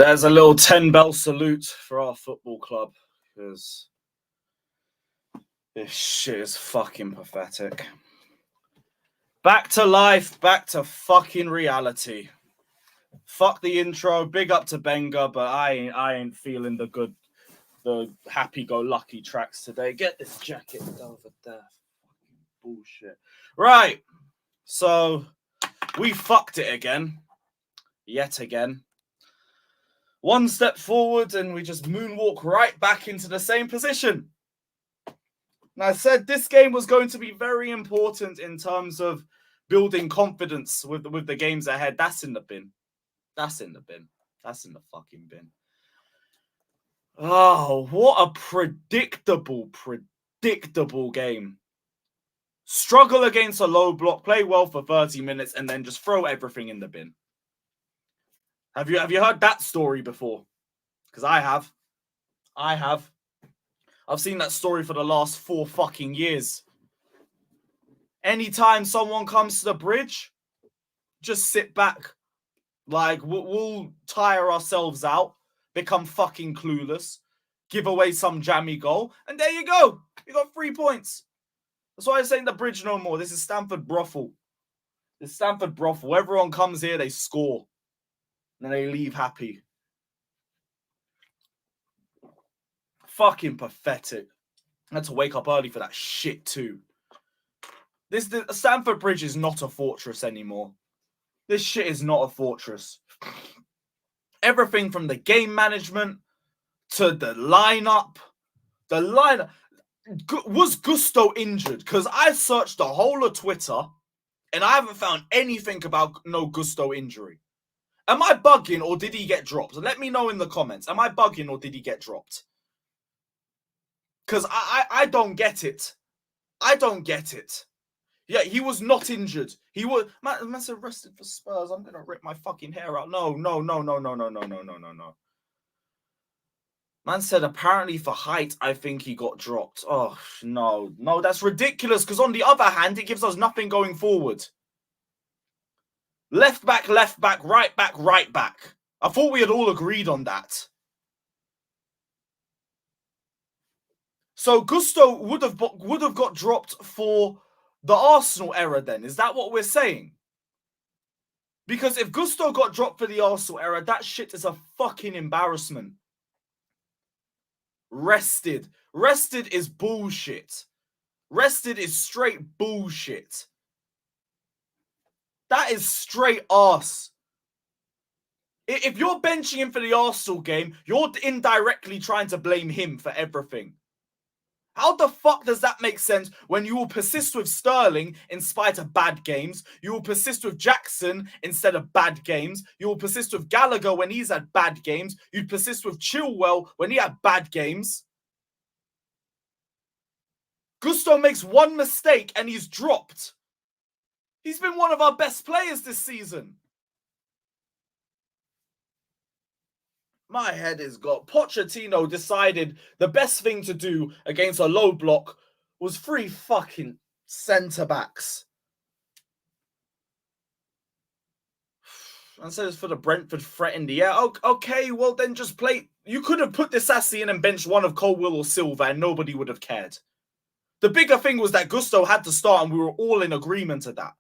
There's a little 10-bell salute for our football club because this shit is fucking pathetic. Back to life, back to fucking reality. Fuck the intro, big up to Benga, but I ain't feeling the happy-go-lucky tracks today. Get this jacket over there. Fucking bullshit. Right, so we fucked it again. Yet again. One step forward and we just moonwalk right back into the same position. And I said this game was going to be very important in terms of building confidence with the games ahead. That's in the bin. That's in the bin. That's in the fucking bin. Oh, what a predictable game. Struggle against a low block, play well for 30 minutes, and then just throw everything in the bin. Have you heard that story before? Because I have. I've seen that story for the last 4 fucking years. Anytime someone comes to the bridge, just sit back. Like, we'll tire ourselves out, become fucking clueless, give away some jammy goal, and there you go. You got 3 points. That's why I'm saying the bridge no more. This is Stamford Brothel. This is Stamford Brothel. Everyone comes here, they score. And they leave happy. Fucking pathetic. I had to wake up early for that shit too. The Stamford Bridge is not a fortress anymore. This shit is not a fortress. Everything from the game management to the lineup. The lineup. Was Gusto injured? Because I searched the whole of Twitter and I haven't found anything about no Gusto injury. Am I bugging or did he get dropped? Let me know in the comments. Am I bugging or did he get dropped? Because I don't get it. I don't get it. Yeah, he was not injured. He was... Man's arrested for Spurs. I'm going to rip my fucking hair out. No. Man said apparently for height, I think he got dropped. Oh, no. No, that's ridiculous. Because on the other hand, it gives us nothing going forward. Left back, right back. I thought we had all agreed on that. So Gusto would have got dropped for the Arsenal error then. Is that what we're saying? Because if Gusto got dropped for the Arsenal error, that shit is a fucking embarrassment. Rested. Rested is bullshit. Rested is straight bullshit. That is straight arse. If you're benching him for the Arsenal game, you're indirectly trying to blame him for everything. How the fuck does that make sense when you will persist with Sterling in spite of bad games? You will persist with Jackson instead of bad games. You will persist with Gallagher when he's had bad games. You'd persist with Chilwell when he had bad games. Gusto makes one mistake and he's dropped. He's been one of our best players this season. My head is got. Pochettino decided the best thing to do against a low block was 3 fucking centre-backs. And so it's for the Brentford threat in the air. Okay, well then just play. You could have put Disassi in and benched one of Colwill or Silva and nobody would have cared. The bigger thing was that Gusto had to start and we were all in agreement to that.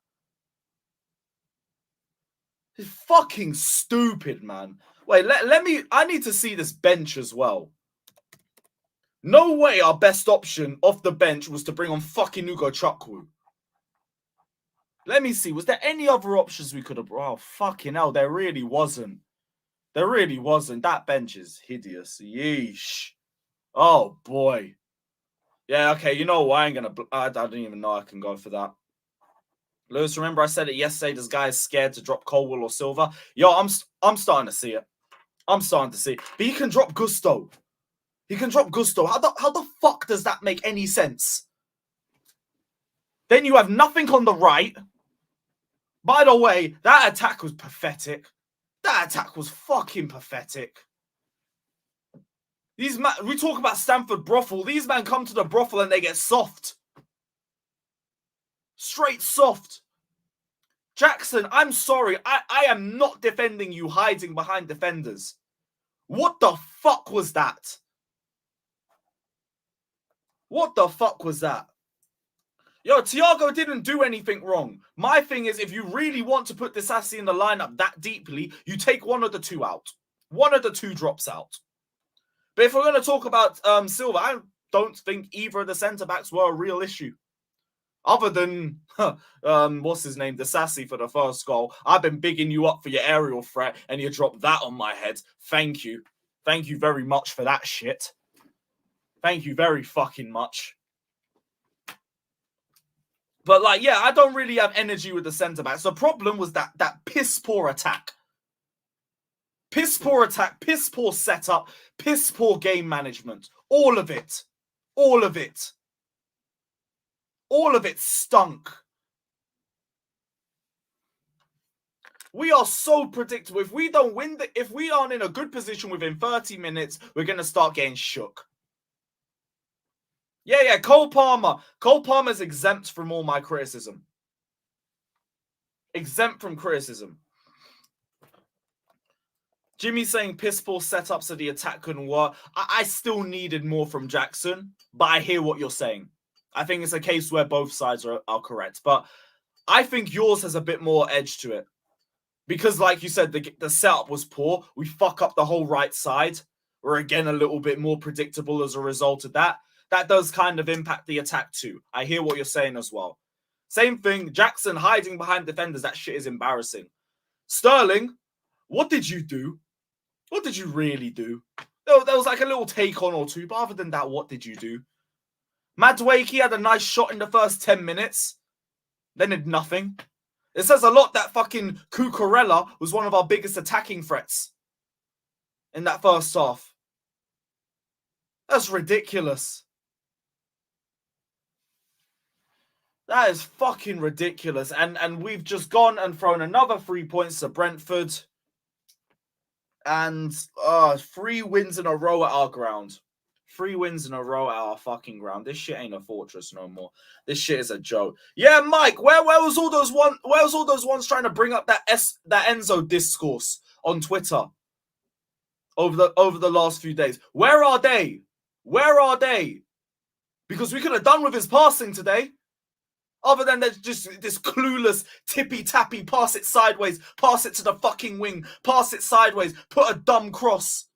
It's fucking stupid, man. Wait, I need to see this bench as well. No way our best option off the bench was to bring on fucking Ugo Chukwu. Let me see. Was there any other options we could have brought? Oh, fucking hell. There really wasn't. There really wasn't. That bench is hideous. Yeesh. Oh, boy. Yeah, okay. You know what? I don't even know I can go for that. Lewis, remember I said it yesterday. This guy is scared to drop Colwill or Silva. Yo, I'm starting to see it. I'm starting to see it. But he can drop Gusto. He can drop Gusto. How the fuck does that make any sense? Then you have nothing on the right. By the way, that attack was pathetic. That attack was fucking pathetic. We talk about Stamford Brothel. These men come to the brothel and they get soft. Straight soft. Jackson, I'm sorry. I am not defending you hiding behind defenders. What the fuck was that? What the fuck was that? Yo, Thiago didn't do anything wrong. My thing is, if you really want to put Disassi in the lineup that deeply, you take one of the two out. One of the two drops out. But if we're going to talk about Silva, I don't think either of the centre-backs were a real issue. Other than, what's his name, Disassi for the first goal. I've been bigging you up for your aerial threat, and you dropped that on my head. Thank you. Thank you very much for that shit. Thank you very fucking much. But, like, yeah, I don't really have energy with the centre-backs. The problem was that piss-poor attack. Piss-poor attack, piss-poor setup, piss-poor game management. All of it. All of it. All of it stunk. We are so predictable. If we don't win, if we aren't in a good position within 30 minutes, we're going to start getting shook. Yeah, Cole Palmer. Cole Palmer's exempt from all my criticism. Exempt from criticism. Jimmy's saying piss-poor setup so the attack couldn't work. I still needed more from Jackson, but I hear what you're saying. I think it's a case where both sides are correct. But I think yours has a bit more edge to it. Because, like you said, the setup was poor. We fuck up the whole right side. We're, again, a little bit more predictable as a result of that. That does kind of impact the attack too. I hear what you're saying as well. Same thing, Jackson hiding behind defenders. That shit is embarrassing. Sterling, what did you do? What did you really do? There was like a little take on or two, but other than that, what did you do? Madueke had a nice shot in the first 10 minutes. Then did nothing. It says a lot that fucking Cucurella was one of our biggest attacking threats in that first half. That's ridiculous. That is fucking ridiculous. And we've just gone and thrown another 3 points to Brentford. And 3 wins in a row at our ground. 3 wins in a row at our fucking ground. This shit ain't a fortress no more. This shit is a joke. Yeah, Mike, where was all those ones trying to bring up that Enzo discourse on Twitter over the last few days? Where are they? Where are they? Because we could have done with his passing today. Other than there's just this clueless tippy-tappy, pass it sideways, pass it to the fucking wing, pass it sideways, put a dumb cross.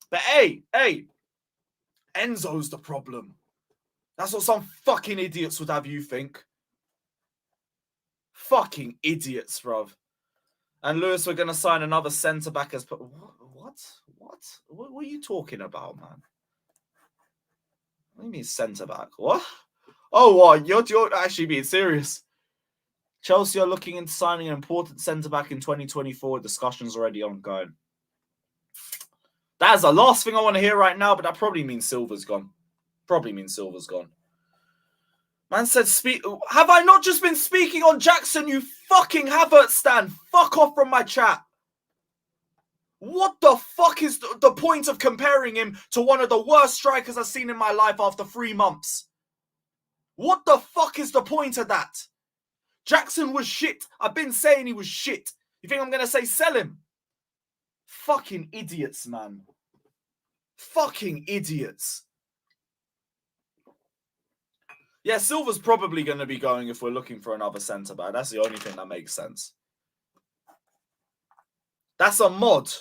But hey, Enzo's the problem. That's what some fucking idiots would have you think. Fucking idiots, bruv. And Lewis, we're going to sign another centre-back as... What? What are you talking about, man? What do you mean centre-back? What? Oh, what? You're actually being serious. Chelsea are looking into signing an important centre-back in 2024. Discussions already ongoing. That is the last thing I want to hear right now, but that probably means Silva's gone. Man said, have I not just been speaking on Jackson, you fucking Havertz stan? Fuck off from my chat. What the fuck is the point of comparing him to one of the worst strikers I've seen in my life after 3 months? What the fuck is the point of that? Jackson was shit. I've been saying he was shit. You think I'm going to say sell him? Fucking idiots, man. Fucking idiots. Yeah, Silva's probably going to be going if we're looking for another centre-back. That's the only thing that makes sense. That's a mod.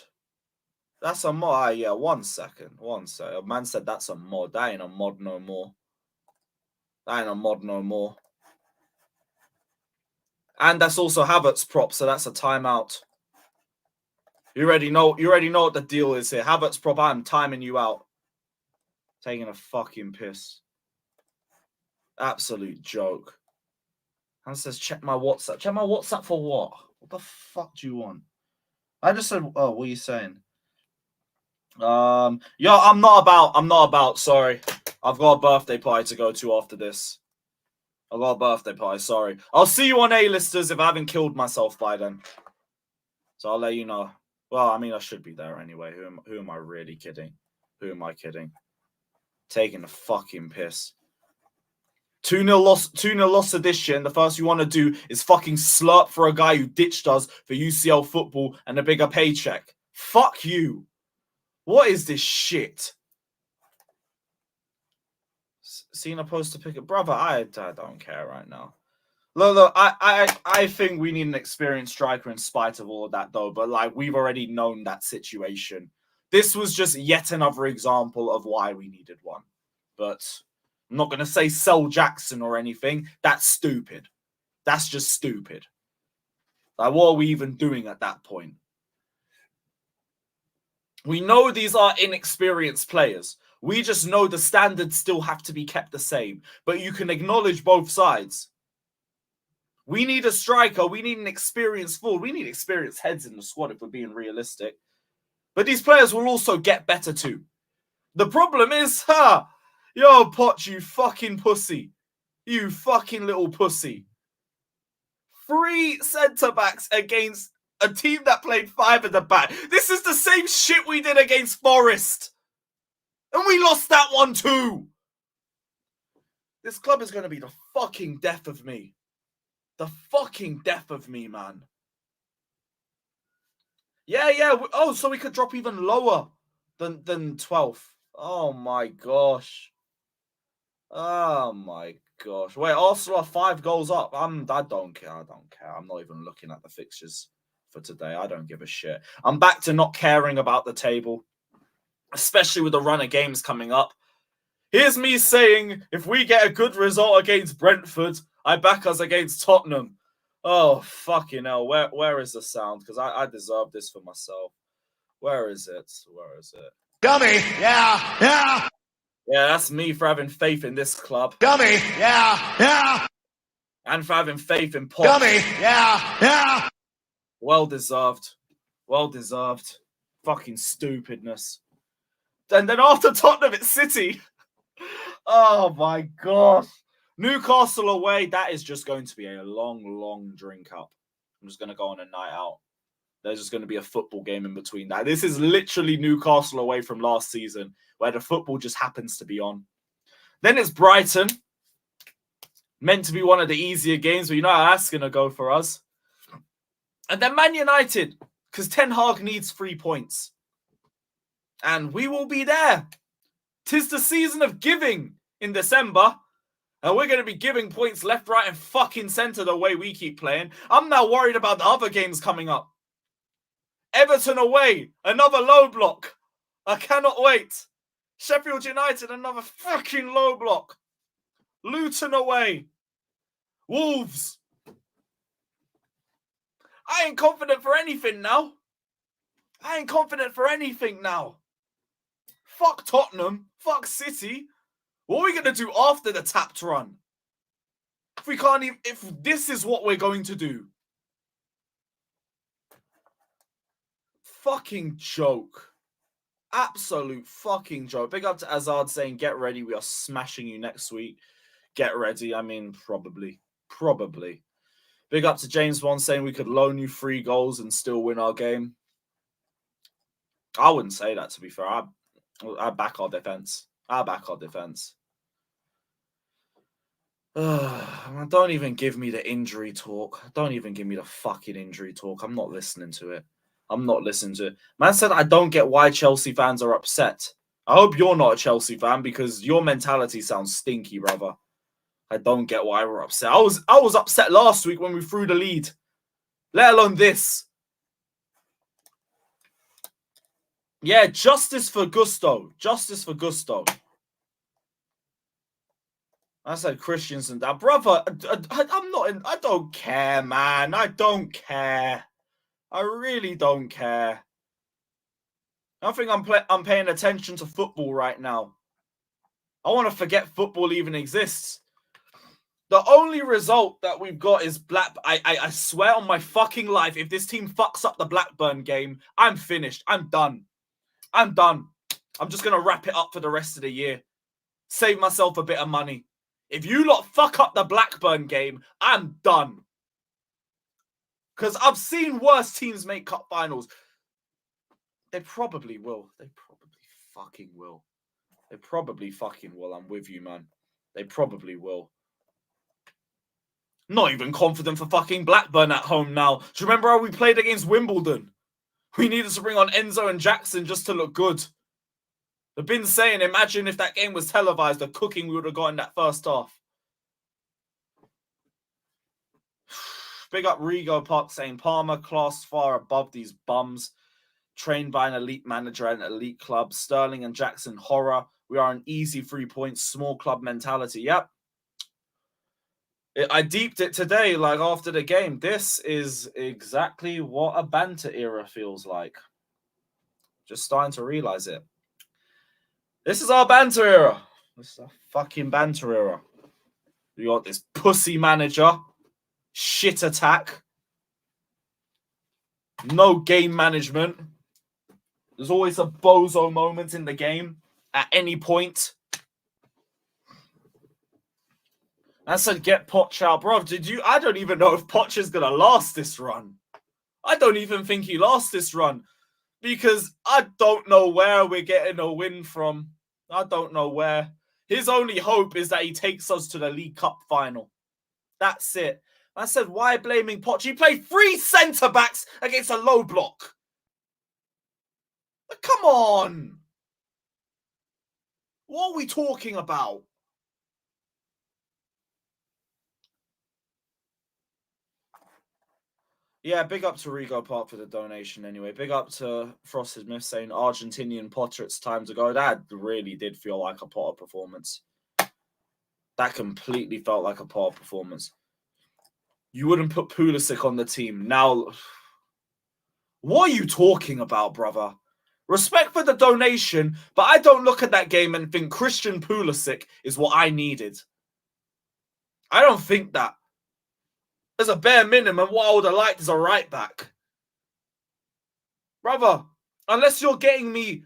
That's a mod. Yeah, one second. A man said that's a mod. That ain't a mod no more. And that's also Havertz prop, so that's a timeout. You already know what the deal is here. Havertz prop, I'm timing you out. Taking a fucking piss. Absolute joke. Han says, check my WhatsApp. Check my WhatsApp for what? What the fuck do you want? I just said, oh, what are you saying? Yo, I'm not about, sorry. I've got a birthday party to go to after this. Sorry. I'll see you on A-listers if I haven't killed myself by then. So I'll let you know. Well, I mean, I should be there anyway. Who am I really kidding? Who am I kidding? Taking a fucking piss. 2-0 loss edition. The first you want to do is fucking slurp for a guy who ditched us for UCL football and a bigger paycheck. Fuck you. What is this shit? Seen a post to pick up, brother. I don't care right now. Look, I think we need an experienced striker in spite of all of that, though. But like, we've already known that situation. This was just yet another example of why we needed one. But I'm not gonna say sell Jackson or anything. That's stupid. That's just stupid. Like, what are we even doing at that point? We know these are inexperienced players. We just know the standards still have to be kept the same. But you can acknowledge both sides. We need a striker. We need an experienced forward. We need experienced heads in the squad if we're being realistic. But these players will also get better too. The problem is, yo, Poch, you fucking pussy. You fucking little pussy. 3 centre-backs against a team that played 5 at the back. This is the same shit we did against Forest. And we lost that one too. This club is going to be the fucking death of me. The fucking death of me, man. Yeah. Oh, so we could drop even lower than 12th. Oh my gosh. Oh my gosh. Wait, Arsenal are 5 goals up. I don't care. I'm not even looking at the fixtures for today. I don't give a shit. I'm back to not caring about the table, especially with the run of games coming up. Here's me saying, if we get a good result against Brentford, I back us against Tottenham. Oh, fucking hell. Where is the sound? Because I deserve this for myself. Where is it? Dummy. Yeah. Yeah, that's me for having faith in this club. Dummy. Yeah. And for having faith in Poch. Dummy. Yeah. Well deserved. Fucking stupidness. And then after Tottenham, it's City. Oh my gosh. Newcastle away, that is just going to be a long drink up. I'm just going to go on a night out. There's just going to be a football game in between that. This is literally Newcastle away from last season, where the football just happens to be on. Then it's Brighton. Meant to be one of the easier games, but you know how that's going to go for us. And then Man United, because Ten Hag needs 3 points. And we will be there. 'Tis the season of giving in December. And we're going to be giving points left, right, and fucking centre the way we keep playing. I'm now worried about the other games coming up. Everton away, another low block. I cannot wait. Sheffield United, another fucking low block. Luton away. Wolves. I ain't confident for anything now. Fuck Tottenham. Fuck City. What are we going to do after the tapped run? If this is what we're going to do. Fucking joke. Absolute fucking joke. Big up to Azard saying, get ready. We are smashing you next week. Get ready. I mean, probably. Big up to James One saying we could loan you 3 goals and still win our game. I wouldn't say that, to be fair. I back our defense. Don't even give me the injury talk. Don't even give me the fucking injury talk. I'm not listening to it. Man said I don't get why Chelsea fans are upset. I hope you're not a Chelsea fan because your mentality sounds stinky, brother. I don't get why we're upset. I was upset last week when we threw the lead. Let alone this. Yeah, justice for Gusto. I said Christensen. That brother, I don't care, man. I don't care. I really don't care. I don't think I'm paying attention to football right now. I want to forget football even exists. The only result that we've got is I swear on my fucking life, if this team fucks up the Blackburn game, I'm finished. I'm done. I'm just going to wrap it up for the rest of the year. Save myself a bit of money. If you lot fuck up the Blackburn game, I'm done. Because I've seen worse teams make cup finals. They probably will. They probably fucking will. I'm with you, man. They probably will. Not even confident for fucking Blackburn at home now. Do you remember how we played against Wimbledon? We needed to bring on Enzo and Jackson just to look good. I've been saying, imagine if that game was televised, the cooking we would have got in that first half. Big up Rigo Park saying Palmer class far above these bums. Trained by an elite manager and elite club. Sterling and Jackson horror. We are an easy 3 points, small club mentality. Yep. I deeped it today, like after the game. This is exactly what a banter era feels like. Just starting to realize it. This is our banter era. This is a fucking banter era. We got this pussy manager, shit attack, no game management. There's always a bozo moment in the game at any point. I said, get Poch out, bro. I don't even know if Poch is going to last this run. I don't even think he lasts this run. Because I don't know where we're getting a win from. I don't know where. His only hope is that he takes us to the League Cup final. That's it. I said, why blaming Poch? He played 3 centre-backs against a low block. Come on. What are we talking about? Yeah, big up to Rigo Park for the donation anyway. Big up to Frosted Myth saying Argentinian Potter, it's time to go. That really did feel like a Potter performance. That completely felt like a Potter performance. You wouldn't put Pulisic on the team. Now, what are you talking about, brother? Respect for the donation, but I don't look at that game and think Christian Pulisic is what I needed. I don't think that. As a bare minimum, what I would have liked is a right back. Brother, unless you're getting a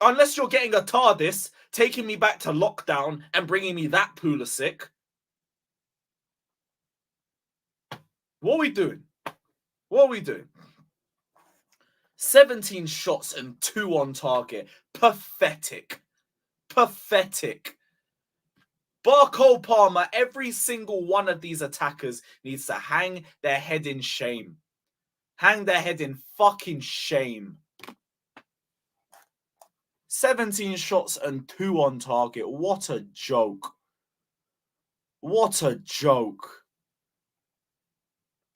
TARDIS, taking me back to lockdown and bringing me that Pulisic. What are we doing? What are we doing? 17 shots and 2 on target. Pathetic. Pathetic. Barcole Palmer, every single one of these attackers needs to hang their head in shame. Hang their head in fucking shame. 17 shots and 2 on target. What a joke. What a joke.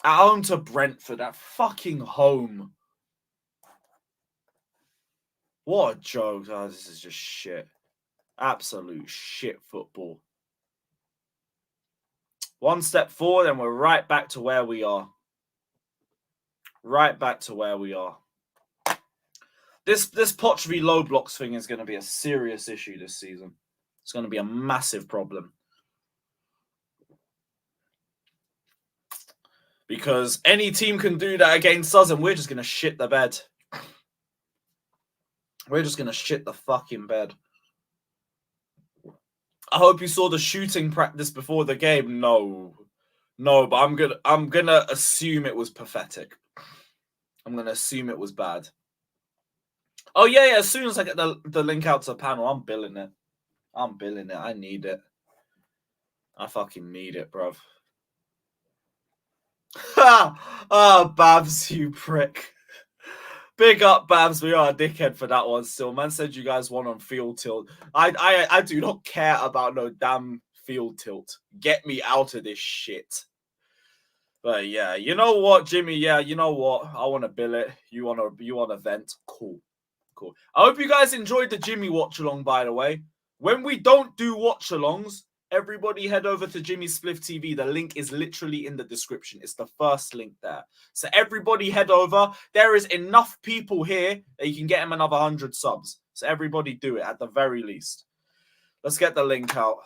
At home to Brentford, at fucking home. What a joke. Oh, this is just shit. Absolute shit football. One step forward and we're right back to where we are. Right back to where we are. This Poch v low blocks thing is going to be a serious issue this season. It's going to be a massive problem. Because any team can do that against us and we're just going to shit the bed. We're just going to shit the fucking bed. I hope you saw the shooting practice before the game. No, but I'm gonna assume it was pathetic. I'm gonna assume it was bad. Oh yeah. As soon as I get the link out to the panel, I'm billing it. I need it. I fucking need it, bruv. Ha! Babs, you prick. Big up, Babs. We are a dickhead for that one still. Man said you guys won on field tilt. I do not care about no damn field tilt. Get me out of this shit. But yeah, you know what, Jimmy? Yeah, you know what? I want to bill it. You want to vent? Cool. I hope you guys enjoyed the Jimmy watch along, by the way. When we don't do watch alongs, everybody head over to Jimmy Spliff TV. The link is literally in the description. It's the first link there. So everybody head over. There is enough people here that you can get him another 100 subs. So everybody do it at the very least. Let's get the link out.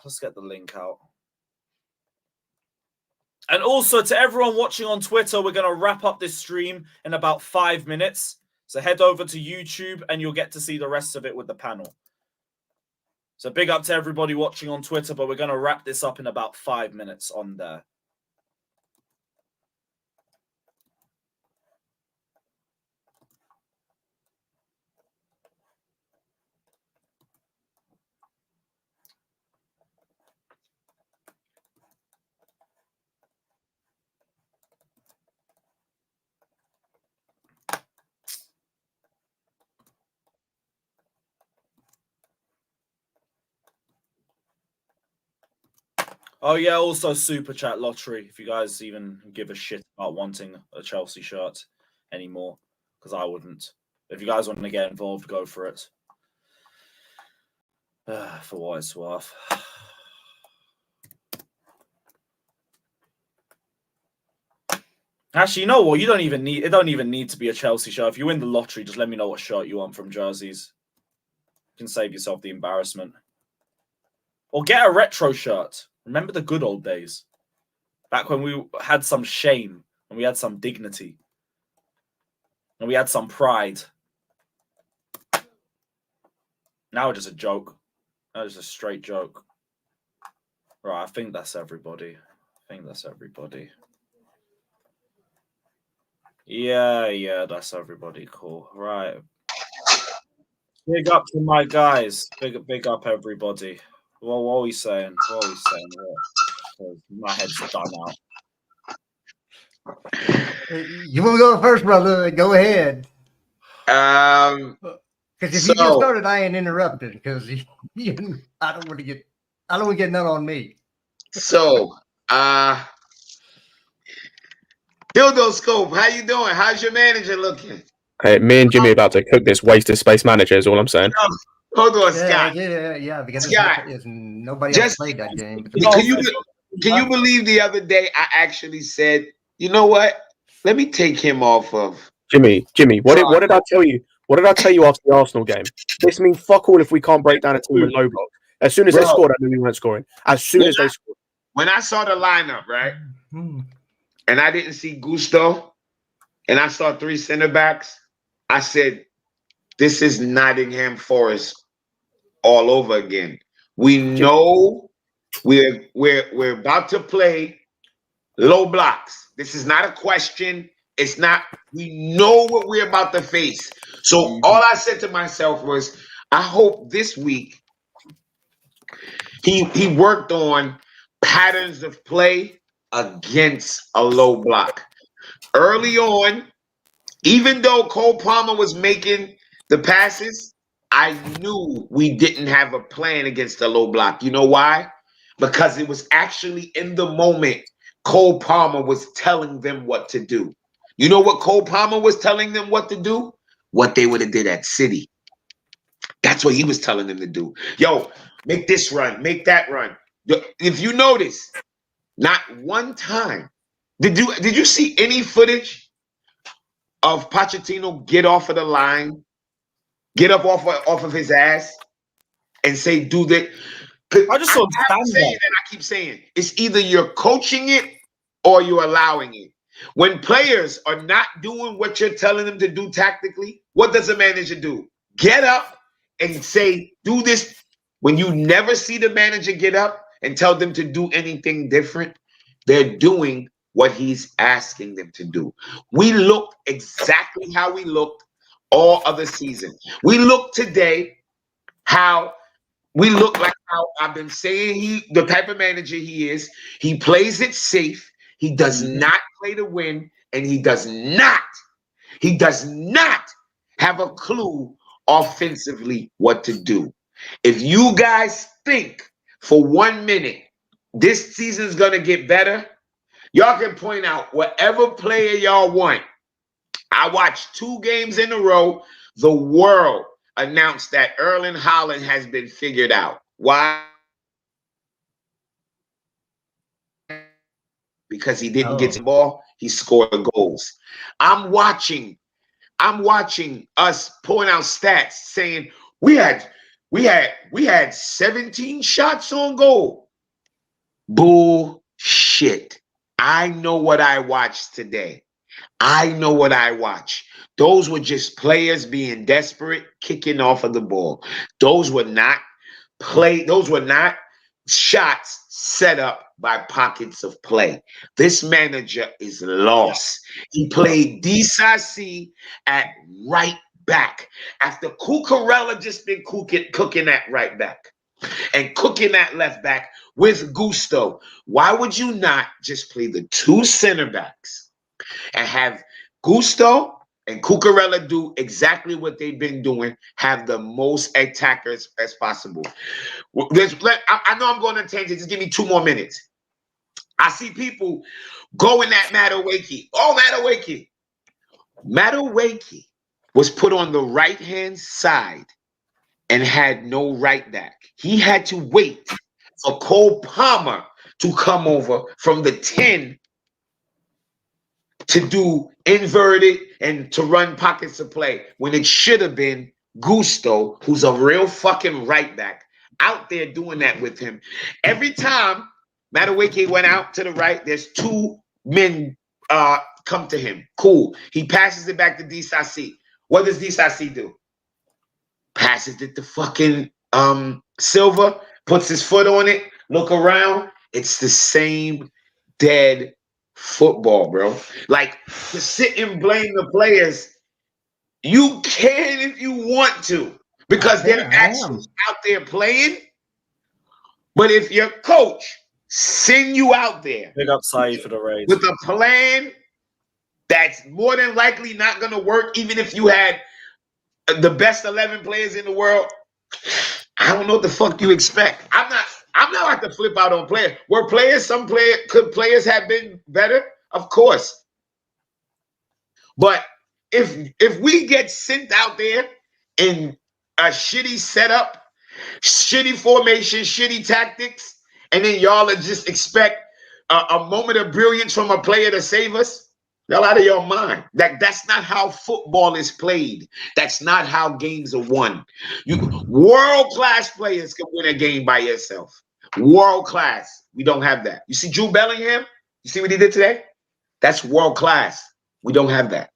And also to everyone watching on Twitter, we're going to wrap up this stream in about 5 minutes. So head over to YouTube and you'll get to see the rest of it with the panel. So big up to everybody watching on Twitter, but we're going to wrap this up in about 5 minutes on there. Oh yeah, also super chat lottery. If you guys even give a shit about wanting a Chelsea shirt anymore, because I wouldn't. If you guys want to get involved, go for it. For what it's worth. Actually, you know what? It don't even need to be a Chelsea shirt. If you win the lottery, just let me know what shirt you want from jerseys. You can save yourself the embarrassment. Or get a retro shirt. Remember the good old days. Back when we had some shame and we had some dignity. And we had some pride. Now it's just a joke. That is a straight joke. Right, I think that's everybody. Yeah, that's everybody. Cool. Right. Big up to my guys. Big up everybody. Well, what are we saying? My head's done out. You want to go first, brother? Go ahead. Um, Because if you get started, I ain't interrupted. Because I don't want to get none on me. So, Dildo Scope, how you doing? How's your manager looking? Hey, me and Jimmy about to cook this wasted space manager is all I'm saying. Hold on, Scott. Yeah. Because Scott, nobody else played that game. Can you believe the other day I actually said, you know what? Let me take him off of. Jimmy, what did I tell you? What did I tell you after the Arsenal game? This means fuck all if we can't break down a team with low block. As soon as they scored, I knew we weren't scoring. As soon as they scored. When I saw the lineup, right? And I didn't see Gusto, and I saw 3 center backs, I said, this is Nottingham Forest all over again. We know we're about to play low blocks. This is not a question. It's not, we know what we're about to face. So all I said to myself was, I hope this week he worked on patterns of play against a low block. Early on, even though Cole Palmer was making the passes, I knew we didn't have a plan against the low block. You know why? Because it was actually in the moment Cole Palmer was telling them what to do. You know what Cole Palmer was telling them what to do? What they would have did at City. That's what he was telling them to do. Yo, make this run, make that run. If you notice, not one time did you see any footage of Pochettino get off of the line, get up off of his ass, and say, "Do that." I just saw I keep saying it's either you're coaching it or you're allowing it. When players are not doing what you're telling them to do tactically, what does a manager do? Get up and say, "Do this." When you never see the manager get up and tell them to do anything different, they're doing what he's asking them to do. We looked exactly how we looked all other season. We look today how we look like how I've been saying the type of manager he is. He plays it safe. He does not play to win, and he does not have a clue offensively what to do. If you guys think for 1 minute this season's gonna get better, y'all can point out whatever player y'all want. I watched 2 games in a row. The world announced that Erling Haaland has been figured out. Why? Because he didn't get the ball, he scored goals. I'm watching us pulling out stats saying we had 17 shots on goal. Bullshit. I know what I watched today. I know what I watched. Those were just players being desperate, kicking off of the ball. Those were not shots set up by pockets of play. This manager is lost. He played Disasi at right back after Cucurella just been cooking at right back and cooking at left back with Gusto. Why would you not just play the 2 center backs and have Gusto and Cucurella do exactly what they've been doing, have the most attackers as possible? I know I'm going on a tangent. Just give me 2 more minutes. I see people going at Madueke. Oh, Madueke. Madueke was put on the right-hand side and had no right back. He had to wait for Cole Palmer to come over from the 10 to do inverted and to run pockets of play when it should have been Gusto, who's a real fucking right back, out there doing that with him. Every time Madueke went out to the right, there's two men come to him. Cool. He passes it back to Disasi. What does Disasi do? Passes it to fucking Silva, puts his foot on it, look around. It's the same dead football, bro. Like, to sit and blame the players, you can if you want to, because they're actually out there playing. But if your coach send you out there Big up Saeed for the raise. with a plan that's more than likely not going to work, even if you had the best 11 players in the world, I don't know what the fuck you expect. I'm not like to flip out on players. Could players have been better? Of course. But if we get sent out there in a shitty setup, shitty formation, shitty tactics, and then y'all just expect a moment of brilliance from a player to save us, y'all out of your mind. That's not how football is played. That's not how games are won. World-class players can win a game by yourself. World-class. We don't have that. You see Jude Bellingham? You see what he did today? That's world-class. We don't have that.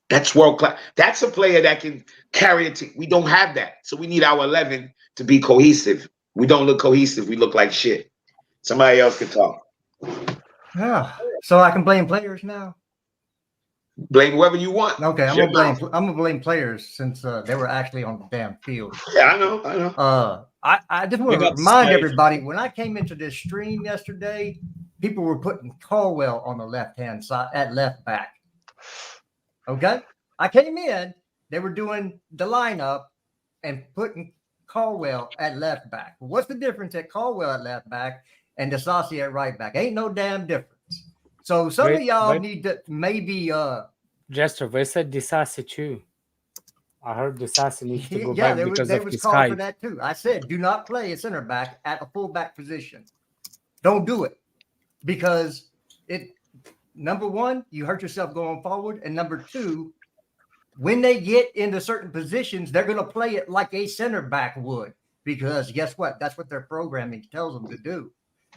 That's world-class. That's a player that can carry a team. We don't have that. So we need our 11 to be cohesive. We don't look cohesive. We look like shit. Somebody else can talk. Yeah. So I can blame players now? Blame whoever you want. Okay, I'm gonna blame players since they were actually on the damn field. Yeah, I know. I just want to remind everybody, when I came into this stream yesterday, people were putting Caldwell on the left-hand side at left back. Okay? I came in, they were doing the lineup and putting Caldwell at left back. What's the difference at Caldwell at left back and Disasi at right back? Ain't no damn difference. So some of y'all need to maybe Jester, they said Disasi too. I heard Disasi needs to go yeah, back because they of was his called height. for that too. I said do not play a center back at a fullback position. Don't do it. Because number one, you hurt yourself going forward, and number two, when they get into certain positions, they're going to play it like a center back would, because guess what? That's what their programming tells them to do.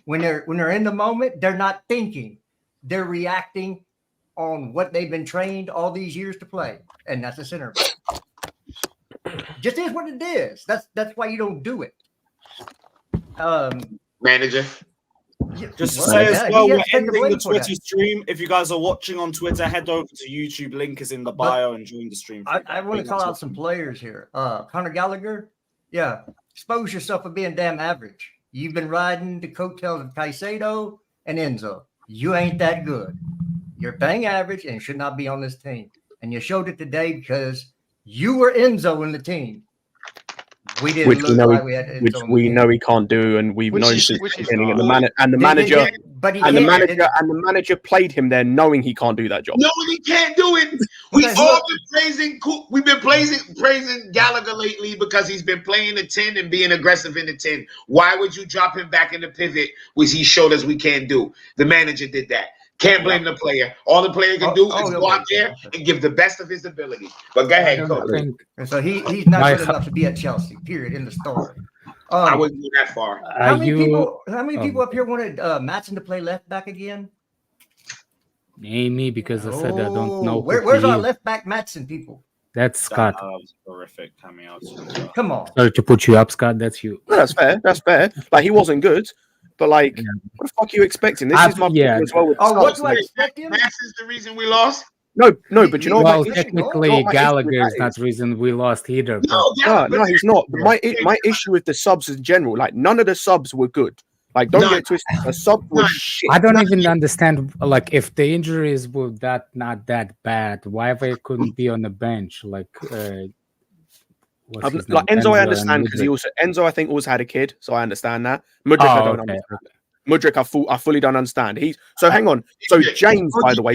When they're in the moment, they're not thinking. They're reacting on what they've been trained all these years to play, and that's a center back. Just is what it is. That's why you don't do it. Manager. Just to say as well, we're ending the Twitter stream. If you guys are watching on Twitter, head over to YouTube. Link is in the bio and join the stream. I want to call out some players here. Conor Gallagher, yeah, expose yourself for being damn average. You've been riding the coattails of Caicedo and Enzo. You ain't that good. You're bang average and should not be on this team. And you showed it today because you were Enzo in the team. We didn't which we know he can't do, and we've known since the beginning. And the manager played him there, knowing he can't do that job. No, he can't do it. We've been praising Gallagher lately because he's been playing the 10 and being aggressive in the 10. Why would you drop him back in the pivot, which he showed us we can't do? The manager did that. Can't blame the player. All the player can do is go out there and give the best of his ability. But go ahead, coach. So he's not good enough to be at Chelsea. Period. In the story. I wouldn't go that far. How many people up here wanted Matson to play left back again? Ain't me, because I said I don't know. Where's our left back Matson people? That's Scott. That was horrific coming out. Come on. Sorry to put you up, Scott. That's you. No, that's fair. That's fair. Like, he wasn't good. But, like, what the fuck are you expecting? This is my problem as well. What do I expect him? Matson's the reason we lost? No, but you know well, what? technically, Gallagher is not the reason we lost either. No, he's not. My issue with the subs in general, like, none of the subs were good. Like, don't get twisted. The sub was shit. I don't even understand, like, if the injuries were not that bad, why they couldn't be on the bench? Like, Enzo, I understand because Enzo, I think, always had a kid, so I understand that. Mudryk, I don't understand. Mudryk, I fully don't understand. Hang on. So James, by the way,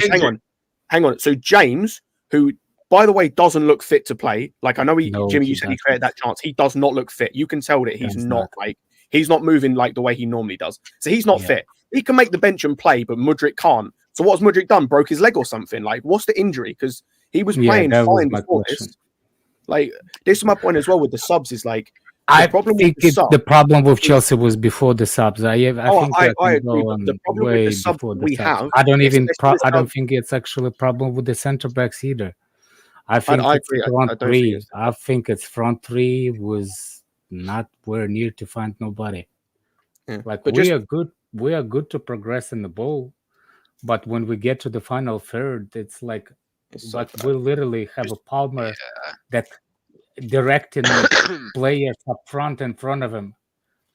hang on. So James, who, by the way, doesn't look fit to play. Like I know Jimmy, you said he created that chance. He does not look fit. You can tell that he's not like he's not moving like the way he normally does. So he's not fit. He can make the bench and play, but Mudryk can't. So what's Mudryk done? Broke his leg or something? Like what's the injury? Because he was playing fine before this. Like this is my point as well with the subs. Is like. I think the problem with Chelsea was before the subs. I agree. But the problem with the subs we have, I don't think it's actually a problem with the centre backs either. I think its front three was not where near to find nobody. Yeah. Like we are good to progress in the ball, but when we get to the final third, it's like we literally have a Palmer that directing players up front in front of him.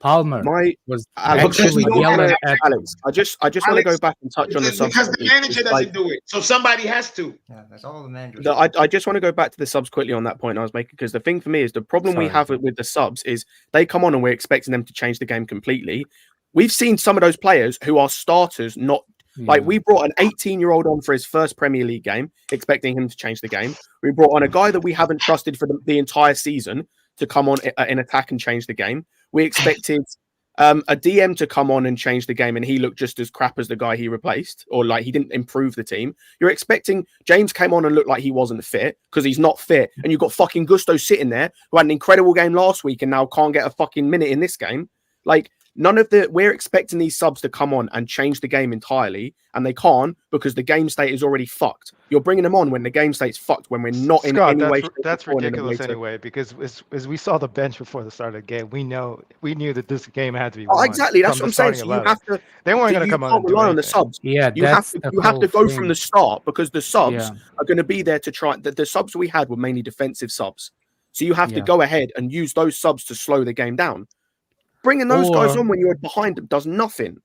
Palmer was actually yelling at Alex. I just want to go back and touch on the subs because the manager doesn't do it, so somebody has to. Yeah, that's all the manager. I just want to go back to the subs quickly on that point I was making, because the thing for me is the problem we have with the subs is they come on and we're expecting them to change the game completely. We've seen some of those players who are starters not. Like we brought an 18-year-old on for his first Premier League game, expecting him to change the game. We brought on a guy that we haven't trusted for the entire season to come on in attack and change the game. We expected a DM to come on and change the game, and he looked just as crap as the guy he replaced, or like he didn't improve the team. You're expecting James came on and looked like he wasn't fit because he's not fit, and you've got fucking Gusto sitting there who had an incredible game last week and now can't get a fucking minute in this game. Like. We're expecting these subs to come on and change the game entirely, and they can't because the game state is already fucked. You're bringing them on when the game state's fucked, when we're not in any way. That's ridiculous anyway, because as we saw the bench before the start of the game, we knew that this game had to be won. Oh, exactly. That's what I'm saying. So you have to. They weren't going to come on and rely on the subs. Yeah, you have to go from the start because the subs are going to be there to try. The subs we had were mainly defensive subs, so you have to go ahead and use those subs to slow the game down. Bringing those guys on when you're behind them does nothing.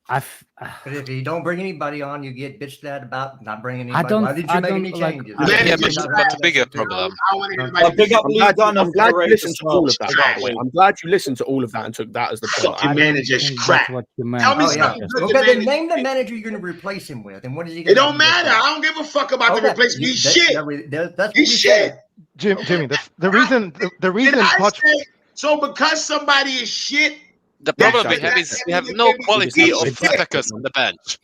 But if you don't bring anybody on, you get bitched at about not bringing anybody. Why did you make any changes? But that's a bigger problem. I'm glad you listened to all of that, by the way. I'm glad you listened to all of that and took that as the point. Fucking manager's crap. Tell me something good. Okay, name the manager you're going to replace him with, and what is he going to do? It don't matter. I don't give a fuck about the replacement. He's shit. He's shit. Jimmy, the reason Poch. So because somebody is shit, the problem we have is we have no quality of attackers on the bench.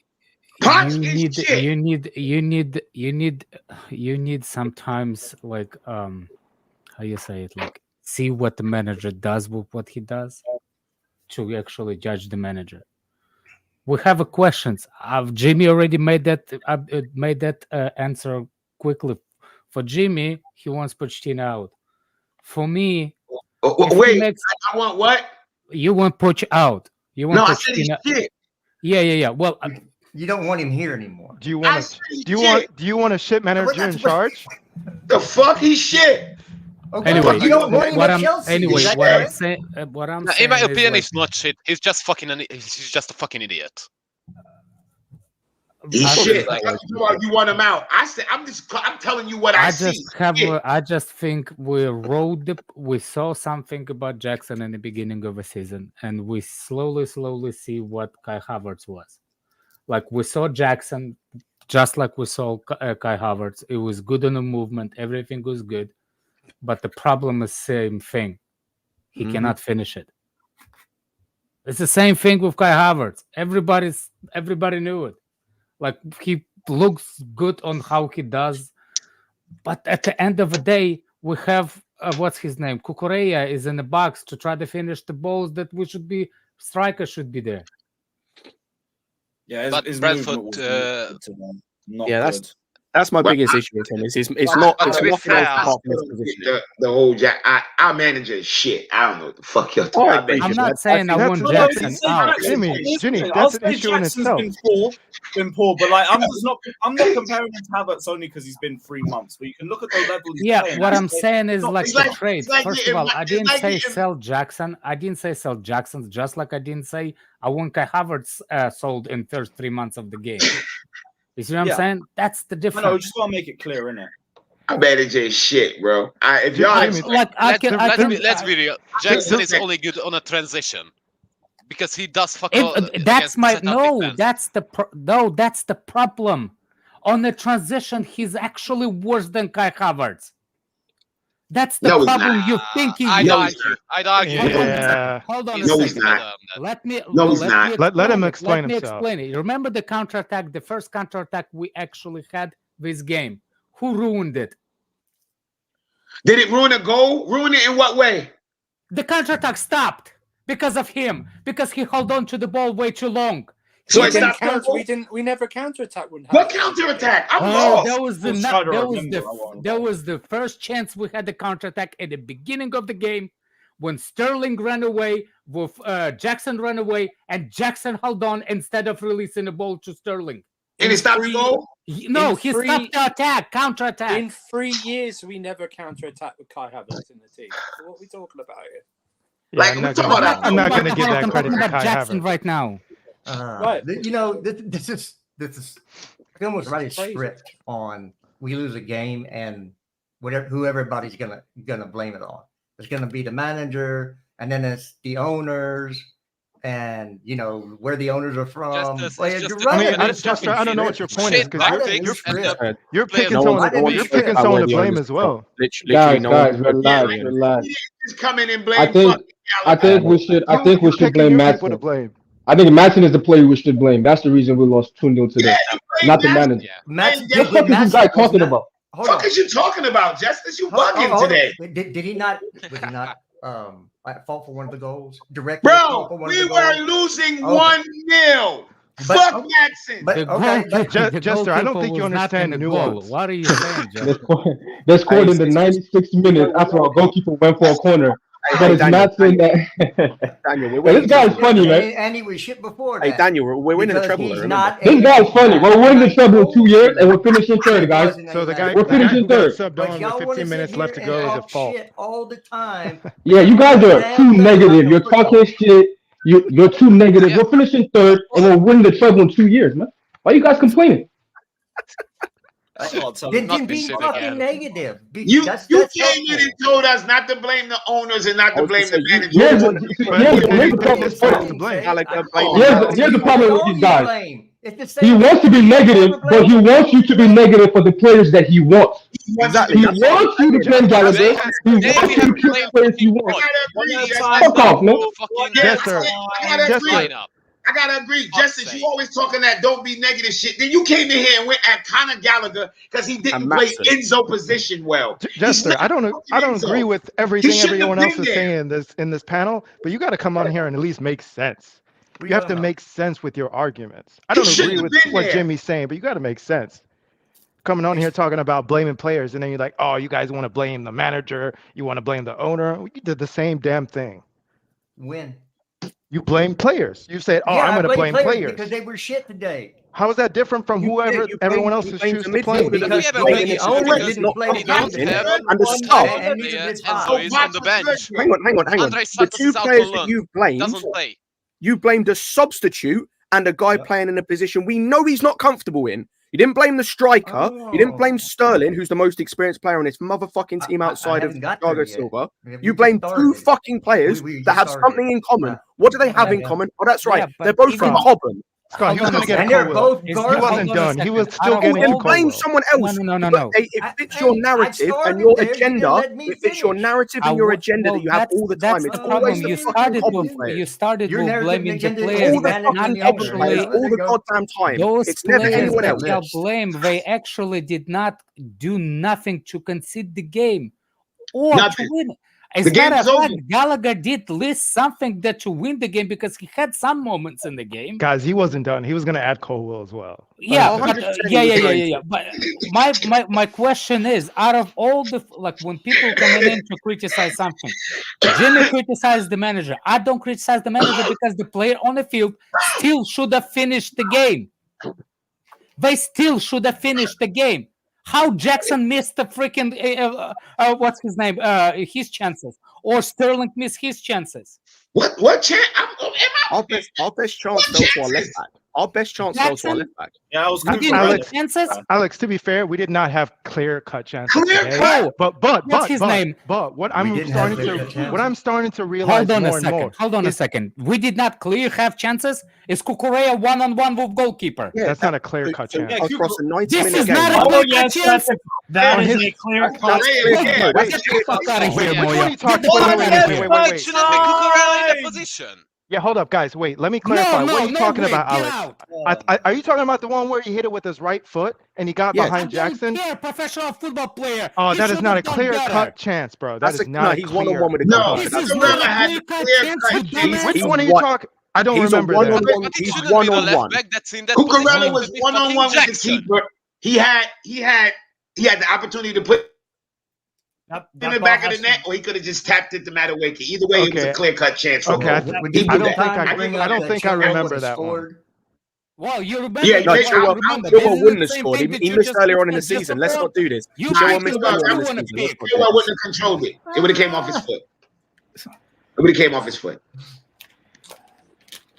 You need sometimes like how you say it, like see what the manager does with what he does to actually judge the manager. We have questions. Jimmy already made that answer quickly. For Jimmy, he wants Pochettino out. For me. Wait, I want what? You want Poch out. You want I said he's shit. Yeah. Well, you don't want him here anymore. Do you want a shit manager in charge? The fuck, he's shit. Okay. Anyway, you don't want him at Chelsea. What I'm saying, in my opinion, he's not shit. He's just a fucking idiot. He's shit. You want him out. I'm telling you what I see. I just think we saw something about Jackson in the beginning of the season, and we slowly see what Kai Havertz was. Like we saw Jackson, just like we saw Kai Havertz. It was good on the movement. Everything was good. But the problem is same thing. He cannot finish it. It's the same thing with Kai Havertz. Everybody knew it. Like he looks good on how he does, but at the end of the day, we have what's his name? Cucurella is in the box to try to finish the balls that striker should be there. Yeah, but Brentford, that's my biggest issue with him. It's not. The whole our manager is shit. I don't know what the fuck you're talking about. I'm not saying I want Jackson out. Jimmy, that's an issue in itself. Been poor, but like I'm not comparing him to Havertz only because he's been 3 months. But you can look at the level. What I'm saying is like the trade. First of all, I didn't say sell Jackson. I didn't say sell Jackson. Just like I didn't say I want Kai Havertz sold in first 3 months of the game. You see what I'm saying? That's the difference. No, just gotta make it clear, innit? I bet it's just shit, bro. If y'all let's be real. Jackson is only good on a transition because he does fuck all. That's my against setup no. defense. That's the problem. On the transition, he's actually worse than Kai Havertz. That's the No, he's problem. not. You think he? I'd No, argue. I'd argue. Yeah. Hold on a He's No, second. he's not. better than that. Let me. No, he's let not. me Let him it. explain Let me himself. explain it. You remember the counterattack, the first counterattack we actually had this game? Who ruined it? Did it ruin a goal? Ruin it in what way? The counterattack stopped because of him. Because he held on to the ball way too long. So We it didn't stopped. counter. We never counterattack. What counterattack? I'm Oh, lost. that was the I was not, trying to that was remember the that one. that was the first chance we had the counterattack at the beginning of the game when Sterling ran away, with Jackson ran away, and Jackson held on instead of releasing the ball to Sterling. And it stopped the goal? No, he three- stopped the attack, counterattack. In 3 years, we never counterattack with Kai Havertz in the team. So what are we talking about here? Yeah, Like, I'm we're not talking gonna, about- I'm not gonna give that I'm credit talking to about Kai Jackson Havertz. right now. Right. This is I can almost write a Crazy. script on we lose a game and who everybody's gonna blame it on. It's gonna be the manager, and then it's the owners, and where the owners are from. Just Like, just you're a- I mean, writing I- a just- Chester, I don't know what your point is Shit, because tactics you're and the you're players picking don't someone. want to You're be picking fair. someone to the blame owners as well. Literally, Guys, no one's relax, blaming. relax. Just come in and blame I think fucking I Gallagher. think we should You're picking blame your people to Madsen. blame. I think Madsen is the player we should blame. That's the reason we lost 2-0 today, Yeah, you blame not the Madsen. manager. Yeah. Matt's, What What the fuck is this guy talking about? Hold on. What is you talking about, Justice? You Hold bugging on. today. Did he not? Was he not at fault for one of the goals? Directly at fault for Bro, one of we the were goals? losing Okay. 1-0. But- Fuck Madsen. But The okay, goal- but the Jester, I don't goalkeeper think you was not in understand the nuance. goal. What are you saying, They Jester? scored in the 96th minute after our goalkeeper went for a corner. But it's Daniel, Madsen that. Daniel, we're Well, winning. this guy's funny, man. and he was shit before Hey, that. Daniel, we're winning the because treble. he's Though, not This guy's funny. We're winning the treble in 2 years, and we're finishing third, guys. So the guy We're who finishing got third. subbed But on y'all with want to 15 sit minutes here left to and go is talk at fault. shit all the time. Yeah, you guys are Damn too good negative. about You're the football. talking shit. You're too negative. Yeah. We're finishing third, and we're winning the treble in 2 years, man. Why are you guys complaining? I can't tell Then him be shit fucking again. negative. You That's came helpful. in and told us not to blame the owners and not I to was blame gonna the say, manager. Here's But the problem. it's fine to blame. Gallagher, Here's the problem with these guys. It's the same He wants to be thing. negative, but he wants you to be negative for the players that he wants. Exactly. He That's what wants you to blame Gallagher. He wants you to keep the players he I wants. gotta One agree, at a Justice. time, Fuck off, man. the fucking Jester, I gotta agree. Jester. I gotta agree. Fuck's Justice, sake. you always talking that don't be negative shit. Then you came in here and went at Conor Gallagher because he didn't And play Madsen. Enzo position well. Jester, I don't Enzo. agree with everything shouldn't everyone have else been is there. saying in this panel, but you got to come on here and at least make sense. You have to make sense with your arguments. I don't shouldn't agree have with been what there. Jimmy's saying, but you got to make sense. Coming on here talking about blaming players, and then you're like, oh, you guys want to blame the manager, you want to blame the owner. You did the same damn thing. Win. You blame players. You said, oh, I'm going to blame players. because they were shit today. How is that different from whoever you everyone blame- else you is blame choosing the to blame? midfielder We Because have a the big issue owner because didn't play we don't defense. have And the sub. and neither did Enzo Todd. is on the bench. Hang on. Andre The Santos two is out players on that loan. you blamed, Doesn't play. you blamed a substitute and a guy Yep. playing in a position we know he's not comfortable in. You didn't blame the striker. You didn't blame Oh. Sterling, who's the most experienced player on his motherfucking team I outside of haven't got there Thiago yet. Silva. We You blame two started. fucking players We just that have started. something in common. Right. What do they have Yeah, in yeah. common? Oh, that's right. Yeah, but They're both even- from Cobham. Scott, he was Hold going on to a get And they're Colwell. both Is- guards. He wasn't hold on a done. He second. was Out still of getting Then all- blame Colwell. someone else. No. Because it fits your I narrative and started your there. You didn't agenda. let me It fits your finish. narrative and your agenda well, that you have that's- all the that's time. the It's problem. always the You fucking started Cobham with players. you started Your with narrative blaming the agenda is players, All the managing not fucking the Cobham owners. players, There all you the go. goddamn time. those It's never players anyone that else. y'all blame. They actually did not do nothing to concede the game or Nothing. to win. As The a matter game's of fact, over. Gallagher did list something that to win the game because he had some moments in the game. Guys, he wasn't done. He was going to add Colwell as well. Yeah, Oh, but, 100% yeah. But my question is, out of all the when people coming in to criticize something, Jimmy criticized the manager. I don't criticize the manager because the player on the field still should have finished the game. They still should have finished the game. How Jackson missed the freaking what's his name? His chances, or Sterling missed his chances. What chance? Our best chance fell to our left back. Our best chance fell to our left back. Yeah, I was We didn't Alex- have chances. Alex, to be fair, we did not have clear-cut chances Clear today. cut? What's his name? But what We I'm didn't starting have to clear-cut chances. what I'm starting to realize Hold on more a and second. more. Hold on a is- second. We did not clear have chances. It's Cucurella one-on-one with goalkeeper. Yeah, That's not a clear-cut so chance. across a 90 This minute is game. not a Oh, clear yes, chance. that On is his- a clear That's cut. clear, Wait, yeah. wait, get the fuck out of here, Which one are Moya. you talking Get the about? fuck Wait, out of wait, here. wait, wait. Shouldn't be Cucurella in the position. Yeah, hold up, guys. Wait, let me clarify. What are you talking way. about, Get Alex? out. Are you talking about the one where he hit it with his right foot and he got Yes. behind I Jackson? don't care, professional football player. Oh, He that is should not a have done clear-cut better. chance, bro. That That's is a, not no, a he's clear. one-on-one with a No, goalkeeper. This That's is a- not Cucurella a had a clear-cut clear chance, cut you chance. dumbass. Which He's one are you what- talking? I don't He's remember a that. one-on-one. But it He's shouldn't be the one-on-one. left back that's in that Cucurella position. was It should be one-on-one fucking with the Jackson. keeper. He had the opportunity to put That in the ball back of has the net, or he could have just tapped it to Madueke. Either way, it was a Okay. clear-cut chance for Okay, him. I We He did did the that. time to I bring give up I don't that think I Chilwell remember would've that one. scored. Well, you remember. Yeah, you no, have to Chilwell- remember, Chilwell this is wouldn't have the same scored. thing He that you missed just earlier on in the discussed season. Let's before. not do this. You Nah, Chilwell picked missed the earlier one on you in the wanna season. Let's pick. not do Chilwell this. wouldn't have controlled it. It would have came off his foot. It would have came off his foot.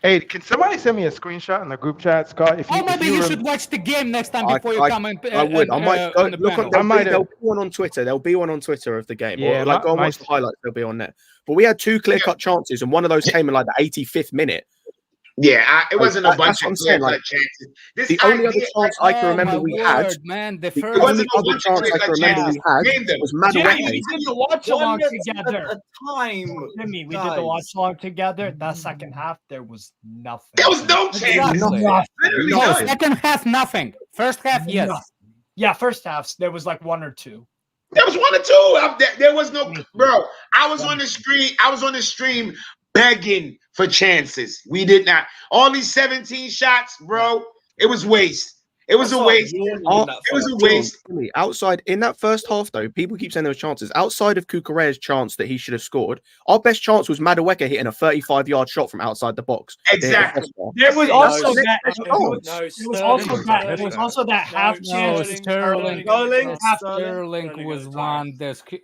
Hey, can somebody send me a screenshot in the group chat, Scott? If you, Oh, if maybe you you rem- should watch the game next time I- before you come and. I would. I might go, on the look on. panel. There'll be one on Twitter. There'll be one on Twitter of the game. Yeah, Or, like go and my- watch the highlights. They'll be on there. But we had two clear-cut chances, and one of those came in like the 85th minute. Yeah, it wasn't a That's bunch what I'm of saying, clear-cut like, chances. This The only other idea, chance I can Oh, remember my we had, word, man. The the first. wasn't only no other bunch of chance I can clear-cut remember chances. we had Name them. was Jimmy, Madueke. we did the watch along One together. at a time. Jimmy, we did guys. the watch along together. That second half, there was nothing. There was no chance. Exactly. Literally No, none. second half, nothing. First half, yes. Nothing. Yeah, first half, there was like one or two. There was one or two. There was no, bro. I was on the stream begging for chances. We did not. All these 17 shots, bro. It was waste. It was a waste. It was a waste. Outside in that first half, though, people keep saying there was chances. Outside of Cucurella's chance that he should have scored, our best chance was Madueke hitting a 35-yard shot from outside the box. Exactly. There was also that. No, It was also that. There was also that half No, chance. Sterling half Sterling was one that hit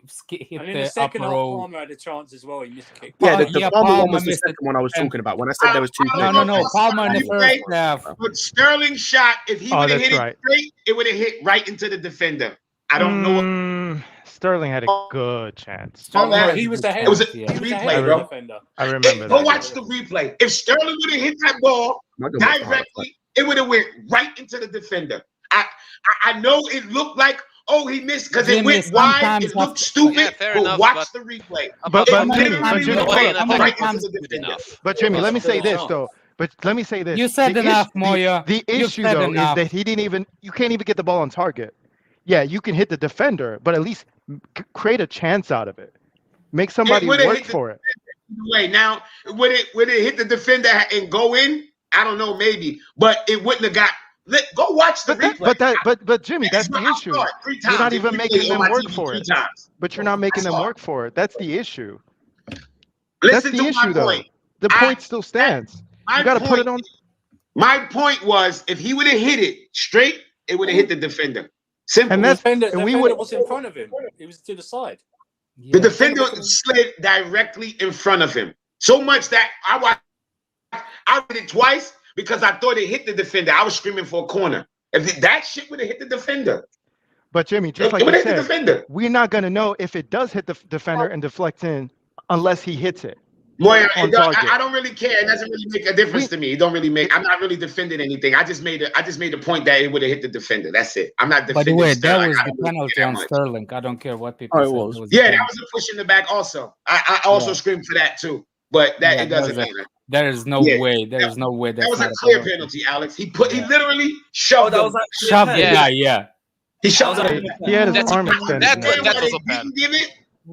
And in the the second upper half, row. Palmer had a chance as well. He missed a kick. Yeah, the Yeah, Palmer one Palmer was the missed it. second one I was And- talking about when I said there was two. No. Palmer in the first half. But Sterling shot, if he Oh, would have that's hit right. it straight, it would have hit right into the defender. I don't know. Sterling had a good chance. Sterling He was ahead. It was a Yeah. He was ahead replay, of the bro. defender. I remember Go that. watch the replay. If Sterling would have hit that ball directly, it would have went right into the defender. I know it looked like, oh, he missed because it Jimmy, went wide. sometimes It looked after- stupid. Yeah, fair but enough, watch but- the replay. But It Jimmy, literally but Jimmy, went hold up. right How into many the good defender. enough? But Jimmy, let me say Still this not. though. But let me say this. You said The enough, issue- Moya. The You issue said though enough. is that you can't even get the ball on target. Yeah, you can hit the defender, but at least create a chance out of it. Make somebody would've work hit the for it. Way now, would it hit the defender and go in? I don't know, maybe, but it wouldn't have got. Go watch the replay. But Jimmy, that's the I issue. saw it 3 You're not times. even It making replayed them on my work TV for 3 it. times. But you're not making them saw it. work for it. That's the issue. Listen That's to the issue, my though. point. The point still stands. My You got to put it point- on. My point was, if he would have hit it straight, it would have hit the defender. Simple. And The that's defender, and we defender would. was in front of him. He was to the side. The defender slid directly in front of him. So much that I did it twice because I thought it hit the defender. I was screaming for a corner. If that shit would have hit the defender, But Jimmy, just it like would you have hit the said, defender. we're not gonna know if it does hit the defender and deflects in unless he hits it. Moya, on target. I don't really care. It doesn't really make a difference to me. It don't really make. I'm not really defending anything. I just made the point that it would have hit the defender. That's it. I'm not By defending. the way, that Sterling. was I the don't really penalty care on that much. Sterling. I don't care what people Oh, it say. was. the Yeah, that penalty. was a push in the back. Also, I also screamed for that too. But that Yeah, it doesn't that was matter. There is no Yeah, way. There is no way. That That's was a not clear penalty, Alex. He literally shoved him. Shoved the guy. Yeah. He shoved He him. had his That's arm a- extended. that- man. that was a They pen. didn't give it.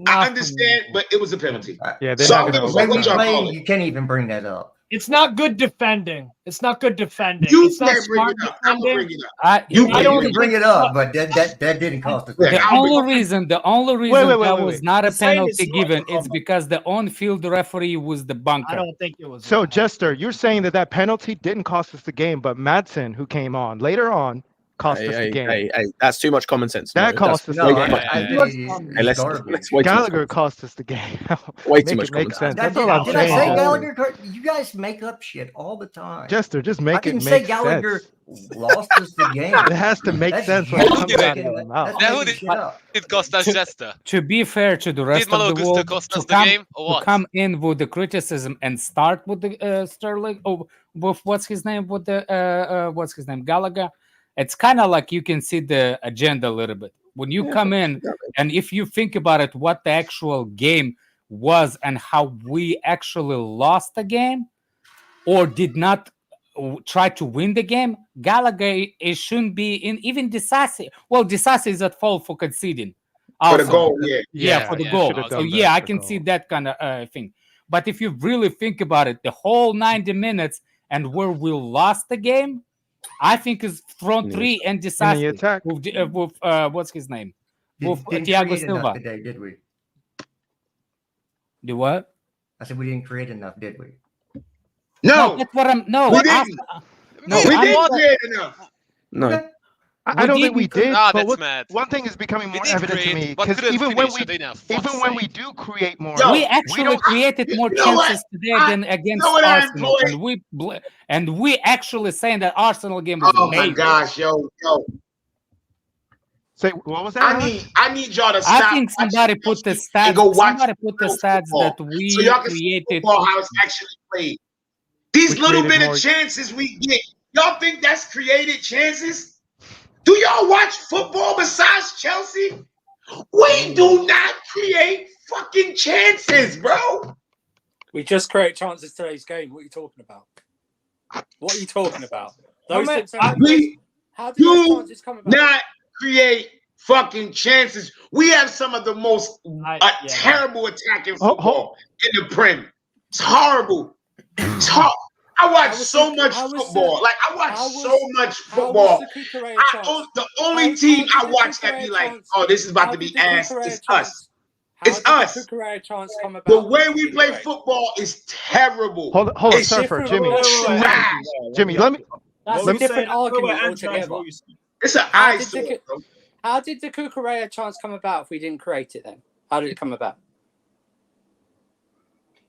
I understand, but it was a penalty. Yeah, they're So not I'm gonna. gonna When we what y'all play, call it? you can't even bring that up. It's not good defending. It's not good defending. You It's not can't bring smart it up. I'm gonna defending. bring it up. I You You I can don't bring it up, but that didn't cost us. Yeah, The I'll only bring- reason wait, that was wait. not a The same penalty is not given the is because the on-field referee was the I bunker. don't think it was. So Jester, you're saying that penalty didn't cost us the game, but Madsen, who came on later on, cost us the game. Hey, that's too much common sense. That cost us No, the way game. I too much. think Hey, let's garbage. way too much Gallagher common cost us the game. Way too Make much it make common sense. Did That's all I'm I saying. say Jester. Gallagher? You guys make up shit all the time. Jester, just I make it didn't say make Gallagher sense. lost us the game. It has to make That's sense when it you comes out of making- your mouth. that's Now who making did- shit up. It cost us Jester. To be fair to the Did rest of Malo the Augusto world, cost to us the come, game or to what? come in with the criticism and start with the Sterling, or with what's his name, with the what's his name, Gallagher. It's kind of like you can see the agenda a little bit when you come in, and if you think about it, what the actual game was and how we actually lost the game or did not try to win the game. Gallagher, it shouldn't be in even Disasi. Well, Disasi is at fault for conceding. For the Also, goal, because- yeah. for the yeah, goal. should've So done yeah, better I for can goal. see that kind of thing. But if you really think about it, the whole 90 minutes and where we lost the game, I think is front three and the Disasi attack. with what's his name, with Didn't Thiago create enough Silva. today, did we? The what? I said we didn't create enough, did we? No, that's what I'm. No, we didn't. no, we I'm didn't not- create enough. No. Okay. I We don't think we didn't- did. Ah, but that's what, mad. one thing is becoming We more did evident to create, me but because couldn't even when finish, we so they now, even fuck's when we sake. do create more, Yo, we we actually don't. created more you know what? chances today than against know what I Arsenal, employed? and we actually saying that Arsenal game was Oh my amazing. gosh, yo. Say what was that? I need y'all to stop. I think somebody watching put the Chelsea and stats. go watch Somebody put the real stats football, that we so y'all can see created. football how it's actually played. These We little created bit more- of chances we get, y'all think that's created chances? Do y'all watch football besides Chelsea? We do not create fucking chances, bro. We just create chances today's game. What are you talking about? What are you talking about? Those man, six hundred We how did those do chances come about? not create fucking chances. We have some of the most terrible attacking football in the Prem. It's horrible. It's horrible. I watch so much football. Like I watch so much football. The only team I watch that be like, oh, this is about to be ass. It's us. It's us. The way we play football is terrible. Hold on, It's Surfer, Jimmy. trash. Jimmy, let me. That's let a me different argument altogether. It's an eyesore. How did the Cucurella chance come about if we didn't create it then? How did it come about?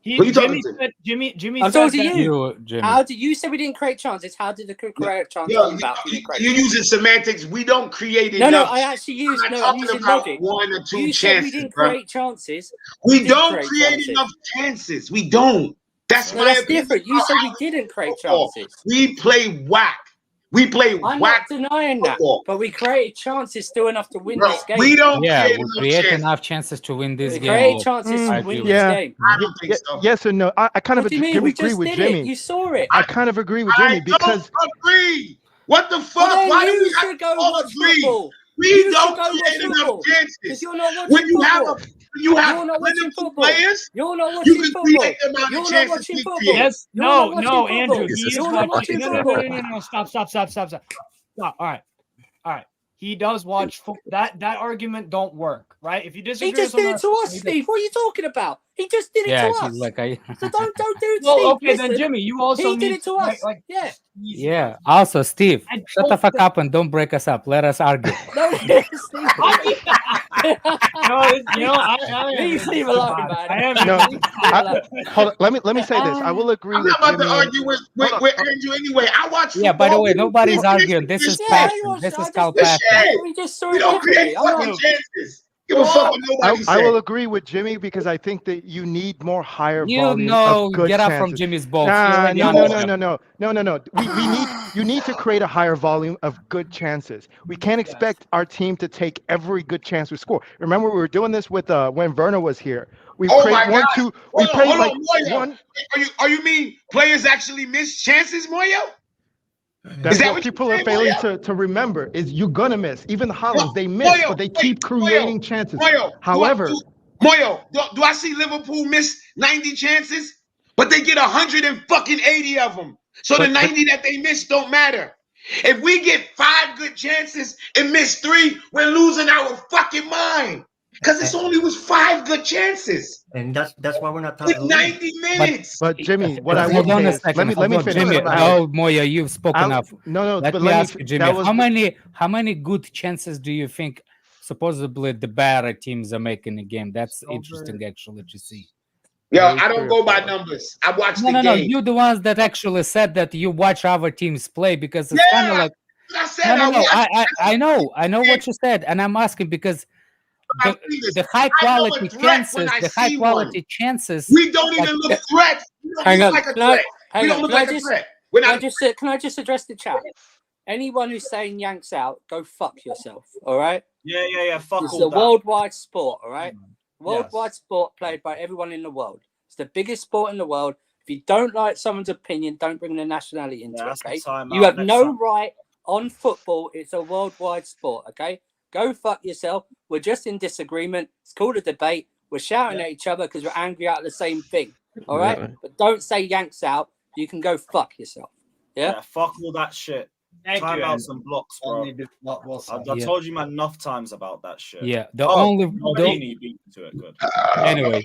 What are you talking Jimmy I'm said talking to that- you. Jimmy. How did you say we didn't create chances? How did the Cucurella chance Yo, come about if we didn't create you're it? using semantics. We don't create No, enough. I actually used. I'm No, I'm talking using about logic. one or two You said chances, we didn't bro. create chances. We did don't create create chances. enough chances. We don't. That's No, my that's opinion. different. You said we didn't create Football. chances. We play whack. We play I'm whack not denying that, football. but we created chances still enough to win Bro, this game. we don't Yeah, create we enough create chances. enough chances to win this We game. created yes. chances I to win agree this with game. I don't think so. Yes or no? I kind What of do you mean? We agree just with did Jimmy. it. You saw it. I kind of agree with I Jimmy because don't agree. What the fuck? Well, then Why do you we have should go to all watch agree? football. We You don't should go watch create enough football. chances. Because you're not watching When you have football. You're not watching Liverpool football. players, You're not you watching can football. create the amount You're of not chances watching we football. create. Yes, You're no, not watching no, football. Andrew, This he is is You're not watching. watching No, football. Stop. All right. He does watch that argument don't work, right? If you disagree, He just with did it to us, Steve. What are you talking about? He just did it Yeah, to he's us. like So don't do it, well, Steve. okay, then Listen, Jimmy, you also he need did it to us. yeah. yeah. Also, Steve, I shut the fuck up and don't break us up. Let us argue. No, Steve. Leave Steve alone, man. I am. No, Leave Steve alone. hold on, let me say this. I will agree I'm with not about Jimmy. to argue with Andrew anyway. I watch football. Yeah, by the way, We don't nobody's create arguing. This is chances. passion. This is called passion. We just saw We it don't create differently. I'm fucking not- chances. Give a fuck what nobody I will says. agree with Jimmy because I think that you need more higher You volume know, of good get up chances. from Jimmy's balls. Nah, He no. already You need to create a higher volume of good chances. We can't expect our team to take every good chance we score. Remember, we were doing this with when Werner was here. We Oh prayed my one, God. two. We Hold prayed on, like Moyo. one. Are you mean players actually miss chances, Moyo? That's that what what you people are saying, failing Moyo? to remember is you're gonna miss. Even the Hollands, they miss, Moyo, but they wait, keep creating Moyo, chances. Moyo, However, do I see Liverpool miss 90 chances, but they get 180 of them? So the 90 that they miss don't matter. If we get 5 good chances and miss 3, we're losing our fucking mind. Because it's only was 5 good chances And that's why we're not top with of the league. 90 minutes. But Jimmy, what I Hold would Hold on say a is, second. let me hold on, finish. Jimmy. Alex. Oh, Moya, you've spoken up. No, Let but me let ask me. you, Jimmy. That was How many good chances do you think supposedly the better teams are making a game? That's interesting, actually, to see. Yo, Very I don't true. go by numbers. I watch No, the no, no. game. You're the ones that actually said that you watch other teams play because it's kind of Yeah, like I said no. I I know what you said, and I'm asking because I'm saying this. the high I know a quality threat when chances, I the high see quality one. chances. We don't like, even look threats. We don't Hang look on. like a Can I, threat. We hang don't on. look Can I like a just, threat. We're can I not. just can I just address the chat? Anyone who's saying Yanks out, go fuck yourself. All right. Yeah. Fuck It's all a that. worldwide sport. All right. Worldwide Yes. sport played by everyone in the world. It's the biggest sport in the world. If you don't like someone's opinion, don't bring their nationality into Yeah, it. that's the Okay. time You out. have Next no time. right on football. It's a worldwide sport. Okay. Go fuck yourself. We're just in disagreement. It's called a debate. We're shouting at each other because we're angry at the same thing. All right. Exactly. But don't say Yanks out. You can go fuck yourself. Yeah. Yeah, fuck all that shit. Thank you. Timeouts and blocks, bro. Well I said. told you man enough times about that shit. Yeah, the Oh, only Nordini beat to it. Good. anyway.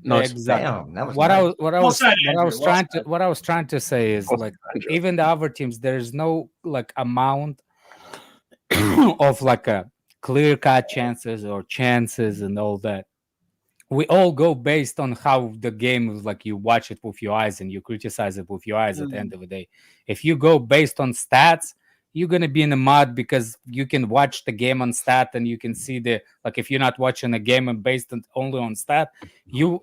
Nice. Exactly. Damn, that was What nice. I was trying to say is like even the other teams, there's no like amount of like a clear cut chances or chances and all that. We all go based on how the game is, like you watch it with your eyes and you criticize it with your eyes at the end of the day. If you go based on stats, you're gonna be in the mud because you can watch the game on stat and you can see the like if you're not watching a game and based only on stat, you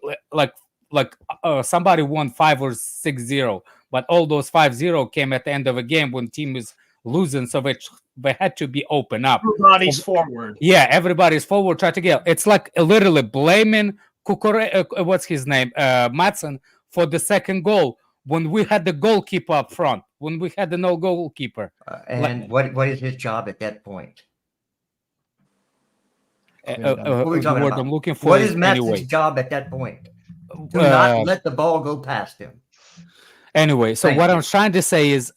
somebody won 5 or 6-0, but all those 5-0 came at the end of a game when team is losing, so they had to be open up. Everybody's forward. Yeah, everybody's forward, try to get. It's like literally blaming what's his name, Madsen, for the second goal when we had the goalkeeper up front, when we had the no goalkeeper. And what is his job at that point? What are we talking about? I'm looking for What is Matt's anyway. job at that point? Do not let the ball go past him. Anyway, so Thank what you. I was trying to say is,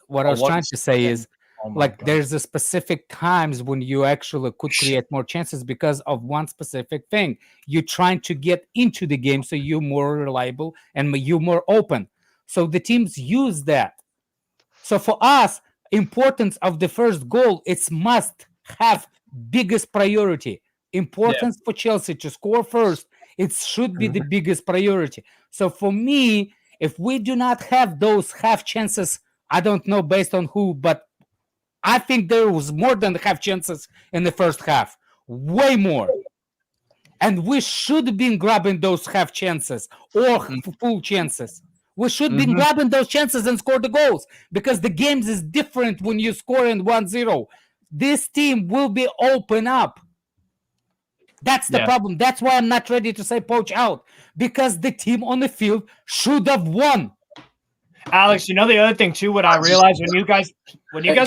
Oh my like God. there's a specific times when you actually could create more chances because of one specific thing. You're trying to get into the game so you're more reliable and you're more open. So the teams use that. So for us, importance of the first goal, it's must have biggest priority. Importance for Chelsea to score first, it should be the biggest priority. So for me, if we do not have those half chances, I don't know based on who, but I think there was more than half chances in the first half, way more. And we should have been grabbing those half chances or full chances. We should have been grabbing those chances and score the goals because the games is different when you score in 1-0. This team will be open up. That's the problem. That's why I'm not ready to say poach out because the team on the field should have won. Alex, you know the other thing too. What I realized when you guys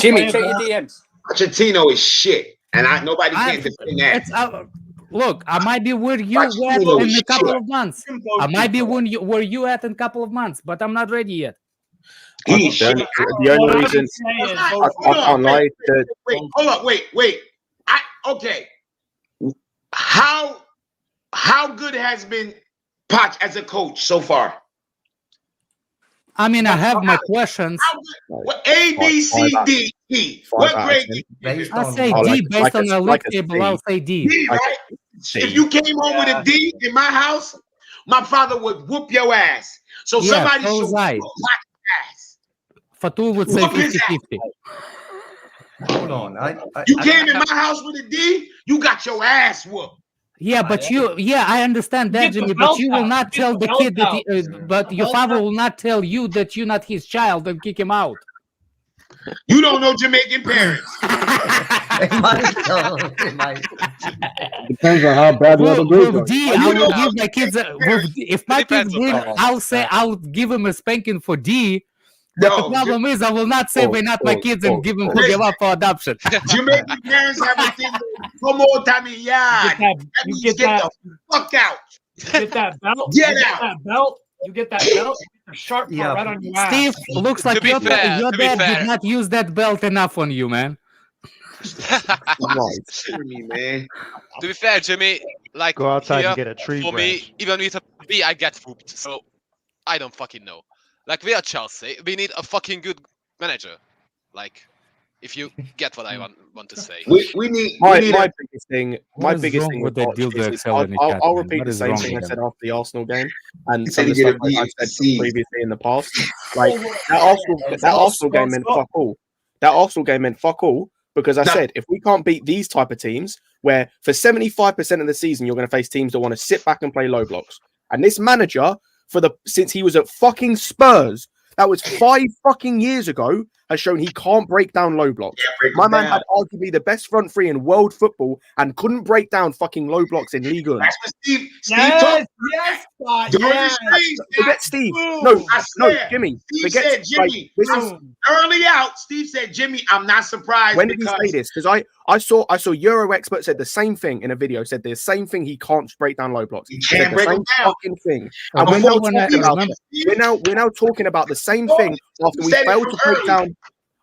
Jimmy, play check your ball- DMs. Pochettino is shit, and nobody can defend that. It's, look, I might be where you Pochettino at in is a couple shit. of months. I might be where you at in a couple of months, but I'm not ready yet. He's shit. The only reason I can't lie to Wait, hold up, wait. Okay. How good has been Poch as a coach so far? I mean, I have my questions. What, A, B, C, D, E. What grade? Based I'll on say what? D based on the league table. I'll say D. D, right? If you came home with a D in my house, my father would whoop your ass. So Yeah, somebody so should was I. whoop Poch's ass. Fatul would say Whoop his 50-50. Hold on. You came in my house with a D, you got your ass whooped. Yeah, but I understand that, Get the Jimmy, but belt you will out. not Get tell the the kid that, belt but your father will not tell you that you're not his child and kick him out. You don't know Jamaican parents. It might. Depends on how bad the other goes. With D, I will give my kids. If my kids win, I'll give them a spanking for D. But the problem is, I will not say we're not my kids and give them up for adoption. Jamaican parents have a thing. Come on, Tommy, yeah. You get Get that. the fuck out. You get that belt. Get you out. Get that belt. You get that belt. A sharp part right on your ass. Steve, looks like To be your fair, dad to be did fair. not use that belt enough on you, man. Right. Me, man. To be fair, Jimmy, like Go outside here, and get a tree for branch. me, even with a B, I get whooped. So I don't fucking know. Like we are Chelsea, we need a fucking good manager. Like, if you get what I want to say. We need My a, biggest thing, What my is biggest wrong thing with with the deal Poch to is excel in the I'll academy? repeat What the is same wrong thing I with said them? after the Arsenal game and He some said of he the get stuff a B I've and said C. previously in the past. Like that Arsenal game meant fuck all. That Arsenal game meant fuck all because I said if we can't beat these type of teams, where for 75% of the season you're going to face teams that want to sit back and play low blocks, and this manager since he was at fucking Spurs, that was 5 fucking years ago, has shown he can't break down low blocks. My man had arguably the best front three in world football and couldn't break down fucking low blocks in Ligue 1. That's what Steve Yes, talked yes, Scott, during yes. the stream. Forget Steve. Boom. No, I no, swear. Jimmy. Steve Forget said, Jimmy, this is early out. Steve said, Jimmy, I'm not surprised. when did he because say this? Because I saw Euro expert said the same thing in a video. Said the same thing. He can't break down low blocks. He Said can't the break same them down. fucking thing. And we're now Before talking about Steve- we're now talking about the same thing after we said it failed from to break early. down.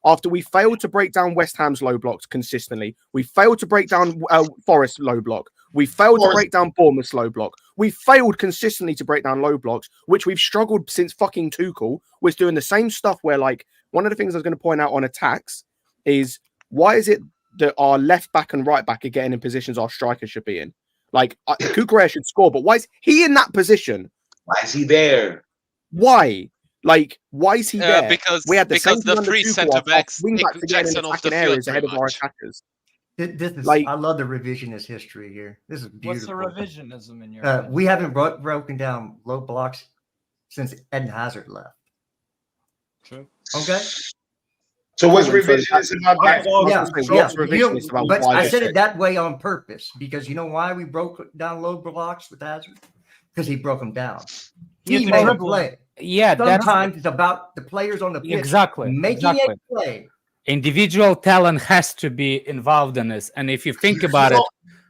After we failed to break down West Ham's low blocks consistently, we failed to break down Forest low block. We failed to break down Bournemouth's low block. We failed consistently to break down low blocks, which we've struggled since fucking Tuchel was doing the same stuff where, like, one of the things I was going to point out on attacks is why is it that our left back and right back are getting in positions our strikers should be in? Like, Kukurea should score, but why is he in that position? Why is he there? Why? Like, why is he there? Because we had the same the thing under three Tuchel, centre our backs wing pick backs are getting in Jackson off the attacking field areas ahead pretty of our much. attackers. This is, Like- I love the revisionist history here. This is What's the beautiful. revisionism in your We haven't broken down low blocks since Eden Hazard left. True. Okay. So what's Cool, and so revisionist about that? What's revisionist about but why I this said shit? it that way on purpose because you know why we broke down low blocks with Hazard? Because he broke them down. You He have to made a dribble play. Yeah, that's Sometimes it's about the players on the pitch exactly making exactly. a play. Individual talent has to be involved in this, and if you think about it,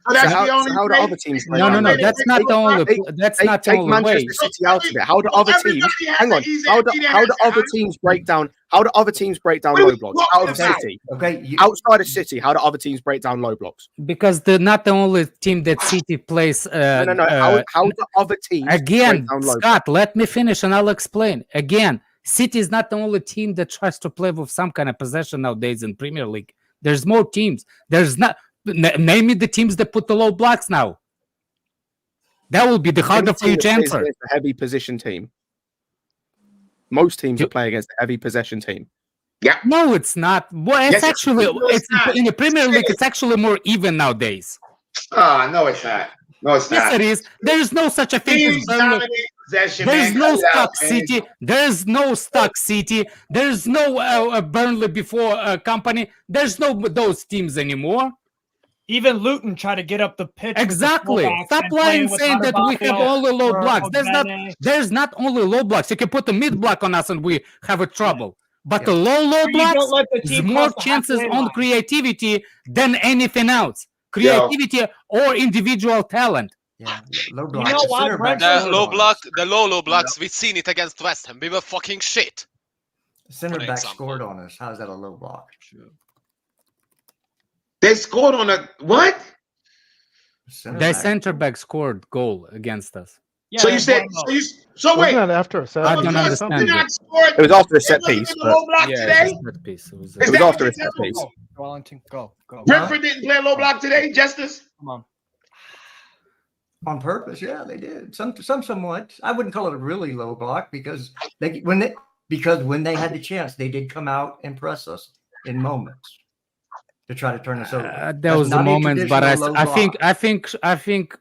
So that's how, the only how do way? other teams break no, down no, low that's blocks? not the only. That's not the Take only way. Manchester City out of it. How do other teams? Everybody has Hang on. an easy- How do easy how do answer, other huh? teams break down? How do other teams break down What are low we blocks out of talking about? City? Okay. Outside of City, how do other teams break down low blocks? Because they're not the only team that City plays. No. How do other teams Again, break down low Scott, let me finish and I'll explain. Again, City is not the only team that tries to play with some kind of possession nowadays in Premier League. There's more teams. There's not. Name me the teams that put the low blocks now. That will be the harder for you to answer. It's a heavy position team. Most teams are playing against a heavy possession team. Yeah. No, it's not. Well, it's Yes, actually it's not. in the Premier League. It's actually more even nowadays. No, it's not. No, it's Yes, not. it is. There's no such a thing as Teams Burnley. dominate possession, There's man. no Cut it out, Stock man. City. There's no Stock City. There's no Burnley before Company. There's no those teams anymore. Even Luton tried to get up the pitch. Exactly. Stop lying saying that we have only low blocks. There's not only low blocks. You can put the mid block on us and we have a trouble. But the low blocks is more chances on creativity than anything else. Creativity or individual talent. Yeah, low You blocks. know The why center back The scored low on block, us. the low blocks, we've seen it against West Ham. We were fucking shit. The center for back example. scored on us. How is that a low block? They scored on a what? The center back scored goal against us. Yeah, So you said so wait. Wasn't that after a set I piece don't or understand something? Did it. not score. It was after a set It wasn't piece, in the but low block Yeah, today. it was a piece. It was Is it was that after what a set you piece. Wellington, go. Brentford didn't play low block today, Justice. Come on. On purpose, yeah, they did. Somewhat. I wouldn't call it a really low block because when they had the chance, they did come out and press us in moments to try to turn us over. There was the not a moments, but traditional low I think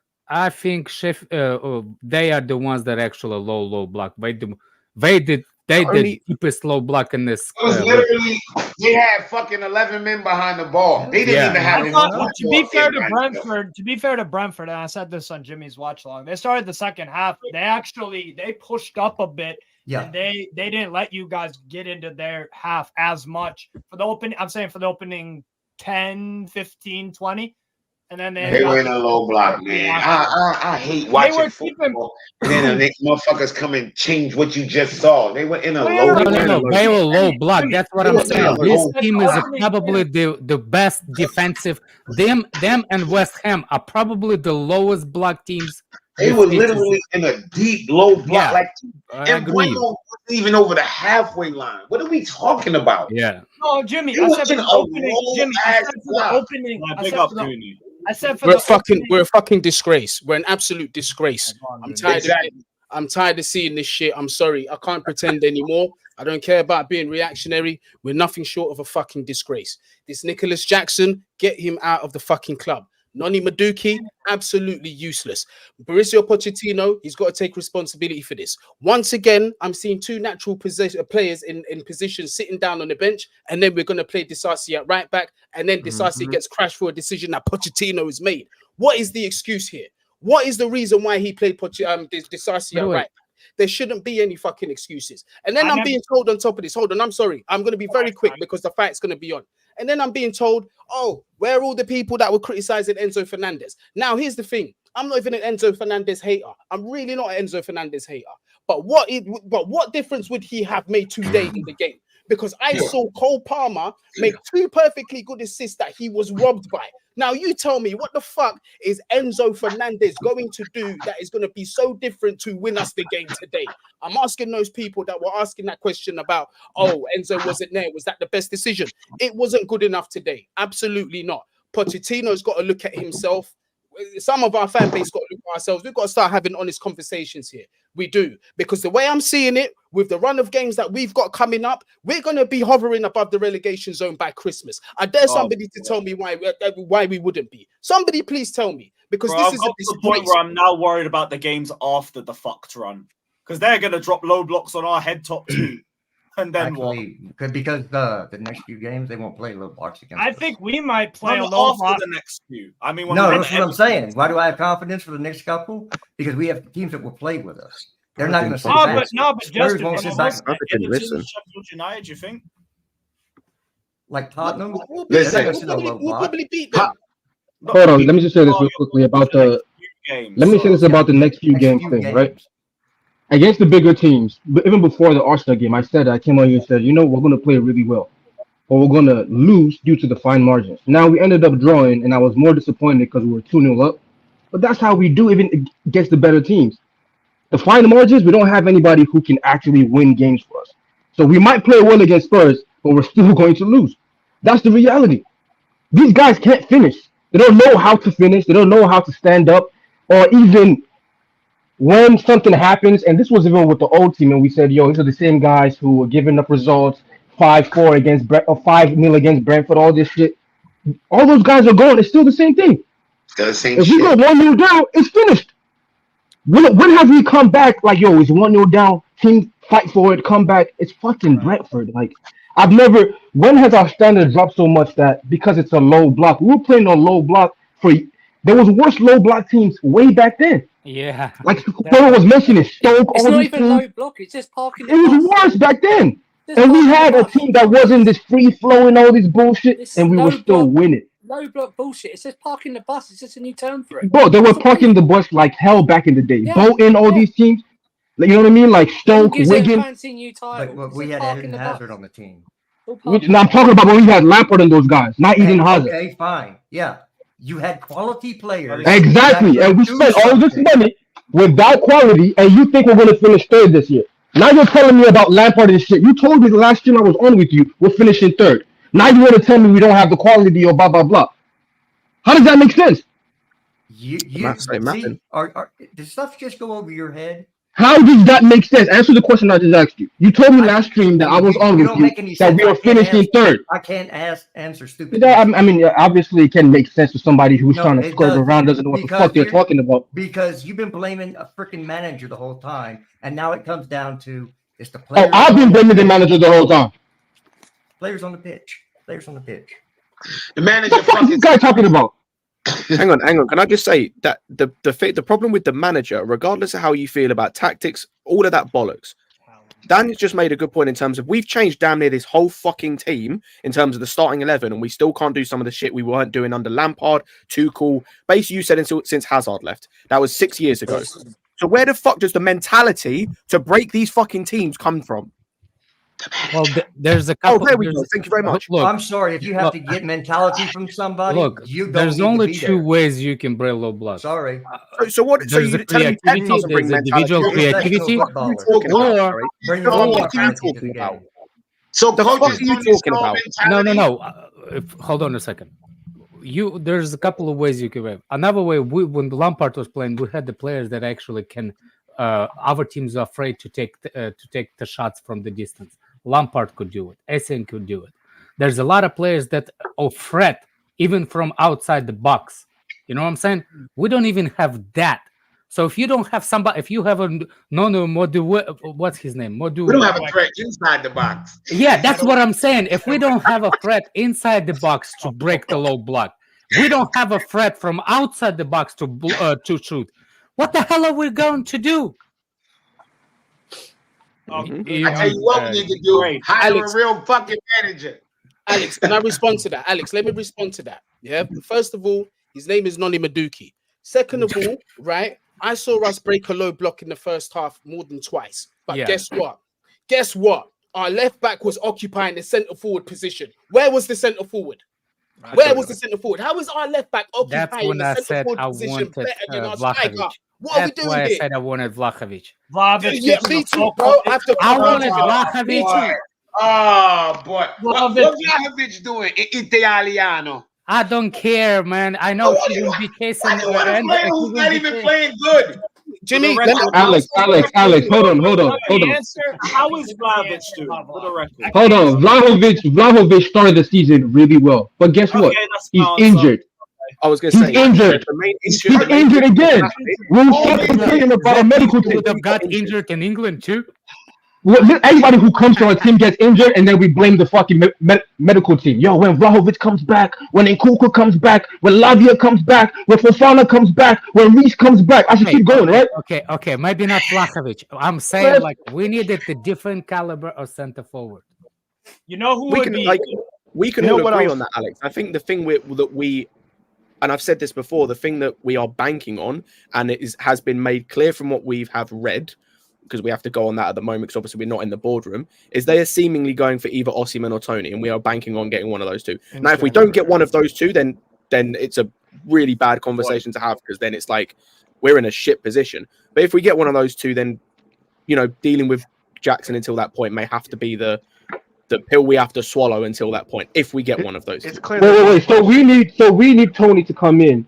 they are the ones that actually low block. They did the deepest low block in this. It was literally they had fucking 11 men behind the ball. They didn't even have To be fair to Brentford, and I said this on Jimmy's watch along, they started the second half. They pushed up a bit. Yeah. And they didn't let you guys get into their half as much. For the opening 10, 15, 20. and then They were in a low block, man. I hate watching football. And then the next motherfuckers come and change what you just saw. They were in a low block. No. They were low block. That's what I'm saying. This team is probably the best defensive. Them and West Ham are probably the lowest block teams. They were literally in a deep low block. Like, and Bueno wasn't even over the halfway line. What are we talking about? Yeah. No, Jimmy, I said for the opening. Jimmy, I said for the opening. I said for we're a fucking disgrace. We're an absolute disgrace. I'm tired of it. I'm tired of seeing this shit. I'm sorry. I can't pretend anymore. I don't care about being reactionary. We're nothing short of a fucking disgrace. This Nicholas Jackson, get him out of the fucking club. Noni Madueke, absolutely useless. Mauricio Pochettino, he's got to take responsibility for this. Once again, I'm seeing two natural players in position sitting down on the bench, and then we're going to play Disasi at right back, and then Disasi gets crashed for a decision that Pochettino has made. What is the excuse here? What is the reason why he played Disasi at right back? There shouldn't be any fucking excuses. And then I'm being told on top of this, hold on, I'm sorry. I'm going to be very quick because the fight's going to be on. And then I'm being told, oh, where are all the people that were criticizing Enzo Fernandez? Now, here's the thing. I'm not even an Enzo Fernandez hater. I'm really not an Enzo Fernandez hater. But what difference would he have made today in the game? Because I saw Cole Palmer make two perfectly good assists that he was robbed by. Now, you tell me, what the fuck is Enzo Fernandez going to do that is going to be so different to win us the game today? I'm asking those people that were asking that question about, oh, Enzo wasn't there. Was that the best decision? It wasn't good enough today. Absolutely not. Pochettino's got to look at himself. Some of our fan base got to look at ourselves. We've got to start having honest conversations here. We do. Because the way I'm seeing it, with the run of games that we've got coming up, we're going to be hovering above the relegation zone by Christmas. I dare somebody to tell me why we wouldn't be. Somebody please tell me. Because this is the point where I'm now worried about the games after the fucked run. Because they're going to drop low blocks on our head top too. And then because the next few games they won't play low blocks against us. I think we might play a low block the next few. I mean, that's what I'm saying. Why do I have confidence for the next couple? Because we have teams that will play with us. They're not going to sit back. But Justin, won't sit back. Sheffield United, do you think? Like Tottenham, we'll probably beat them. Hold on, let me just say this real quickly about the. Let me say this about the next few games thing, right? Against the bigger teams, but even before the Arsenal game, I came on here and said, you know, we're going to play really well, but we're going to lose due to the fine margins. Now we ended up drawing, and I was more disappointed because we were 2-0 up. But that's how we do even against the better teams. The fine margins, we don't have anybody who can actually win games for us. So we might play well against Spurs, but we're still going to lose. That's the reality. These guys can't finish. They don't know how to finish. They don't know how to stand up, or even when something happens, and this was even with the old team, and we said, yo, these are the same guys who were giving up results 5-4 against or 5-0 against Brentford, all this shit. All those guys are gone. It's still the same thing. If we go 1-0 down, it's finished. When have we come back like, yo, it's 1-0 down, team fight for it, come back? It's fucking Brentford. Like, when has our standard dropped so much that because it's a low block, we were playing on low block there was worse low block teams way back then. Yeah. Like whoever was mentioning Stoke. It's not even low block. It's just parking. It was worse back then. And we had a team that wasn't this free flowing, all this bullshit, and we were still winning. Low block bullshit. It's just parking the bus. It's just a new term for it. Bro, they were parking the bus like hell back in the day. Bolton, all these teams. Like, you know what I mean? Like Stoke, Wigan. But we had Eden Hazard on the team. Now I'm talking about when we had Lampard and those guys, not Eden Hazard. Okay, fine. Yeah. You had quality players. Exactly. And we spent all this money without quality, and you think we're going to finish third this year. Now you're telling me about Lampard and shit. You told me the last year I was on with you, we're finishing third. Now you want to tell me we don't have the quality or blah, blah, blah. How does that make sense? Does stuff just go over your head? How does that make sense? Answer the question I just asked you. You told me last stream that I was on with you that we were finishing third. I can't answer stupid. I mean, obviously it can make sense to somebody who's trying to skirt around, doesn't know what the fuck they're talking about. Because you've been blaming a freaking manager the whole time, and now it comes down to it's the players. Oh, I've been blaming the manager the whole time. Players on the pitch. Players on the pitch. The manager. What the fuck is this guy talking about? Hang on. Can I just say that the problem with the manager, regardless of how you feel about tactics, all of that bollocks, Dan's just made a good point in terms of we've changed damn near this whole fucking team in terms of the starting 11, and we still can't do some of the shit we weren't doing under Lampard, Tuchel. Basically, you said since Hazard left. That was 6 years ago. So where the fuck does the mentality to break these fucking teams come from? Well, there's a couple. Oh, there we go. Thank you very much. Look, I'm sorry if you have to get mentality from somebody. Look, you there's only two ways you can break low block. Sorry. So what? So you're telling me Pep doesn't bring individual creativity, or bring So the fuck are you talking about? No. Hold on a second. There's a couple of ways you can break. Another way, when Lampard was playing, we had the players that actually can. Other teams are afraid to take the shots from the distance. Lampard could do it. Essien could do it. There's a lot of players that are threat even from outside the box. You know what I'm saying? We don't even have that. So if you don't have somebody, if you have what's his name? We don't have a threat inside the box. Yeah, that's what I'm saying. If we don't have a threat inside the box to break the low block, we don't have a threat from outside the box to shoot. What the hell are we going to do? I tell you what we need to do. Hire a real fucking manager. Alex, can I respond to that? Alex, let me respond to that. Yeah. First of all, his name is Noni Madueke. Second of all, right, I saw us break a low block in the first half more than twice. But guess what? Guess what? Our left back was occupying the centre forward position. Where was the centre forward? Where was the centre forward? How is our left back occupying the centre forward position better than our striker? What are we doing why I here? said I wanted Vlahovic. Yeah, me too, bro. I wanted Vlahovic. Oh, boy. What Vlahovic doing? Italiano. I don't care, man. I know he will be casing. Who's not even playing good? Jimmy, Alex, hold on. How is Vlahovic doing? For the record. Hold on. Vlahovic started the season really well. But guess what? He's injured. I was going to say he's injured. He's injured again. We're complaining about a medical team. Would have got injured in England too. Everybody who comes to our team gets injured, and then we blame the fucking medical team. Yo, when Vlahovic comes back, when Nkunku comes back, when Lavia comes back, when Fofana comes back, when Reece comes back, I should keep going, right? Okay. Maybe not Vlahovic. I'm saying we needed a different caliber of center forward. You know who we would can be? We can all agree on that, Alex. I think the thing that we. And I've said this before, the thing that we are banking on, and has been made clear from what we have read, because we have to go on that at the moment, because obviously we're not in the boardroom, is they are seemingly going for either Osimhen or Tony, and we are banking on getting one of those two. Now, if we don't get one of those two, then it's a really bad conversation to have, because then it's like we're in a shit position. But if we get one of those two, then, dealing with Jackson until that point may have to be the pill we have to swallow until that point, if we get one of those. It's clear. Wait. So we need Tony to come in.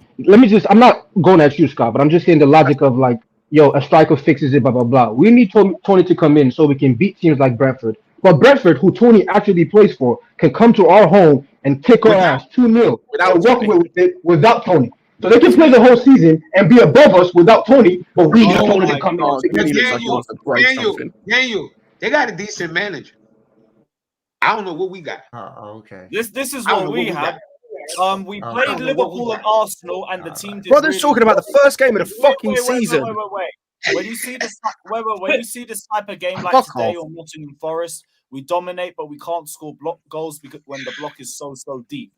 I'm not going at you, Scott, but I'm just saying the logic of like, yo, a striker fixes it, blah, blah, blah. We need Tony to come in so we can beat teams like Brentford. But Brentford, who Tony actually plays for, can come to our home and kick our ass 2-0 without Tony. So they can play the whole season and be above us without Tony, but we need Tony to come in. Daniel, they got a decent manager. I don't know what we got. Okay. This is what we had. We played Liverpool and Arsenal, and the team did. Brother's talking about the first game of the fucking season. Wait. When you see this type of game like today or Nottingham Forest, we dominate, but we can't score goals because when the block is so deep.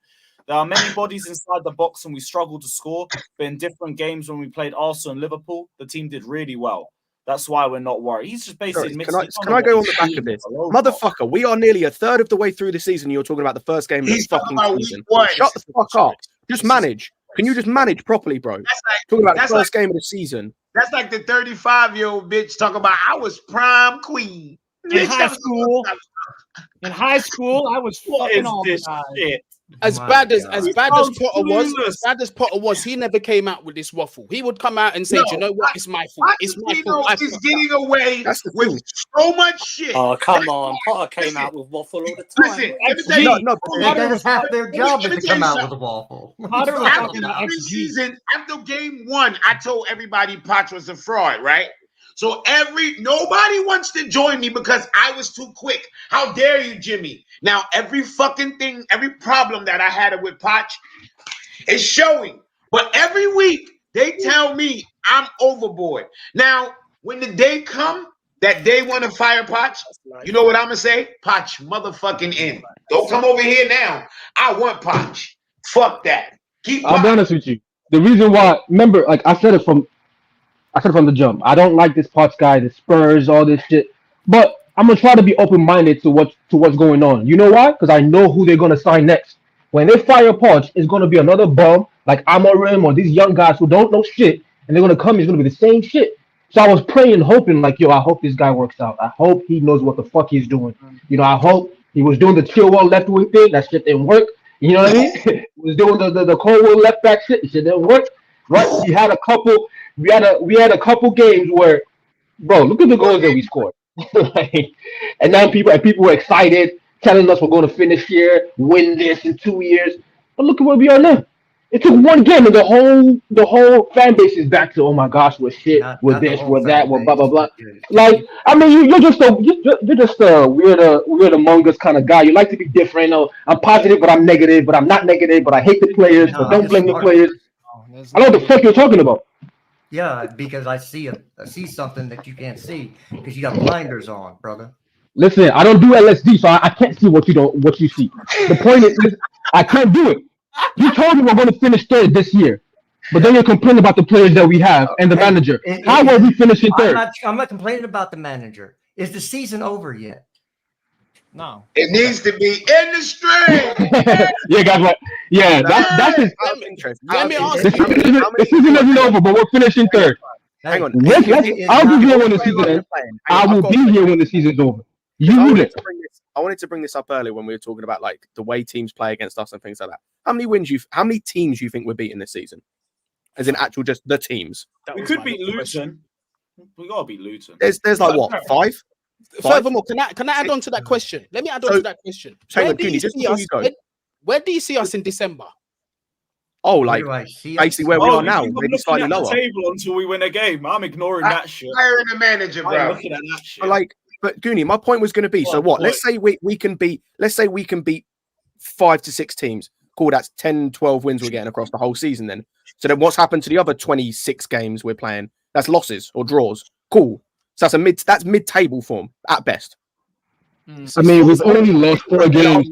There are many bodies inside the box, and we struggle to score. But in different games, when we played Arsenal and Liverpool, the team did really well. That's why we're not worried. He's just basically mixing. Can I go on the back of this? Motherfucker, we are nearly a third of the way through the season. You're talking about the first game of the fucking season. Shut the fuck up. Just manage. Can you just manage properly, bro? Talking about the first game of the season. That's like the 35-year-old bitch talking about I was prime queen. In high school, I was fucking all the time. As bad as Potter was, he never came out with this waffle. He would come out and say, "You know what? It's my fault. It's my fault." He's getting away with so much shit. Oh, come on. Potter came out with waffle all the time. Listen, let me tell you, that is half their job to come out with a waffle. After game 1, I told everybody Potter was a fraud, right? So nobody wants to join me because I was too quick. How dare you, Jimmy? Now, every fucking thing, every problem that I had with Poch is showing. But every week, they tell me I'm overboard. Now, when the day come, that they want to fire Poch, you know what I'm gonna say? Poch motherfucking in. Don't come over here now. I want Poch. Fuck that. Keep I'll be Poch. honest with you. The reason why, remember, like I said from the jump. I don't like this Potts guy, the Spurs, all this shit. But I'm gonna try to be open-minded to what's going on. You know why? Because I know who they're gonna sign next. When they fire Potts, it's gonna be another bum like Amorim or these young guys who don't know shit, and they're gonna come. It's gonna be the same shit. So I was praying, hoping, like, yo, I hope this guy works out. I hope he knows what the fuck he's doing. You know, I hope he was doing the Chilwell left wing thing. That shit didn't work. You know what I mean? He was doing the Colwell left back shit. It didn't work. Right? He had a couple. We had a couple games where, bro, look at the goals that we scored. Like, and now people were excited, telling us we're going to finish here, win this in 2 years. But look at where we are now. It took one game, and the whole fan base is back to, oh my gosh, we're shit, we're this, we're that, we're blah blah blah. Like, I mean, you're just a weird among us kind of guy. You like to be different. Oh, I'm positive, but I'm negative. But I'm not negative. But I hate the players. But don't blame the players. I know what the fuck you're talking about. Yeah, because I see something that you can't see because you got blinders on, brother. Listen, I don't do LSD, so I can't see what you see. The point is, I can't do it. You told me we're going to finish third this year, but then you're complaining about the players that we have and the manager. How are we finishing third? I'm not complaining about the manager. Is the season over yet? No. It needs to be in the string. Yeah, guys, what? Yeah, that's his. Let me ask The season isn't over, but we're finishing third. Hang on. I'll be here when the season ends. I will be here when the season's over. You wouldn't. I wanted to bring this up earlier when we were talking about like the way teams play against us and things like that. How many teams you think we're beating this season? As in actual just the teams. We could beat Luton. We gotta beat Luton. There's like what, five? Furthermore, can I add on to that question? Let me add on to that question. Where do you see us in December? Oh, like basically where we are now, maybe slightly lower. The table until we win a game. I'm ignoring that shit. Hiring the manager, bro. I'm looking at that shit. But Goonie, my point was going to be, so what? Let's say we can beat 5 to 6 teams. Cool, that's 10, 12 wins we're getting across the whole season then. So then what's happened to the other 26 games we're playing? That's losses or draws. Cool. So that's mid-table form at best. I mean, we've only lost 4 games.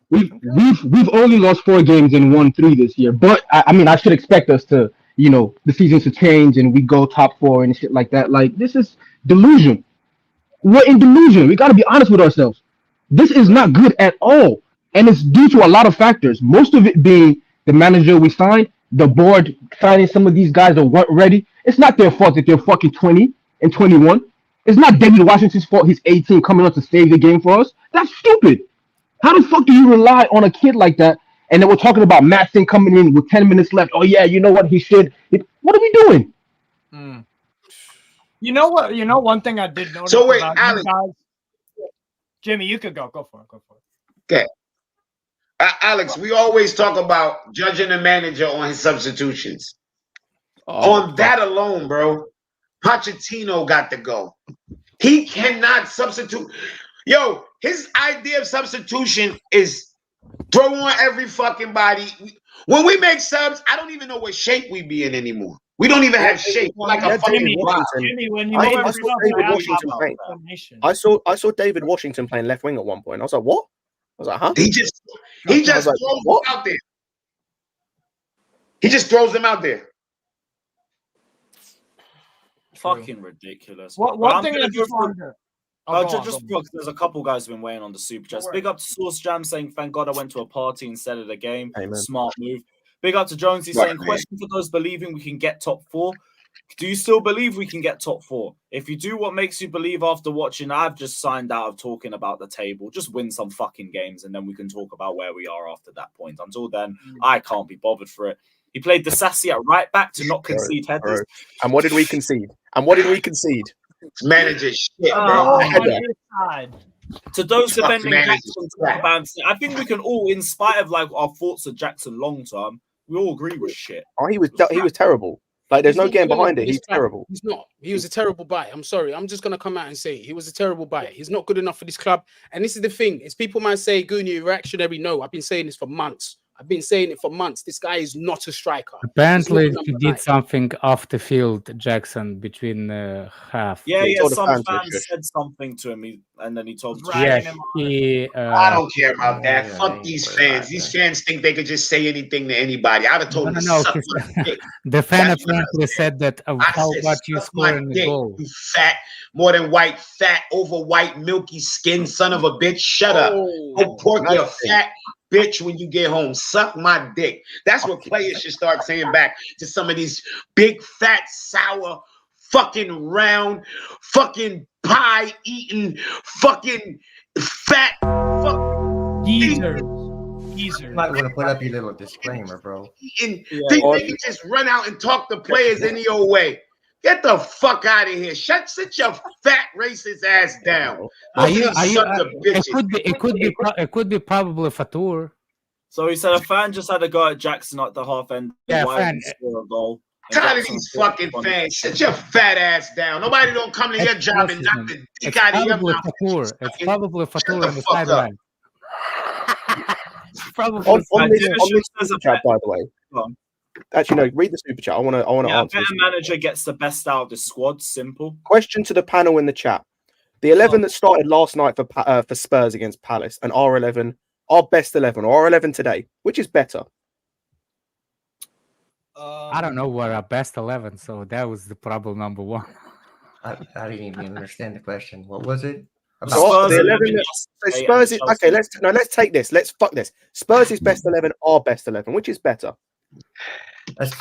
We've only lost 4 games and won 3 this year. But I mean, I should expect us to, the seasons to change and we go top 4 and shit like that. Like, this is delusion. We're in delusion. We got to be honest with ourselves. This is not good at all. And it's due to a lot of factors. Most of it being the manager we signed, the board signing some of these guys that weren't ready. It's not their fault that they're fucking 20 and 21. It's not David Washington's fault he's 18 coming up to save the game for us. That's stupid. How the fuck do you rely on a kid like that? And then we're talking about Matson coming in with 10 minutes left. Oh, yeah, you know what? He should. What are we doing? You know what? One thing I did notice. So wait, about Alex. you guys, Jimmy, you could go. Go for it. Okay. Alex, we always talk about judging the manager on his substitutions. On that alone, bro, Pochettino got to go. He cannot substitute. Yo, his idea of substitution is throw on every fucking body. When we make subs, I don't even know what shape we be in anymore. We don't even have shape. Like a fucking rock. Jimmy, when you I saw David Washington playing. I saw David Washington playing left wing at one point. I was like, what? I was like, huh? He just throws them out there. He just throws them out there. Fucking ridiculous. One thing I just wonder. Just because there's a couple guys who've been waiting on the super chats. Big up to Source Jam saying, thank God I went to a party instead of the game. Amen. Smart move. Big up to Jonesy saying, question for those believing we can get top 4. Do you still believe we can get top 4? If you do, what makes you believe after watching? I've just signed out of talking about the table. Just win some fucking games and then we can talk about where we are after that point. Until then, I can't be bothered for it. He played the Sassy at right back to not concede headers. And what did we concede? Manager shit, bro. To those defending Jackson, I think we can all, in spite of like our thoughts of Jackson long term, we all agree with shit. Oh, he was terrible. Like, there's no getting behind it. He's terrible. He's not. He was a terrible buy. I'm sorry. I'm just going to come out and say it. He was a terrible buy. He's not good enough for this club. And this is the thing. Is people might say, Goonie, reactionary. No, I've been saying this for months. I've been saying it for months. This guy is not a striker. Apparently, He's not he number did 9. something off the field, Jackson, between half. Yeah, He told the some fans fans to shush. said something to him, and then he told Was him. Yeah, ragging him on. he. I don't care about that. Yeah, Fuck ain't these worried fans. about These that. fans think they could just say anything to anybody. I'd have told them to suck my dick. The fan That's what I apparently said that. I How said, about you suck my scoring a dick, goal? you fat, more than white, fat, over white, milky skin son of a bitch. Shut up. Go pork your fat bitch when you get home. Suck my dick. That's what players should start saying back to some of these big, fat, sour, fucking round, fucking pie eating, fucking fat, Geezers. You might want to put up your little disclaimer, bro. eating. Think they can just run out and talk to players any old way. Get the fuck out of here. Sit your fat racist ass down. Are Those you? these Are you? sons of It bitches. could be. It could be probably Fatur. So he said a fan just had a go at Jackson at the half end. Yeah, Why fan. didn't he score a goal? And Tired of Jackson these scored fucking one. fans. Sit your fat ass down. Nobody don't come to your job and knock the dick It's out of your probably mouth. Fatur. It's probably Fatur the on the fuck up. sideline. Probably. On this There's a super chat, by the way. on. Actually, no. Read the super chat. I want to Yeah, a answer. better This. manager gets the best out of the squad. Simple. Question to the panel in the chat: the 11 that started last night for Spurs against Palace and R11, our best 11, or R11 today, which is better? I don't know what our best 11. So that was the problem number one. I didn't even understand the question. What was it? So About the Spurs 11 11 so yesterday Spurs and is okay. Chelsea. Let's take this. Let's fuck this. Spurs is best 11, our best 11, which is better? as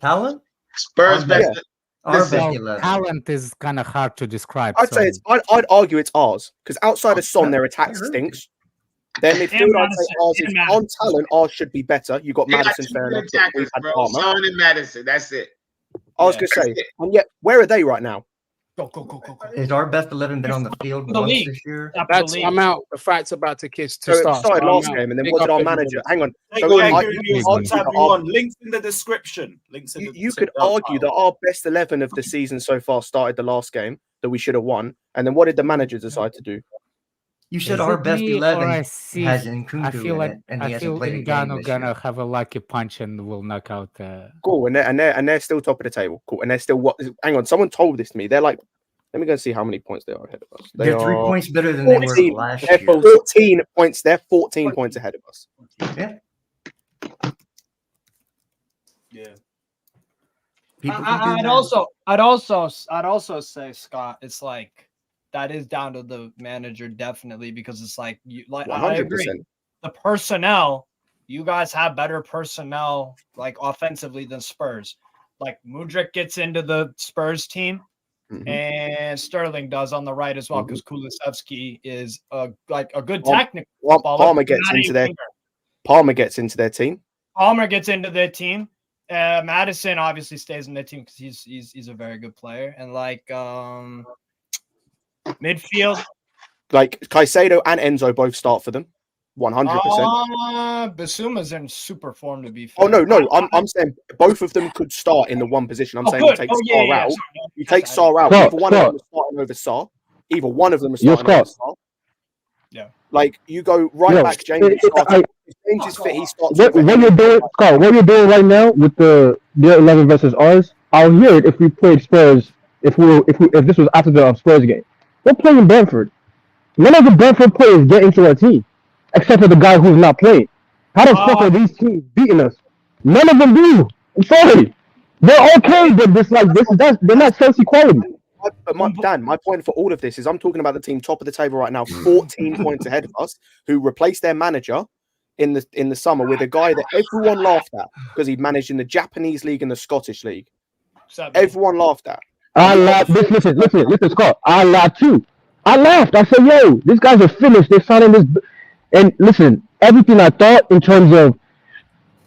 talent? Spurs Our best. best- Our best Well, 11. talent is kind of hard to describe. I'd so say I'd argue it's ours because outside of Son, their attack stinks. Their midfield, I'd say ours is on talent. Ours should be better. You got They got Madison, two fair good enough. But we've attackers, had bro. Palmer. Son and Madison. That's it. I was gonna say, and yet where are they right now? Go. Is our best 11 been on the field The once league. this year? I'm out. The fight's about to kiss So to it start. started I'm last out. game, and then Big what did up our everyone. manager? Hang on. Hey, So yeah, you Goonies, could what argue tab that you on? Links in the description. Links in the you could argue that our best 11 of the season so far started the last game that we should have won, and then what did the manager decide to do? You said Is our it best me or 11 I see- has I Nkunku feel in like it, and he I hasn't feel played a game Ngannou this gonna year. have a lucky punch and will knock out. Cool, and they're still top of the table. Cool, and they're still what? Hang on, someone told this to me. They're like, let me go and see how many points they are ahead of us. They're 3 points better than they were 14 last they're year. 14 points. They're 14 points ahead of us. Yeah. Yeah. People can do I'd that. also say, Scott, it's like that is down to the manager definitely because it's like I agree. 100%. The personnel, you guys have better personnel like offensively than Spurs. Like Mudryk gets into the Spurs team, and Sterling does on the right as well because Kulusevski is a good technical footballer. Palmer gets into their team. Palmer gets into their team. Madison obviously stays in the team because he's a very good player. And like midfield, Like Caicedo and Enzo both start for them, 100%. Basuma's in super form to be fair. Oh no, I'm saying both of them could start in the one position. I'm saying you take Sarr out. You take Sarr out. Either one of them is starting over Sarr. Either one of them is starting over Sarr. Yeah. Like you go right back, James. If James is fit, he starts. What you're doing, Scott? What you're doing right now with the 11 versus ours? I'll hear it if we played Spurs. If this was after the Spurs game, we're playing Brentford. None of the Brentford players get into our team, except for the guy who's not playing. How the fuck are these teams beating us? None of them do. I'm sorry. They're okay, but they're not Chelsea quality. But my point for all of this is I'm talking about the team top of the table right now, 14 points ahead of us, who replaced their manager in the summer with a guy that everyone laughed at because he managed in the Japanese league and the Scottish league. Everyone laughed at. I laughed. Listen, Scott. I laughed too. I laughed. I said, "Yo, these guys are finished. They're signing this." And listen, everything I thought in terms of,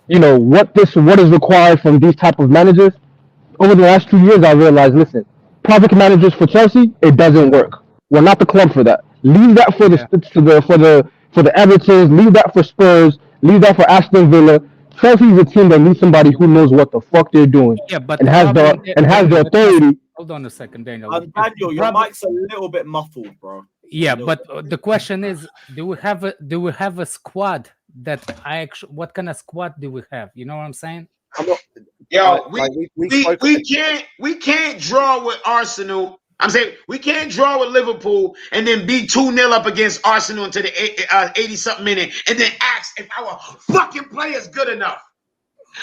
what is required from these type of managers over the last 2 years, I realized, listen, project managers for Chelsea, it doesn't work. We're not the club for that. Leave that for the Evertons. Leave that for Spurs. Leave that for Aston Villa. Chelsea is a team that needs somebody who knows what the fuck they're doing. Yeah, but and has the authority. Hold on a second, Daniel. Daniel, your mic's a little bit muffled, bro. Yeah, but the question is, do we have a squad that I actually, what kind of squad do we have? You know what I'm saying? Yo, we we can't draw with Arsenal. I'm saying we can't draw with Liverpool and then be 2-0 up against Arsenal into the 80-something minute and then ask if our fucking player's good enough.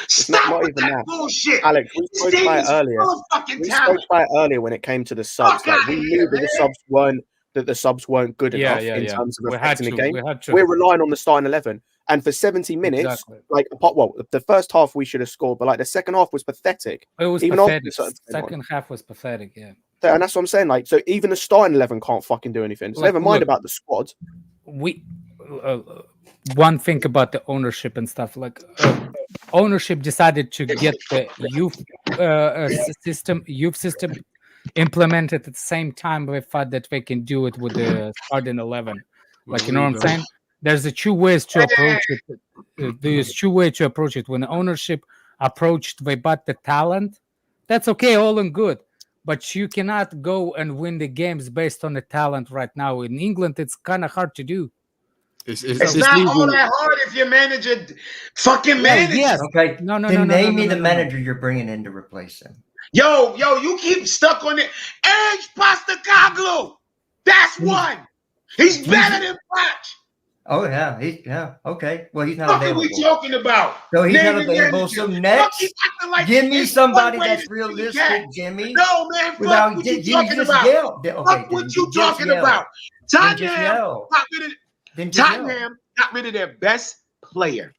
Stop with that bullshit. Alex, we spoke about it earlier. Spoke about it earlier when it came to the subs. Like we knew that the subs weren't good enough in terms of affecting the game. We're relying on the starting 11. And for 70 minutes, the first half we should have scored, but like the second half was pathetic. It was pathetic. Second half was pathetic, yeah. And that's what I'm saying. Like, so even the starting 11 can't fucking do anything. So never mind about the squad. One thing about the ownership and stuff, like ownership decided to get the youth system implemented at the same time. They thought that they can do it with the starting 11. Like, you know what I'm saying? There's two ways to approach it. There's two ways to approach it. When the ownership approached, they bought the talent. That's okay, all and good. But you cannot go and win the games based on the talent right now. In England, it's kind of hard to do. It's not all that hard if your manager fucking manages. Yes. Okay. No. Name me the manager you're bringing in to replace him. Yo, you keep stuck on it. Edge Postecoglou. That's one. He's better than Patch. Oh yeah, okay. Well, he's not What available. are we talking about? So he's not available. So next, give me somebody that's realistic, Jimmy. No, man. Fuck what you talking about. Fuck what you talking about. Tottenham got rid of their best player.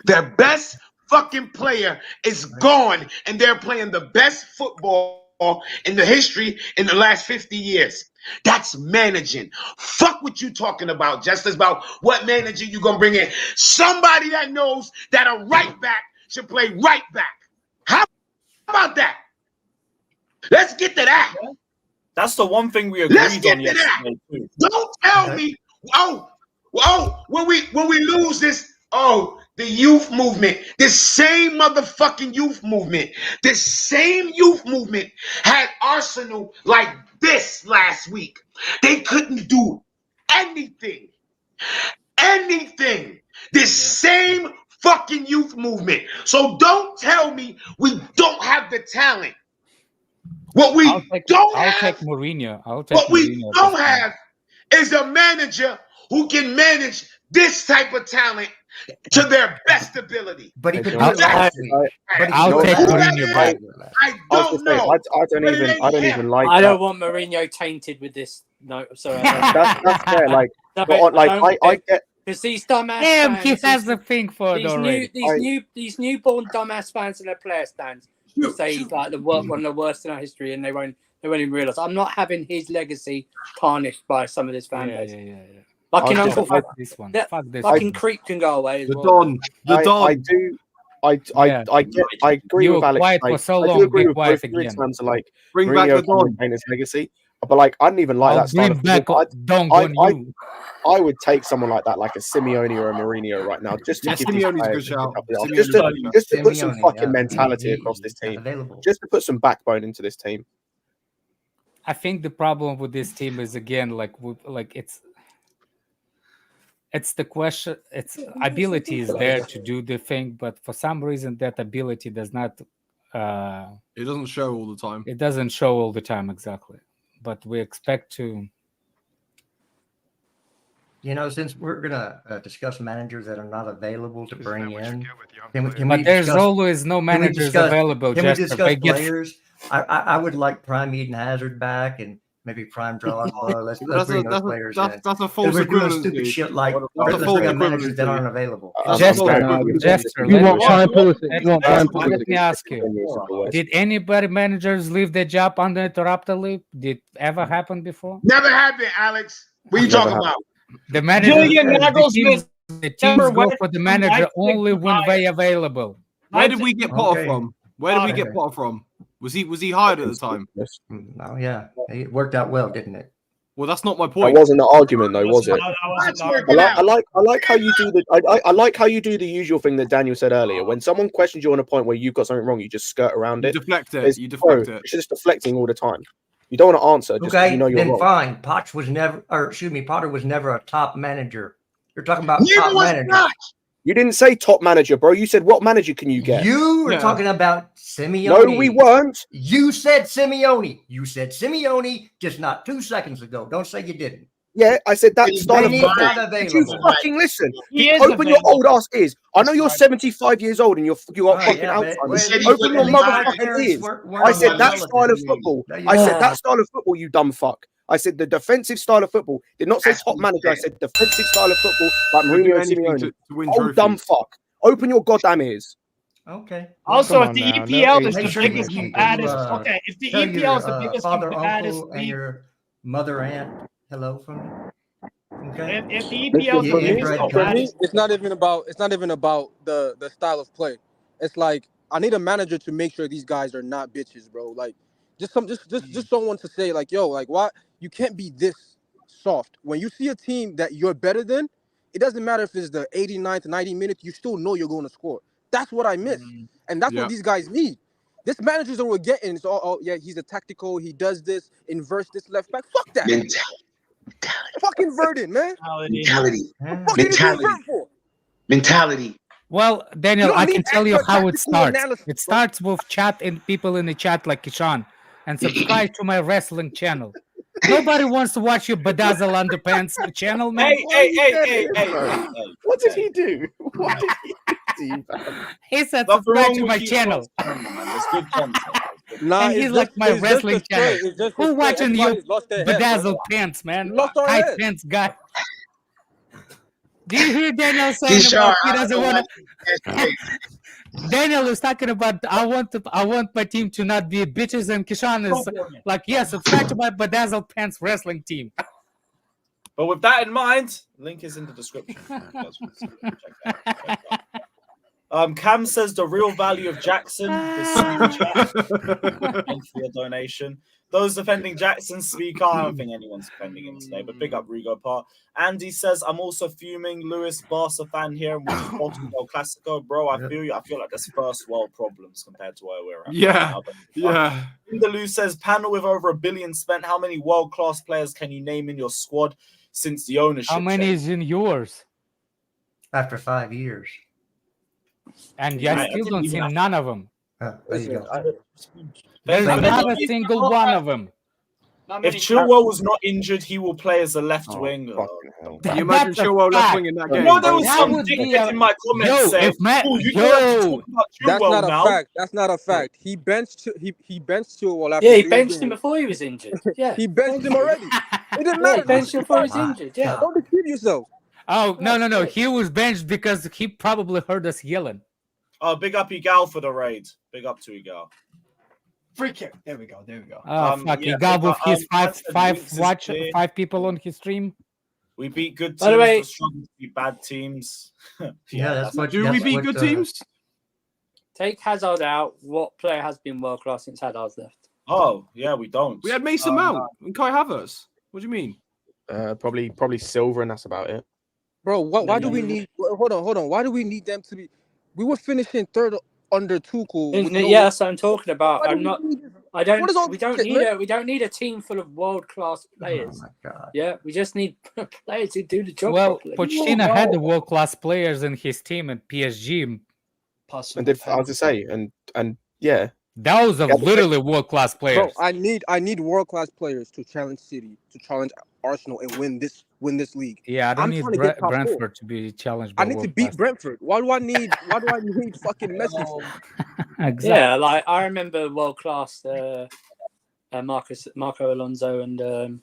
Their best fucking player is gone, and they're playing the best football in the history in the last 50 years. That's managing. Fuck what you talking about. Just as about what manager you gonna bring in. Somebody that knows that a right back should play right back. How about that? Let's get to that. That's the one thing we agreed on yesterday. Don't tell me. When we lose this. The youth movement, this same motherfucking youth movement, this same youth movement had Arsenal like this last week. They couldn't do anything. This same fucking youth movement. So don't tell me we don't have the talent. What we don't have is a manager who can manage this type of talent to their best ability. But he could do it last week. I'll take Mourinho back. I don't know. I don't even like. I don't want Mourinho tainted with this. No, sorry. That's fair. Like, I get. Because these dumbass Damn, fans, he has a thing for it already. These newborn dumbass fans in their player stands will say he's like one of the worst in our history, and they won't even realise. I'm not having his legacy tarnished by some of this fan base. Yeah. Fucking Uncle fuck this one. That Fuck this fucking one. creep can go away as The well. Don. The Don. I agree with Alex. Quiet for so long, be quiet again. In terms of like Bring back the Don. and his legacy, but like I didn't even like that style of back football. I would take someone like that, like a Simeone or a Mourinho right now, just to give Simeone's a good shout. just to put some fucking mentality across this team, just to put some backbone into this team. I think the problem with this team is again it's the question. It's ability is there to do the thing, but for some reason that ability does not. It doesn't show all the time. It doesn't show all the time exactly, but we expect to. You know, since we're gonna discuss managers that are not available to bring in, but there's always no managers available. Can we discuss players? I would like Prime Eden Hazard back and maybe Prime Drogba. Let's bring those players in. That's a false We're doing equivalency. stupid shit like let's bring up managers that aren't available. Jester, You want Prime Pulisic? You want Prime Pulisic? Let me ask you: did anybody managers leave their job uninterruptedly? Did it ever happen before? Never happened, Alex. What are you talking about? The manager, the teams go for the manager only when they available. Where did we get Potter from? Where did we get Potter from? Was he hired at the time? No, yeah, it worked out well, didn't it? Well, that's not my point. That wasn't an argument, though, was it? I like how you do the. I like how you do the usual thing that Daniel said earlier. When someone questions you on a point where you've got something wrong, you just skirt around it. Deflect it. You deflect it. It's just deflecting all the time. You don't want to answer. Just Okay, you know you're then wrong. fine. Potter was never a top manager. You're talking about Neither top was manager. Poch. You didn't say top manager, bro. You said what manager can you get? You were talking about Simeone. No, we weren't. You said Simeone. You said Simeone just not 2 seconds ago. Don't say you didn't. Yeah, I said that style of He's football. not Did you available. fucking listen? He is Open your available. old ass ears. I know you're 75 years old and you are fucking yeah, but Alzheimer's. when- Open your when my motherfucking parents ears. weren't I said that relative style to of me. football. There you I said go. that style of football, you dumb fuck. I said the defensive style of football. Did not say top manager. I said defensive style of football like We'll do Mourinho and anything Simeone. to win Oh, trophies. dumb fuck. Open your goddamn ears. Okay. Also, Come if on the now. EPL No is age the biggest discrimination. and baddest, Can you, okay, if the tell EPL your, is the biggest father, and baddest uncle, and league, your mother, aunt, hello from me. Okay. if the EPL is the Your biggest inbred and cousin. baddest, It's not even about the style of play. It's like I need a manager to make sure these guys are not bitches, bro. Like just someone to say like, yo, like why you can't be this soft. When you see a team that you're better than, it doesn't matter if it's the 89th, 90 minutes, you still know you're going to score. That's what I miss. And that's what these guys need. This managers that we're getting, it's all, oh yeah, he's a tactical, he does this, inverse this left back. Fuck that. Fucking Verdon, man. Mentality. What can you do Vert for? Mentality. Well, Daniel, You don't I need can tell you extra how it tactical starts. analysis, It starts with chat and people in the chat like Kishan, and subscribe to my wrestling channel. Nobody wants to watch your bedazzle underpants channel, man. Hey. What did he do? What did he do? He said Nothing subscribe wrong to with my you, channel. It's good content. Nah, And he's it's like just- my it's just wrestling a spray. channel. It's just a Who spray. watching your Everybody's lost their head, bro. bedazzled pants, man? We lost our Tight head. pants guy. Do you hear Daniel saying He's about sure, he I doesn't don't want know. to? Daniel is talking about I want my team to not be bitches, and Kishan is like, yeah, subscribe to my bedazzled pants wrestling team. But with that in mind, link is in the description. Cam says the real value of Jackson is super chat. Thanks for your donation. Those defending Jackson speak. I don't think anyone's defending him today, but big up Rigo Part. Andy says, I'm also fuming. Lewis, Barca fan here, and we just bottled El Clasico. Bro, I feel you. I feel like there's first world problems compared to where we're at. Yeah, right now. yeah. Indaloo says, panel with over $1 billion spent. How many world-class players can you name in your squad since the ownership? How many change? is in yours? After 5 years. And I still don't see none of them. There you go. There's Thank not you. a single one of them. If Chilwell was not injured, he will play as a left wing. Can you imagine Chilwell left wing in that game? You know, there was That some would be dickhead a- in my comments Yo, saying, if Matt- "Oh, you yo, don't have to talk about That's Chilwell not a now." fact. That's not a fact. He benched Chilwell after Yeah, he 3 benched games. him before he was injured. Yeah, He benched him already. It didn't yeah, matter. he benched him before he was injured. Yeah. Don't deceive yourself. Oh, no. He was benched because he probably heard us yelling. Oh, big up Igal for the raid. Big up to Igal. free kick. There we go. Oh, fuck. yeah, He got with his I said Winks is clear. 5 people on his stream. We beat good teams. By the way- but struggle to beat bad teams. That's what. Do we that's beat what, good teams? Take Hazard out. What player has been world class since Hazard's left? Oh, yeah, we don't. We had Mason Mount and Kai Havertz. What do you mean? Probably Silver, and that's about it. Bro, why do we need... Hold on. Why do we need them to be... We were finishing third under Tuchel. with no- Yeah, that's what I'm talking about. Why do I'm we not. need- I don't. What is all We don't this shit, need man? we don't need a team full of world class players. Oh my God. Yeah, we just need players who do the job Well, properly. Pochettino had the world-class players in his team at PSG. And did I was to say, and yeah, Those are literally world-class Bro, players. I need world-class players to challenge City, to challenge Arsenal, and win this league. Yeah, I don't I'm need trying to get top Brentford four. to be challenged. I by need to world-class beat Brentford. Why do I need fucking Messi for? Exactly. Yeah, like I remember world class Marco Alonso and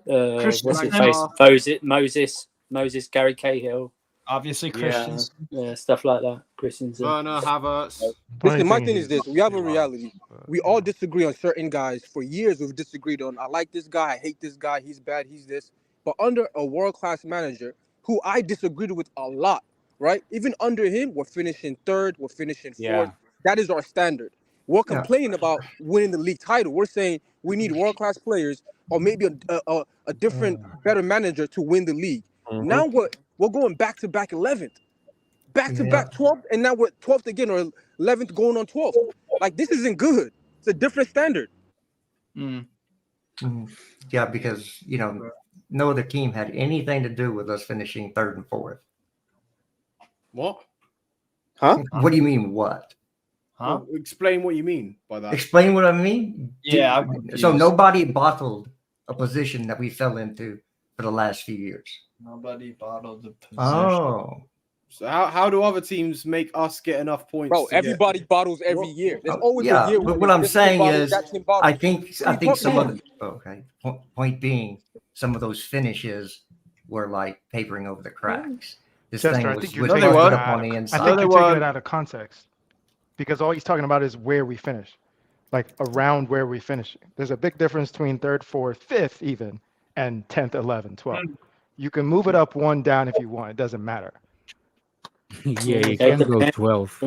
what's his face? Moses, Gary Cahill. Obviously, Christians. Yeah, stuff like that. Christensen. Werner, Havertz. Listen, my thing is this: we have a reality. We all disagree on certain guys. For years, we've disagreed on. I like this guy. I hate this guy. He's bad. He's this. But under a world-class manager, who I disagreed with a lot, right? Even under him, we're finishing third. We're finishing fourth. Yeah. That is our standard. We're complaining about winning the league title. We're saying we need world-class players, or maybe a different, better manager to win the league. Now we're going back-to-back 11th. Back-to-back 12th, and now we're 12th again, or 11th going on 12th. Like, this isn't good. It's a different standard. Yeah, because no other team had anything to do with us finishing third and fourth. What? Huh? What do you mean, what? Huh? Well, explain what you mean by that. Explain what I mean? Yeah, I'm So confused. nobody bottled a position that we fell into for the last few years. Nobody bottled the position. Oh. So how do other teams make us get enough points? Bro, to everybody get... bottles every year. There's always Yeah, a year. but when what I'm this team saying bottles, is, that team bottles. I think some of the point being, some of those finishes were like papering over the cracks. This Chester, thing I was think you're busted taking it up on out the of, I inside. think you're taking it out of context, because all he's talking about is where we finish, like around where we finish. There's a big difference between 3rd, 4th, 5th even, and 10th, 11th, 12th. You can move it up 1 down if you want. It doesn't matter. Yeah, you can go 12.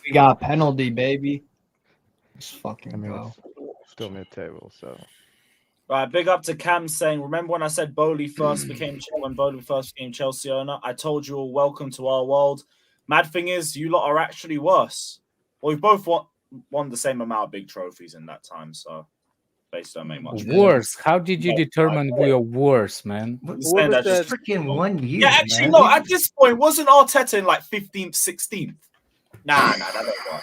We got a penalty, baby. Let's fucking I mean, go. it's still mid-table, so. Right, big up to Cam saying, remember when I said Bowley first became when Bowley first became Chelsea owner? I told you all, welcome to our world. Mad thing is, you lot are actually worse. Well, we've both won the same amount of big trophies in that time, so based don't make much Worse? How did you determine we are worse, man? Whoever said freaking 1 year. Yeah, actually, man. no. At this point, wasn't Arteta in like 15th, 16th? Nah, that don't work.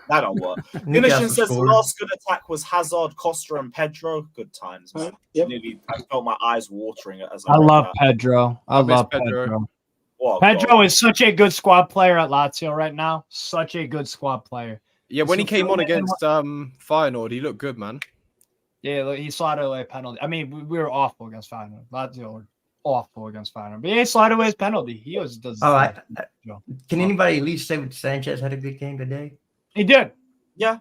That don't work. Finishing says the last good attack was Hazard, Costa, and Pedro. Good times, man. Yep. Nearly, I felt my eyes watering as I read love that. Pedro. I miss love Pedro. Pedro. What, Pedro is such a good squad player at Lazio right now. Such a good squad player. Yeah, when he came on Yeah, against Feyenoord, he looked good, man. Yeah, look, he slotted away a penalty. I mean, we were awful against Feyenoord. Lazio were awful against Feyenoord. But he slotted away his penalty. He always does. All right. Can anybody at least say that Sanchez had a good game today? He did. Yeah.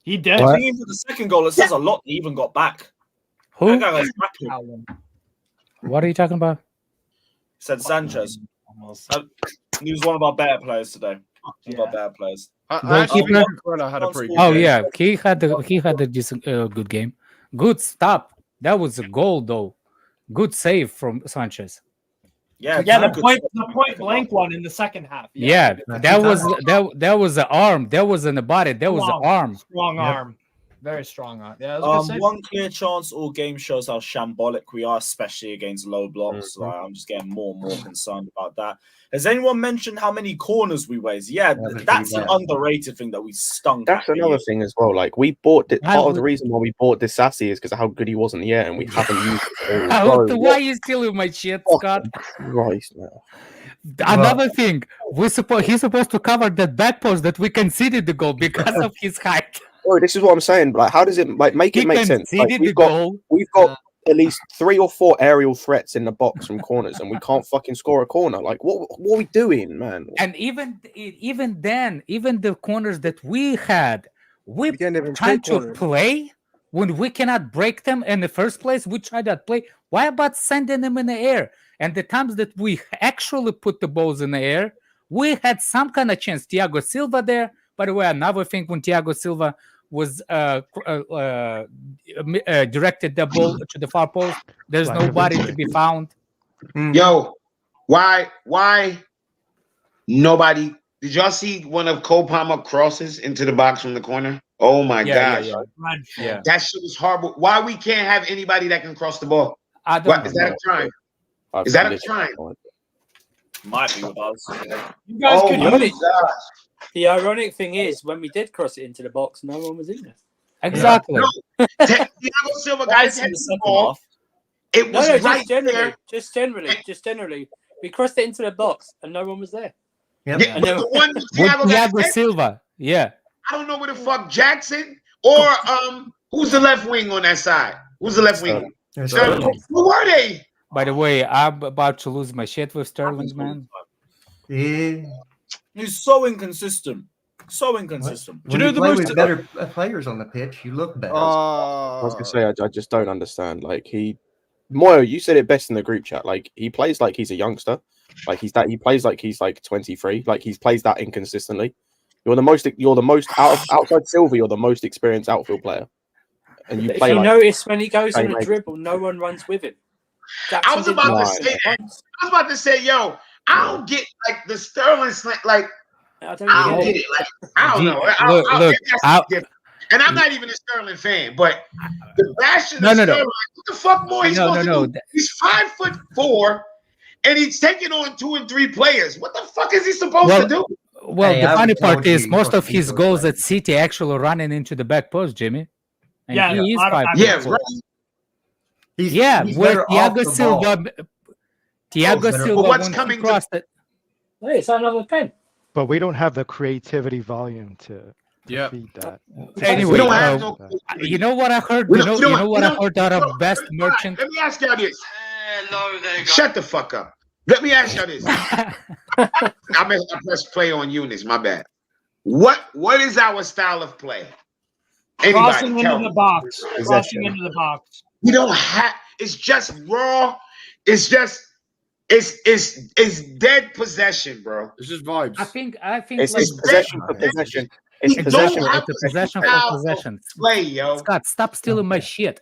He did. I think for the second goal, it says a lot. He even got back. Who? That guy goes back. What are you talking about? Said Sanchez. He was one of our better players today. One of our better players. I actually think Cucurella had a pretty good game. Yeah, he had a decent, good game. Good stop. That was a goal, though. Good save from Sanchez. Yeah, the point blank one in the second half. Yeah, that was the arm. That was in the body. That was the arm. Strong arm. Very strong arm. Yeah, that was a good save. One clear chance all game shows how shambolic we are, especially against low blocks. Like, I'm just getting more and more concerned about that. Has anyone mentioned how many corners we waste? Yeah, that's an underrated thing that we stunk. That's another thing as well. Like we bought part of the reason why we bought this Sassy is because of how good he was in the air, and we haven't used it. Why are you stealing my shit, Scott? Christ, man. Another thing, he's supposed to cover that back post that we conceded the goal because of his height. Oh, this is what I'm saying. Like, how does it make it make sense? Like, we've got at least 3 or 4 aerial threats in the box from corners, and we can't fucking score a corner. Like, what are we doing, man? And even then, even the corners that we had, we trying to play when we cannot break them in the first place. We try that play. Why about sending them in the air? And the times that we actually put the balls in the air, we had some kind of chance. Thiago Silva there. By the way, another thing when Thiago Silva was directed the ball to the far post, there's nobody to be found. Yo, why nobody? Did y'all see one of Cole Palmer crosses into the box from the corner? Oh my gosh. Yeah. That shit was horrible. Why we can't have anybody that can cross the ball? I don't know. Is that a crime? Is that a crime? Might be with us. You guys could my use it. gosh. The ironic thing is, when we did cross it into the box, no one was in there. Exactly. No, Thiago Silva got his head to the ball. It was right there. Just generally. We crossed it into the box and no one was there. Yep. Yeah, but the one Thiago Silva. Yeah. I don't know where the fuck Jackson or who's the left wing on that side? Who's the left wing? Who were they? By the way, I'm about to lose my shit with Sterling, man. Yeah. He's so inconsistent. So inconsistent. When you play with better players on the pitch, you look better. I was gonna say I just don't understand. Like Moyo, you said it best in the group chat. Like he plays like he's a youngster. Like he plays like he's like 23. Like he plays that inconsistently. You're the most outside Silva. You're the most experienced outfield player, and you play. If you like, notice when he goes on a dribble, no one runs with him. I was about to say, yo, I don't get like the Sterling slant. Like I don't get it. Like I don't know. And I'm not even a Sterling fan, but the bashing of Sterling, like, what the fuck more he's supposed to do? He's 5'4", and he's taking on 2 and 3 players. What the fuck is he supposed to do? Well, Hey, the I funny told part you is he most supposed of to be his those goals players. at City actually running into the back post, Jimmy. And Yeah, he is a lot of 5 back Yeah, post. right. He's where better off Thiago the Silva, ball. Thiago better- Silva But what's wants coming to to- cross it. Hey, it's another pen. But we don't have the creativity volume to feed that. Anyway, we don't have no. you know what I heard? We You don't- know, we you don't- know what we I don't- heard out we of don't- Best all right, Merchant? let me ask y'all this. Shut the fuck up. Let me ask y'all this. I pressed play on Eunice. My bad. What is our style of play? Anybody Crossing tell into me. the box. Crossing into the box. We don't have. It's just raw. It's just. It's dead possession, bro. It's just vibes. I think It's like possession for possession. It's We possession. don't have it's a the possession for style of possession. play, yo. Scott, stop stealing my shit.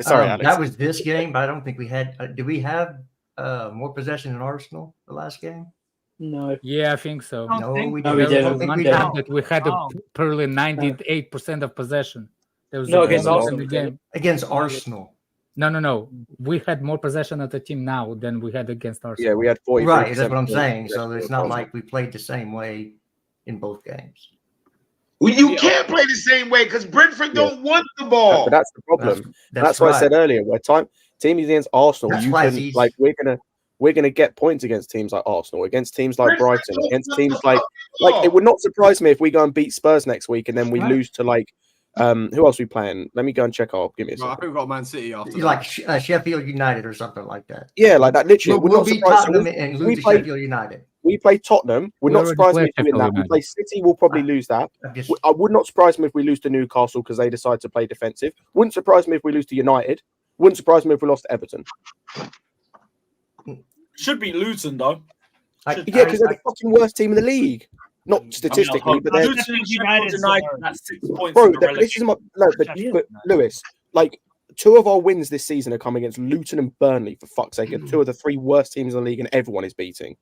Sorry, Alex. That was this game, but I don't think we had. Did we have more possession than Arsenal the last game? No. Yeah, I think so. No, we No, didn't. we There didn't. was think one we time did. that we had No. probably 98% of possession. There was No, a against goal Arsenal in the we did. game. Against Arsenal. No. We had more possession of the team now than we had against Arsenal. Yeah, we had 40. Right, that's what I'm saying. So it's not like we played the same way in both games. Well, you can't play the same way because Brentford don't want the ball. But that's the problem. That's what I said earlier. Where teams against Arsenal, That's you why can he's- like we're gonna get points against teams like Arsenal, against teams like Brighton, against teams like it would not surprise me if we go and beat Spurs next week and then we lose to like who else we playing? Let me go and check. Give me a Well, I second. think we got Man City after. You like Sheffield United or something like that. Yeah, like that. Literally, it would We'll not beat surprise Tottenham me. and We lose to play- Sheffield United. We play Tottenham. Would We not already surprise me played if we win Sheffield that. We United. play City. We'll probably lose that. I would not surprise me if we lose to Newcastle because they decide to play defensive. Wouldn't surprise me if we lose to United. Wouldn't surprise me if we lost to Everton. Should beat Luton though. Yeah, because they're the fucking worst team in the league. Not statistically, but they're. United that's 6 points. Bro, in the this is my relegation. but Lewis. Like 2 of our wins this season are coming against Luton and Burnley. For fuck's sake, and 2 of the 3 worst teams in the league, and everyone is beating.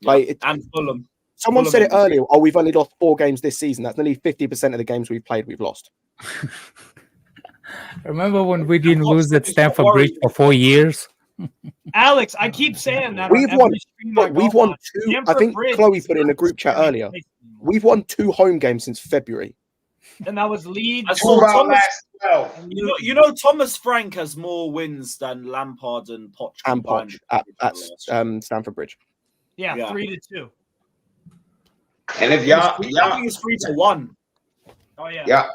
Like and Fulham. Someone said it earlier. Oh, we've only lost 4 games this season. That's nearly 50% of the games we've played. We've lost. Remember when we didn't lose at Stamford Bridge for 4 years? Alex, I keep saying that. We've on won. every stream I But go we've won on. 2. I Stamford think Bridge Chloe is put it in a not group chat scary earlier. place anymore. We've won 2 home games since February. And that was Leeds. I saw Thomas. Well, You know, Thomas Frank has more wins than Lampard and Poch. And combined Poch at last year. Stamford Bridge. Yeah, Yeah. 3-2. and if y'all, I think it's 3-1. Oh yeah. yeah,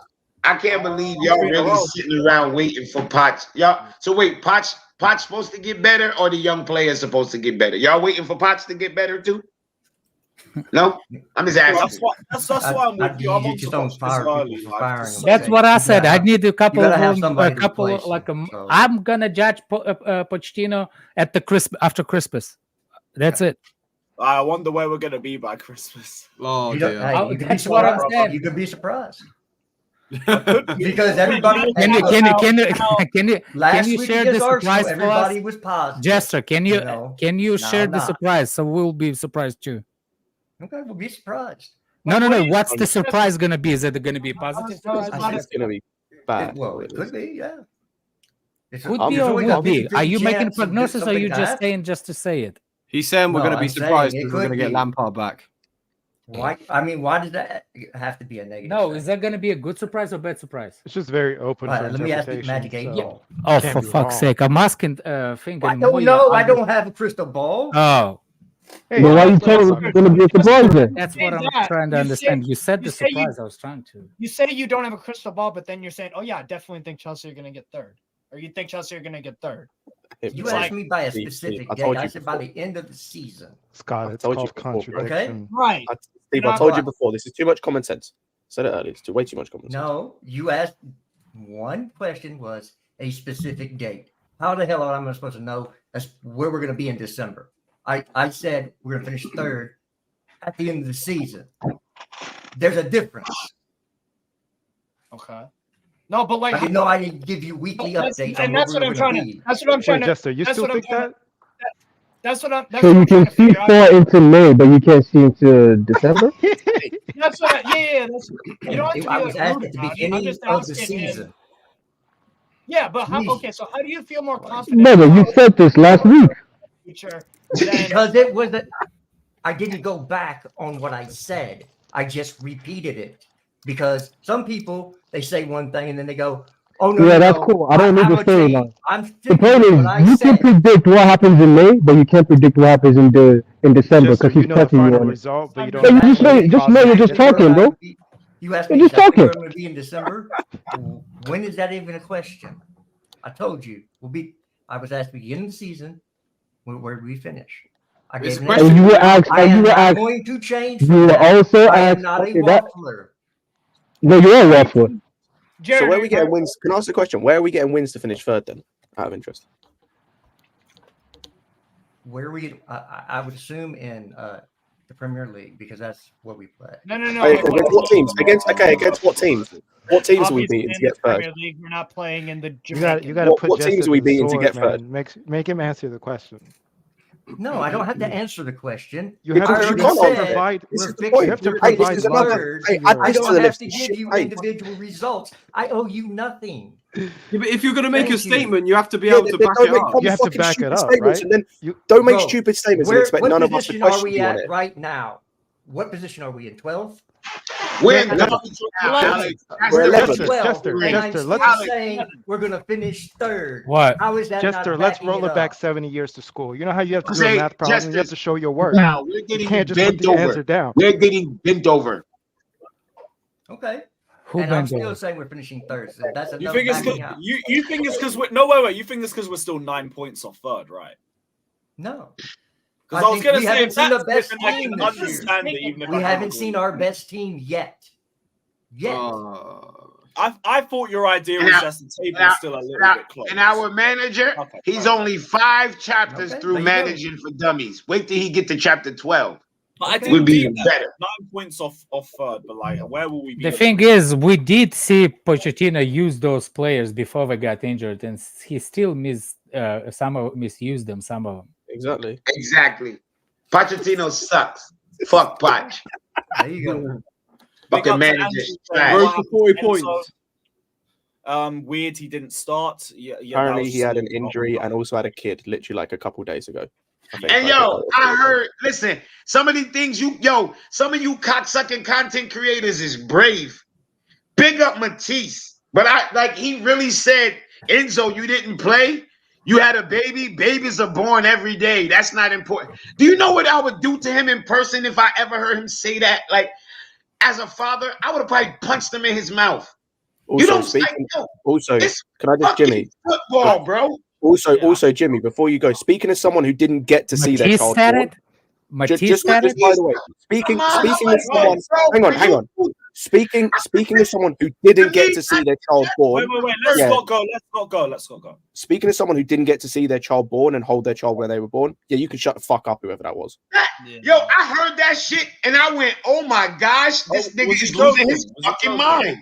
I can't believe y'all really sitting around waiting for Poch. Y'all, so wait, Poch supposed to get better, or the young players supposed to get better? Y'all waiting for Poch to get better too? No, I'm just asking. That's why I'm with you. I'm on just to don't Poch fire this people early. for like, firing just- them. That's what I said. I need a couple gotta of have them, somebody a to couple replace like him, so. I'm gonna judge Pochettino at the after Christmas. That's it. I wonder where we're gonna be by Christmas. Oh You don't- dear. hey, you could be That's what I'm surprised. saying. You could be surprised because everybody. Can you Last share week the against surprise Arsenal, for everybody us? was positive. Jester, can you know? can you share the not. surprise so we'll be surprised too? Okay, we'll be surprised. No. What's the surprise gonna be? Is it gonna be positive? It's gonna be bad. Well, it could be, yeah. Could I'm be there's or always a will be. 50-50 Are you making a chance of prognosis or are something you to just happen. saying just to say it? He's saying we're No, going to be I'm saying surprised it because we're could going to get be. Lampard back. Why? I mean, why does that have to be a negative? No, thing? is that gonna be a good surprise or bad surprise? It's just very open. Right, for let me ask you, interpretation, Magic 8 so Ball. Oh, can't for be fuck's wrong. sake! I'm asking. Thinking. I don't know. I don't have a crystal ball. Oh, Hey, But why you Alex, telling us it's gonna be a surprise then? that's say what I'm that. trying to You understand. say- You said the you say you- surprise. I was trying to. You say you don't have a crystal ball, but then you're saying, "Oh yeah, I definitely think Chelsea are going to get third," or you think Chelsea are going to get third. You It's asked like- me by a Steve, specific I date. told I you said by before. the end of the season. Scott, I it's told you called before, bro. contradiction. Right. Steve, I told you before. This is too much common sense. Said it earlier. It's way too much common sense. No, you asked one question was a specific date. How the hell am I supposed to know where we're going to be in December? I said we're going to finish third at the end of the season. There's a difference. Okay. No, but like, I didn't know I didn't give you weekly updates on and where that's we what were I'm going trying to to. be. That's what I'm trying Wait, to. Jester, you that's still what I'm think trying that? That's what I'm. That's So what you I'm trying can to see figure out. far into May, but you can't see into December. That's what. Yeah. That's, you don't have to be I was like asked rude at the about it. I'm beginning just of the asking him. season. Yeah, but how? Jeez. Okay, so how do you feel more confident? Brother, you said this last week. future, then Because it was I didn't go back on what I said. I just repeated it. Because some people, they say one thing and then they go, oh, no, Yeah, no, that's no. cool. I don't need I'm to say that. I'm The sticking point with what I is, you can said. predict what happens in May, but you can't predict what happens in December Just so because he's you know the pressing you final on it. result, but you So don't you know just who say, just know causes you're the just difference. talking, bro. You asked You're me just exactly where talking. I'm going to be in December. When is that even a question? I told you. I was asked beginning of the season, where do we finish? I It's gave a an question. And answer. you were asked, I and you am were not asked, going to change you from were that. also I am asked, not a okay, that, waffler. no, you're a waffler. So Jared, where are we getting wins? Can I ask a question? Where are we getting wins to finish third then? Out of interest. Where I would assume in the Premier League because that's where we play. No. Against what teams? Against what teams? What teams are we Obviously, beating to in the get third? Premier League, we're not playing in the You got Jamaican. to put What Jester teams to are we the beating to sword, get third? man. Make him answer the question. No, I don't have to answer the question. You have Because to, you you have can't to answer it. provide. This we're is the You point. have to fixtures. Hey, this provide is another. logic Hey, to add your. I this to don't the have list. to give you Hey, individual results. I owe you nothing. Yeah, but if you're gonna make a Thank you. statement, you have to be yeah, able to back don't it make up. You have to fucking back it stupid up, statements, right? and then You don't make Bro, stupid statements and expect what none of us to position are question we you on at it. right now? What position are we in? 12? We're in 11. garbage now, Alex. That's We're the 11. reason. 12, and I'm Jester, still let's saying we're going to finish third. What? How is that Jester, not let's backing roll it up? back 70 years to school. You know how you have to I do a say, math problem and you have Justice, to show your work. now we're You getting can't just put bent the over. answer down. We're getting bent over. Okay. Who And I'm bent still over? saying we're finishing third. So that's You enough think it's backing up. you think it's because we're no wait. You think it's because we're still 9 points off third, right? No. Because I was think gonna we say haven't if seen that's the best it, then I team can this year. understand it, even if We I haven't don't seen agree. our best team yet. I thought your idea was just the table is still a little bit close. And our manager, he's only 5 chapters through there you go. managing for dummies. Wait till he get to chapter 12. But I We'll didn't be think even that. better. 9 points off third, but like, where will we be? The thing is, we did see Pochettino use those players before they got injured, and he still misused them. Some of them. Exactly. Pochettino sucks. Fuck Poch. There you go. Fucking manager trash. Road to 40 points. Weird he didn't start. Yeah, Apparently he had an injury and also had a kid literally like a couple days ago. And yo, I heard, listen, some of these things some of you cocksucking content creators is brave. Big up Matisse. But he really said, Enzo, you didn't play. You had a baby. Babies are born every day. That's not important. Do you know what I would do to him in person if I ever heard him say that? Like, as a father, I would have probably punched him in his mouth. Also, can I just, Jimmy? Football, bro. Also, Jimmy, before you go, speaking as someone who didn't get to see their child born, just by the way, speaking as someone, hang on. Speaking as someone who didn't get to see their child born. Wait. Let's not go. Speaking as someone who didn't get to see their child born and hold their child when they were born, yeah, you can shut the fuck up, whoever that was. Yo, I heard that shit and I went, oh my gosh, this nigga is losing his fucking mind.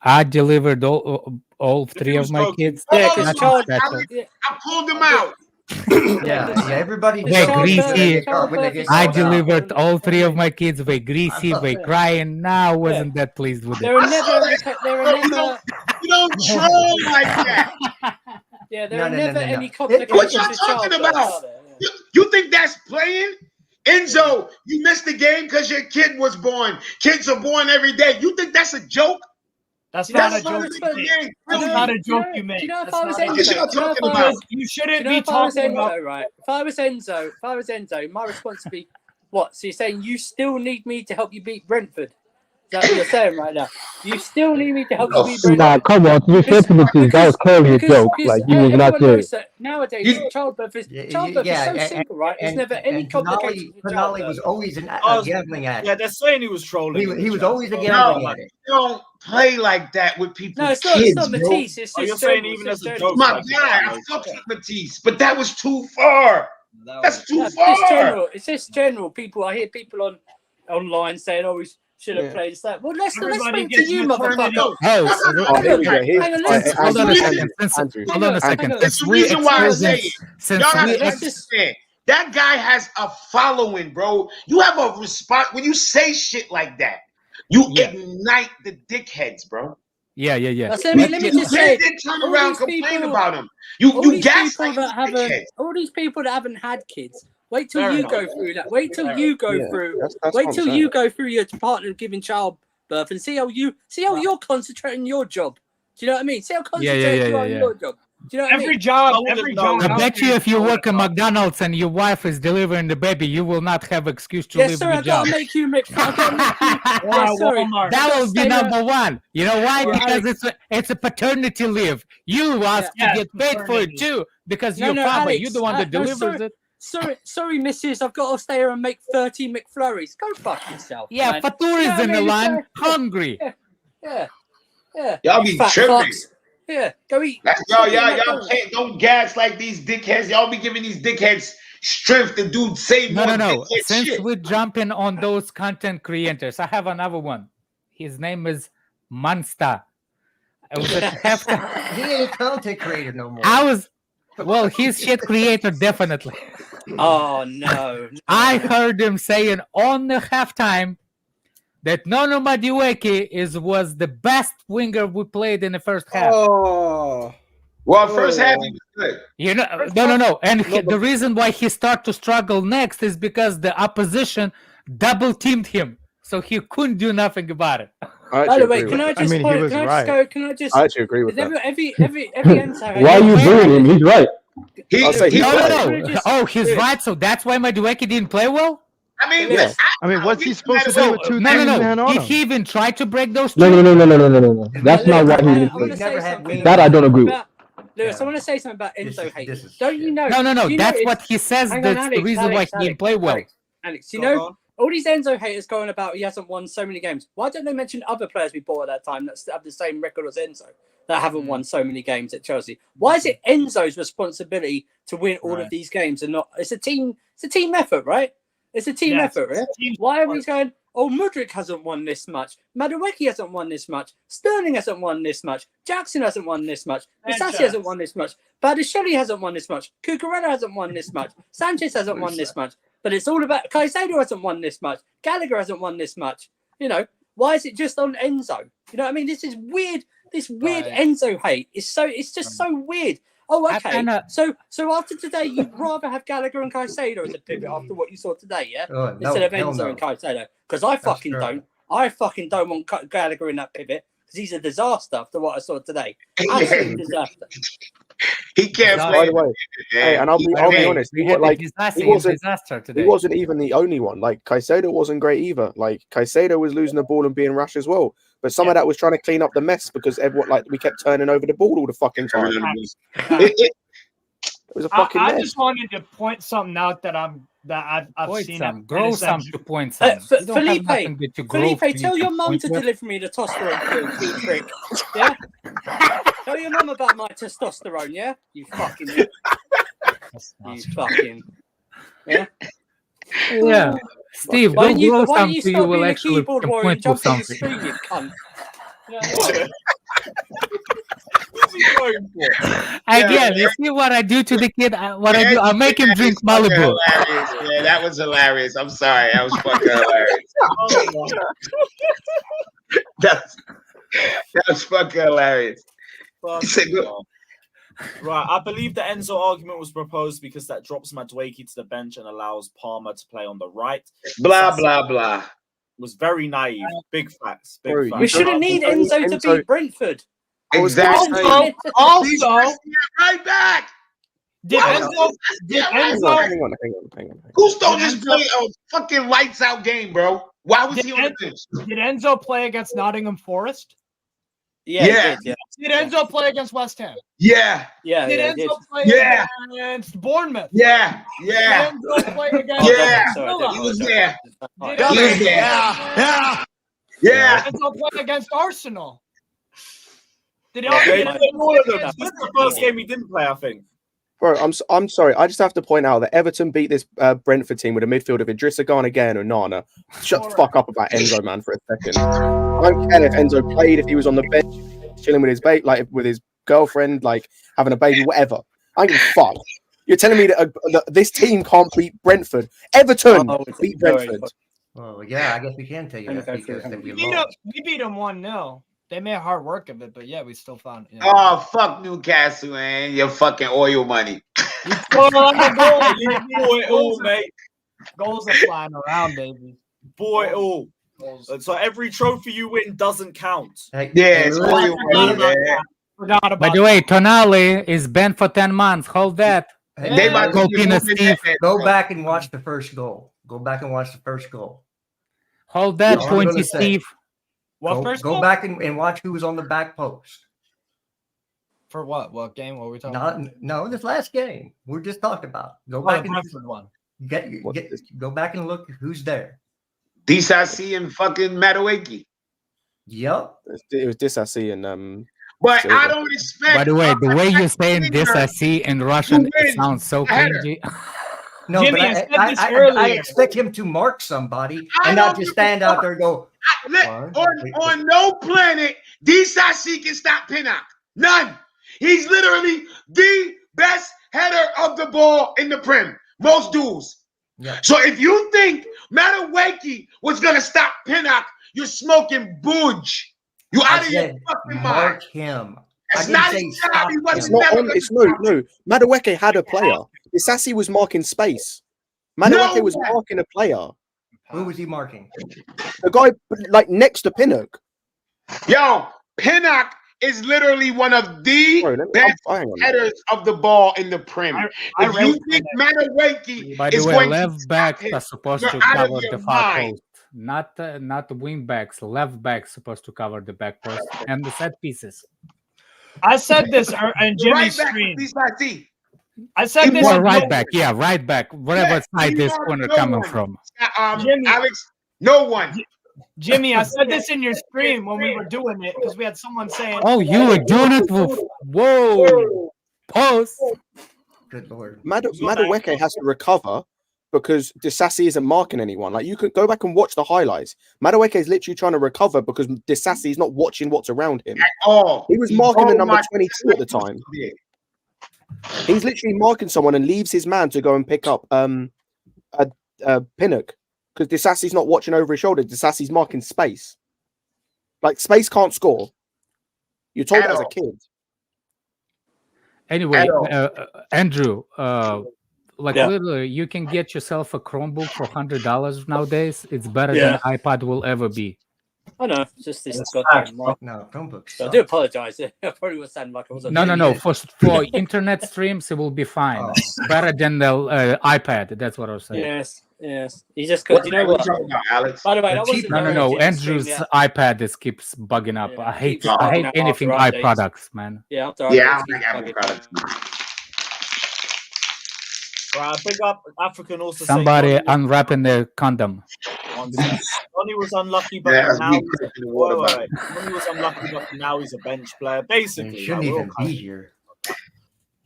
I delivered all 3 of my kids. I pulled them out. Everybody. They greasy. I I delivered all 3 of my kids. They greasy. They crying. Now wasn't that pleased with it. There are never. You don't troll like that. Yeah, there are never any What complications. y'all talking about? You think that's playing? Enzo, you missed the game because your kid was born. Kids are born every day. You think that's a joke? That's not a joke. That's not a joke you make. Do you know if That's I was not a Enzo? joke. You shouldn't Do you know be if I was talking Enzo, about. right? If I was Enzo, my response would be, what? So you're saying you still need me to help you beat Brentford? Is that what you're saying right now? You still need me to help you beat Brentford? Nah, come on. To be fair to Matisse, that was clearly a joke. Like, he was not everyone there. knows that nowadays childbirth is so simple, right? There's never any complications. Canali was always a gambling addict. Yeah, they're saying he was trolling. He was always a gambling No, addict. you don't play like that with people. No, it's not. Kids, It's not bro. Matisse. It's just you're saying general, even it's as a just joke. My like guy, I fucked with Matisse, but that was too far. That's too It's far. just general. It's just general. People, I hear people online saying, "Oh, we should have played this." Well, let's Everybody speak to gets you, maternity. motherfucker. Here we go. Hang on, listen. Hold on a second. Hold on a second. That's the reason why I say it. Y'all gotta understand. That guy has a following, bro. You have a response when you say shit like that. You ignite the dickheads, bro. Yeah. Let me just say, Then turn all around these complain people- about him. all You these people gaslight that haven't, dickheads. all these people that haven't had kids. Wait till Fair you enough. go through that. Wait till you go through. That's Wait what I'm till saying. you go through your partner giving childbirth and see how you're concentrating on your job. Do you know what I mean? See how concentrated you are on your job. Do you know what I mean? Every job, I every wouldn't job. know. I out bet there you is if you so work at tough. McDonald's and your wife is delivering the baby, you will not have excuse to Yes, leave sir. the I gotta job. make you I gotta make you. Wow, Yes, sorry. Walmart. That will be number one. You know why? Yeah, Because it's a paternity leave. You ask Yeah, to get paid for it paternity. too, because No, your no, father, Alex, you're the one that no, delivers it. Sorry, missus. I've got to stay here and make 30 McFlurries. Go fuck yourself. Yeah, man. Fatur You know is what in I the mean? line, hungry. Yeah. Y'all be Fat tripping. fucks. Yeah, go eat. Y'all can't don't gas like these dickheads. Y'all be giving these dickheads strength to do say more No. dickhead Since shit. we're jumping on those content creators, I have another one. His name is Monster. I was at halftime. He ain't a content creator no more. He's shit creator, definitely. Oh no. I heard him saying on the halftime that Nono Madueke was the best winger we played in the first half. Oh. Well, first half he was good. You know, no. And the reason why he started to struggle next is because the opposition double teamed him, so he couldn't do nothing about it. By the way, can I just he was right. I actually agree with that. Every Enzo. Why are you booing him? He's right. No. Oh, he's right. So that's why Madueke didn't play well. I mean, Yeah. I mean, what's he supposed to do with two No. man on Did him? he even try to break those two? No. That's not why he didn't play. That I don't agree with. Lewis, I want to say something about Enzo hate. Don't you know? No. you That's notice- what he says. Hang on, That's the Alex, reason why he didn't play well. Alex, you know, all these Enzo haters going about he hasn't won so many games. Why don't they mention other players we bought at that time that have the same record as Enzo that haven't won so many games at Chelsea? Why is it Enzo's responsibility to win all of these games and not? It's a team effort, right? It's a team effort, right? Why are we going? Oh, Mudryk hasn't won this much. Madueke hasn't won this much. Sterling hasn't won this much. Jackson hasn't won this much. Disassi hasn't won this much. Badiashile hasn't won this much. Cucurella hasn't won this much. Sanchez hasn't won this much. But it's all about Caicedo hasn't won this much. Gallagher hasn't won this much. You know, why is it just on Enzo? You know what I mean? This is weird. This weird Enzo hate is it's just so weird. Oh, okay. So after today, you'd rather have Gallagher and Caicedo as a pivot after what you saw today, yeah? Oh, Instead of hell Enzo no. and Caicedo. Because I fucking true. don't. I fucking don't want Gallagher in that pivot because he's a disaster after what I saw today. Absolute disaster. He can't By play. the way, hey, and I'll be honest. He wasn't even the only one. Like Caicedo wasn't great either. Like Caicedo was losing the ball and being rushed as well. But some of that was trying to clean up the mess because we kept turning over the ball all the fucking time. It was a fucking mess. I just wanted to point something out that I've seen. Grow some to point some. Felipe, tell your mum to deliver me the testosterone pill, trick. Yeah? Tell your mum about my testosterone, yeah? You fucking... Yeah? Yeah. Steve, Why go don't you grow stop some so you will being a actually keyboard warrior and point to jump on the something. screen, you cunt? Again, you see what I do to the kid? What I do? I make him drink Malibu. Hilarious. Yeah, that was hilarious. I'm sorry. That was fucking hilarious. that was fucking hilarious. Right, I believe the Enzo argument was proposed because that drops Madueke to the bench and allows Palmer to play on the right. Blah, blah, blah. Was very naive. Big facts. Big facts. We shouldn't need Enzo to beat Brentford. Exactly. Also, right back. Did Enzo? Hang on. Gusto just played a fucking lights out game, bro. Why was he on the bench? Did Enzo play against Nottingham Forest? Yeah. Did Enzo play against West Ham? Yeah. Did Enzo play against Bournemouth? Yeah. Did Enzo play against Villa? He was there. Did Enzo Yeah. play against Arsenal? Did This is the first game he didn't play, I think. Bro, I'm sorry. I just have to point out that Everton beat this Brentford team with a midfield of Idrissa Gana Gay and Onana. Shut the fuck up about Enzo, man, for a second. I don't care if Enzo played, if he was on the bench, chilling with his with his girlfriend, like having a baby, whatever. I don't give a fuck. You're telling me that this team can't beat Brentford. Everton beat Brentford. Well, yeah, I guess we can tell you that because we We beat him 1-0. they made hard work of it, but yeah, we still found. You know, Oh, fuck Newcastle and your fucking oil money. you scored on the goal, You bought it all, mate. Goals are flying around, baby. Bought it all. So every trophy you win doesn't count. Yeah, it's oil money, man. Forgot about By the way, Tonali is banned for 10 months. Hold that. They about to Copina Steve. Go back and watch the first goal. Go back and watch the first goal. Hold that, That's all I'm Pointy gonna say. Steve. What Go, first go goal? back and watch who was on the back post. For what? What game? What were we talking about? No, this last game we're just talking about. Go Oh, back the and Brentford one. go back and look who's there. DCC and fucking Madueke. Yep. It was Disasi and But Silva. I don't expect. By the way, the way you're saying this, I see in Russian, it win sounds so the header. cringy. No, Jimmy, but I said this I earlier. expect him to mark somebody I and not don't just give a stand out there and go. On no planet, DCC can stop Pinnock. None. He's literally the best header of the ball in the Prem. Most duels. Yeah. So if you think Madueke was gonna stop Pinnock, you're smoking booge. You out of your fucking mind. Mark him. It's I not didn't his say job. stop He him. wasn't It's not never on. gonna It's no. Madueke had a player. Disasi was marking space. Madueke was marking a player. Who was he marking? The guy like next to Pinnock. Yo, Pinnock is literally one of the best headers of the ball in the Prem. If you think Madueke By the is way, going to left stop backs him, are supposed you're to out of cover your the far mind. post, not wing backs. Left backs supposed to cover the back post and the set pieces. I said this in The Jimmy's right back stream. is DCC. I said this. Or in right Jimmy's- back, yeah, right back, whatever Yeah, side he this marked corner no coming one. from. Jimmy. Alex, no one. Jimmy, I said this in your stream when we were doing it because we had someone saying, Oh, you were doing it with whoa, pause. Good lord. Madueke has to recover because Disasi isn't marking anyone. Like you could go back and watch the highlights. Madueke is literally trying to recover because Disasi is not watching what's around him. At all. He was marking the number marked 22 at the time. He's literally marking someone and leaves his man to go and pick up Pinnock because Disasi's not watching over his shoulder. Disasi's marking space. Like space can't score. You're told that as a kid. Anyway, Andrew, like Yeah. literally, you can get yourself a Chromebook for $100 nowadays. It's better Yeah. than iPad will ever be. I know, it's just this goddamn mic. No, Chromebooks. So I do apologize. I probably was sounding like I wasn't. No. For internet streams, it will be fine. Better than the iPad. That's what I was saying. Yes. You just got. Do you know what? Alex? By the way, that wasn't No. Jimmy's Andrew's stream, iPad is keeps bugging up. Yeah, I hate keeps bugging up anything after i updates. products, man. Yeah, after I updates, don't keeps think Apple bugging. products. Right, big up African also. Somebody saying unwrapping their condom. Donny was unlucky, but Yeah, now me cracking the water bottle. Donny was unlucky, but now he's a bench player. He Basically, shouldn't like, we're even all be here.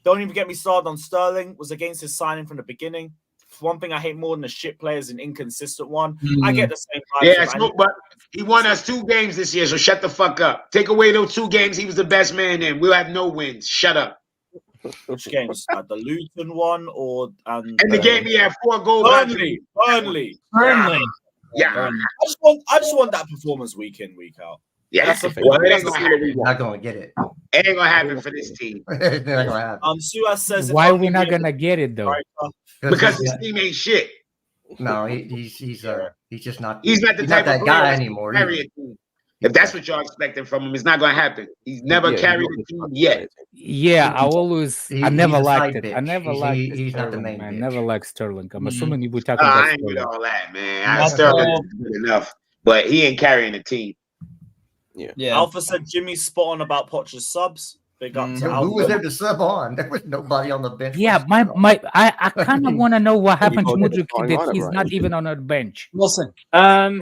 Don't even get me started on Sterling. Was against his signing from the beginning. One thing I hate more than a shit player is an inconsistent one. I get the same vibes. Yeah, but he won us 2 games this year, so shut the fuck up. Take away those 2 games he was the best man in. We'll have no wins. Shut up. Which games? The Luton one or And the game he had 4 goals. Burnley. Yeah. I just want that performance week in, week out. Yeah, That's the thing. well, it ain't gonna happen. Not gonna get it. It ain't gonna happen for this team. It's not gonna happen. Suaz says Why are we not gonna get it though? Because this team ain't shit. No, he's just not. He's not the type that of guy player anymore. to carry a team. If that's what y'all expecting from him, it's not gonna happen. He's never carried a team yet. Yeah, I never he's a liked side it. I bitch. never He's- liked he's not the Sterling, main man. bitch. Never liked Sterling. I'm assuming you were talking I about ain't with Sterling. all that, man. Sterling is good enough, but he ain't carrying a team. Yeah. Alpha said Jimmy's spot on about Poch's subs. Big up to Alpha. Who was there to sub on? There was nobody on the bench. Yeah, I kind of want to know what happened to got the Mudryk starting that lineup, he's right? not even on a bench. Wilson.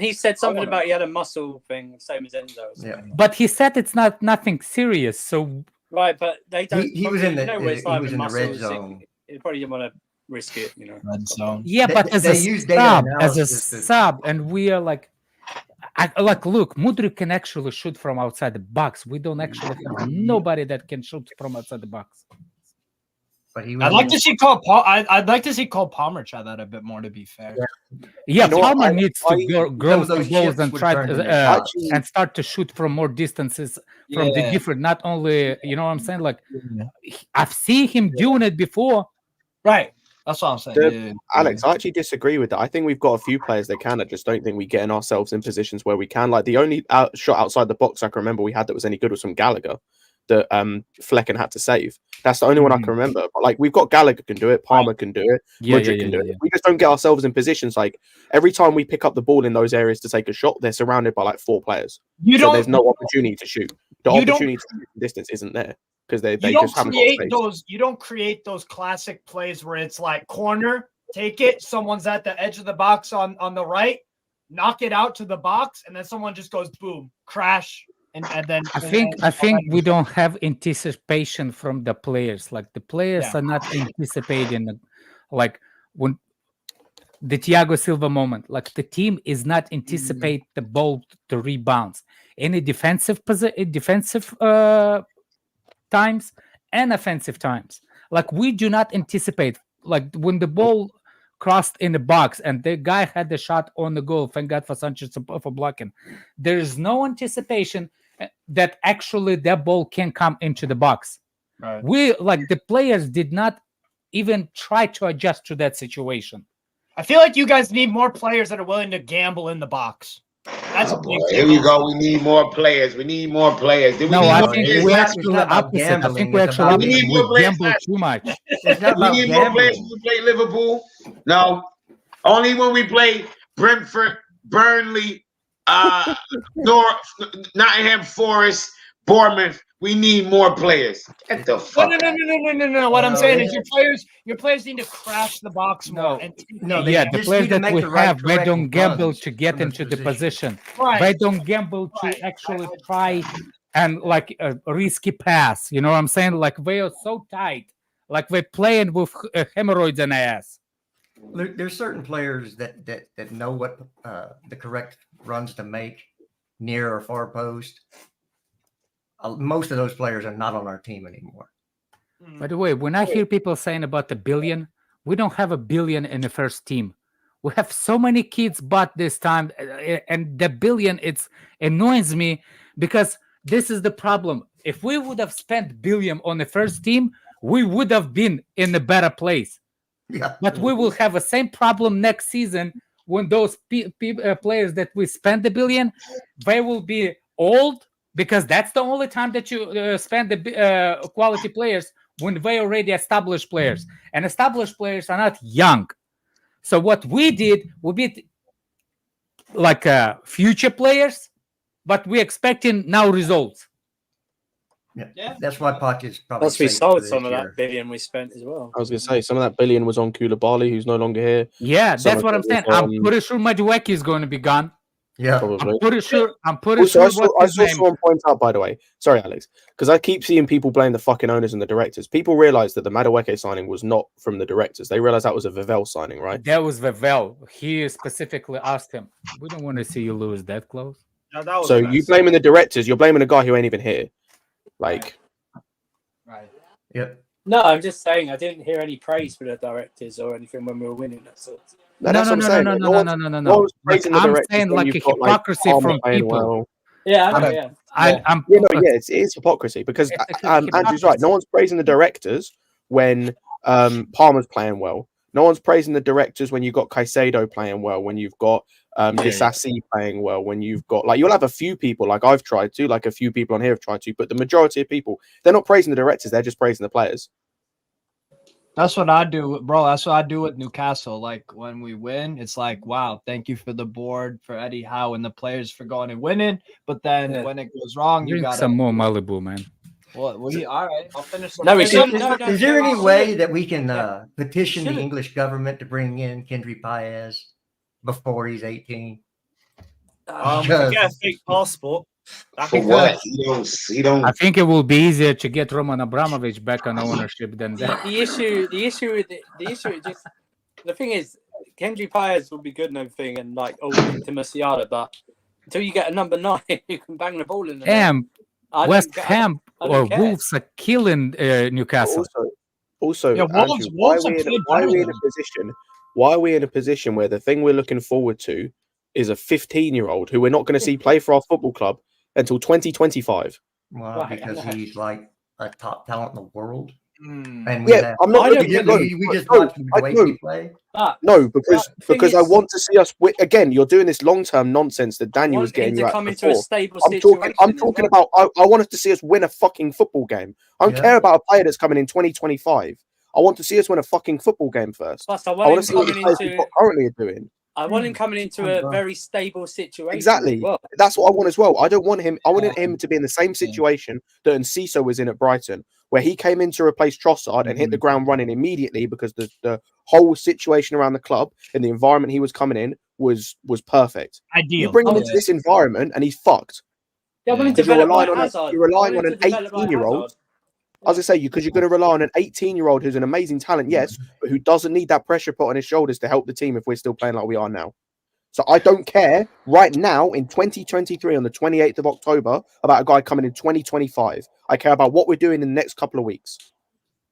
He said something about he had a muscle thing, same as Enzo. Yeah. But he said it's not nothing serious. So Right, but they don't. He was in the- you know, where it's he like was with in the red muscles, zone. He probably didn't want to risk it, you know. Red zone. yeah, but as they a use data sub, analysis and we are like, look, Mudryk can actually shoot from outside the box. We don't actually have nobody that can shoot from outside the box. but he was. I'd like to see Cole. I'd like to see Cole Palmer try that a bit more. To be fair, I'd like to see Cole Palmer try that a bit more. To be fair, Yeah, You know what? Palmer needs to grow of those some balls chips and would try turn into and start to shoot from more distances from the Yeah. different. Not only, you know what I'm saying? Like I've seen him doing it before. Right. That's what I'm saying. Alex, I actually disagree with that. I think we've got a few players that can. I just don't think we get in ourselves in positions where we can. Like the only shot outside the box I can remember we had that was any good was from Gallagher that Flecken had to save. That's the only one I can remember. But like we've got Gallagher can do it, Palmer can do it, Mudryk can do it. We just don't get ourselves in positions. Like every time we pick up the ball in those areas to take a shot, they're surrounded by like 4 players. So there's no opportunity to shoot. The opportunity to shoot distance isn't there. Because they just haven't got space. You don't create those classic plays where it's like corner, take it, someone's at the edge of the box on the right, knock it out to the box, and then someone just goes boom, crash, and then I think we don't have anticipation from the players. Like the players are not anticipating, like when the Thiago Silva moment, like the team is not anticipate the ball to rebounds. Any defensive times and offensive times. Like we do not anticipate, like when the ball crossed in the box and the guy had the shot on the goal, thank God for Sanchez for blocking. There is no anticipation that actually that ball can come into the box. Right. We like the players did not even try to adjust to that situation. I feel like you guys need more players that are willing to gamble in the box. That's a big Here we go. We need more players. We need more players. I think we're actually opposite. I think we're actually we need more players. gamble too much. We need more players when we play Liverpool. No, only when we play Brentford, Burnley, Nottingham Forest, Bournemouth. We need more players. Get the fuck. No. What I'm saying is your players need to crash the box more. The players that we have, they don't gamble to get into the position. Right. They don't gamble to actually try and like a risky pass. You know what I'm saying? Like they are so tight, like they're playing with hemorrhoids in their ass. There's certain players that know what the correct runs to make near or far post. Most of those players are not on our team anymore. By the way, when I hear people saying about the billion, we don't have a billion in the first team. We have so many kids bought this time, and the billion, it annoys me because this is the problem. If we would have spent billion on the first team, we would have been in a better place. Yeah. But we will have the same problem next season when those players that we spend the billion, they will be old. Because that's the only time that you spend the quality players when they already established players. And established players are not young. So what we did, we beat like future players, but we're expecting now results. Yeah. That's why Poch is probably. Plus, we sold some of that billion we spent as well. I was going to say, some of that billion was on Koulibaly, who's no longer here. Yeah, that's what I'm saying. I'm pretty sure Madueke is going to be gone. Yeah, probably. I'm pretty sure. I saw someone point out, by the way. Sorry, Alex, because I keep seeing people blame the fucking owners and the directors. People realize that the Madueke signing was not from the directors. They realized that was a Vivell signing, right? That was Vivell. He specifically asked him, "We don't want to see you lose that close." No, so you blaming the directors? You're blaming a guy who ain't even here. Like, right? Yep. No, I'm just saying I didn't hear any praise for the directors or anything when we were winning. That's all. No. I'm saying like a hypocrisy from people. Yeah, it is hypocrisy because Andrew's right. No one's praising the directors when Palmer's playing well. No one's praising the directors when you've got Caicedo playing well. When you've got Disassi playing well. When you've got you'll have a few people like I've tried to, like a few people on here have tried to, but the majority of people they're not praising the directors. They're just praising the players. That's what I do, bro. That's what I do with Newcastle. Like when we win, it's like, wow, thank you for the board, for Eddie Howe and the players for going and winning. But then when it goes wrong, you got some more Malibu, man. All right, I'll finish. Is there any way that we can petition the English government to bring in Kendry Paez before he's 18? Get a fake passport. For what? He don't. I think it will be easier to get Roman Abramovich back on ownership than that. The issue is just the thing is, Kendry Paez will be good and everything, and like to Musiala, but until you get a number 9, you can bang the ball in the net. West Ham or Wolves are killing Newcastle. Also, Yeah, Andrew, Wolves have played why are better we in than a position? Why are we in a position where the thing we're looking forward to is a 15-year-old who we're not going to see play for our football club until 2025? Well, Right, because I know. he's like a top talent in the world, Mm. and we Yeah, have. I'm not I looking don't at really- We just watched Wavy play. But No, because the thing I is, want to see us again. You're doing this long-term nonsense that I Daniel was want him getting to you at come into a before. stable I'm situation. talking about. I want us to see us win a fucking football game. I don't Yeah. care about a player that's coming in 2025. I want to see us win a fucking football game first. Plus, I I want want him to see what the coming players we've into. got currently are doing. I want him coming into a very stable situation. Exactly. As well. That's what I want as well. I don't want him. I wanted him to be in the same situation that Enciso was in at Brighton, where he came in to replace Trossard and hit the ground running immediately because the whole situation around the club and the environment he was coming in was perfect. Ideal. You bring him into this environment and he's fucked. Yeah, I want him Because you're developed relying like on Hazard. you're relying I on want an him to develop like 18-year-old. Hazard. As I say, because you're going to rely on an 18-year-old who's an amazing talent, yes, but who doesn't need that pressure put on his shoulders to help the team if we're still playing like we are now. So I don't care right now in 2023 on the 28th of October about a guy coming in 2025. I care about what we're doing in the next couple of weeks.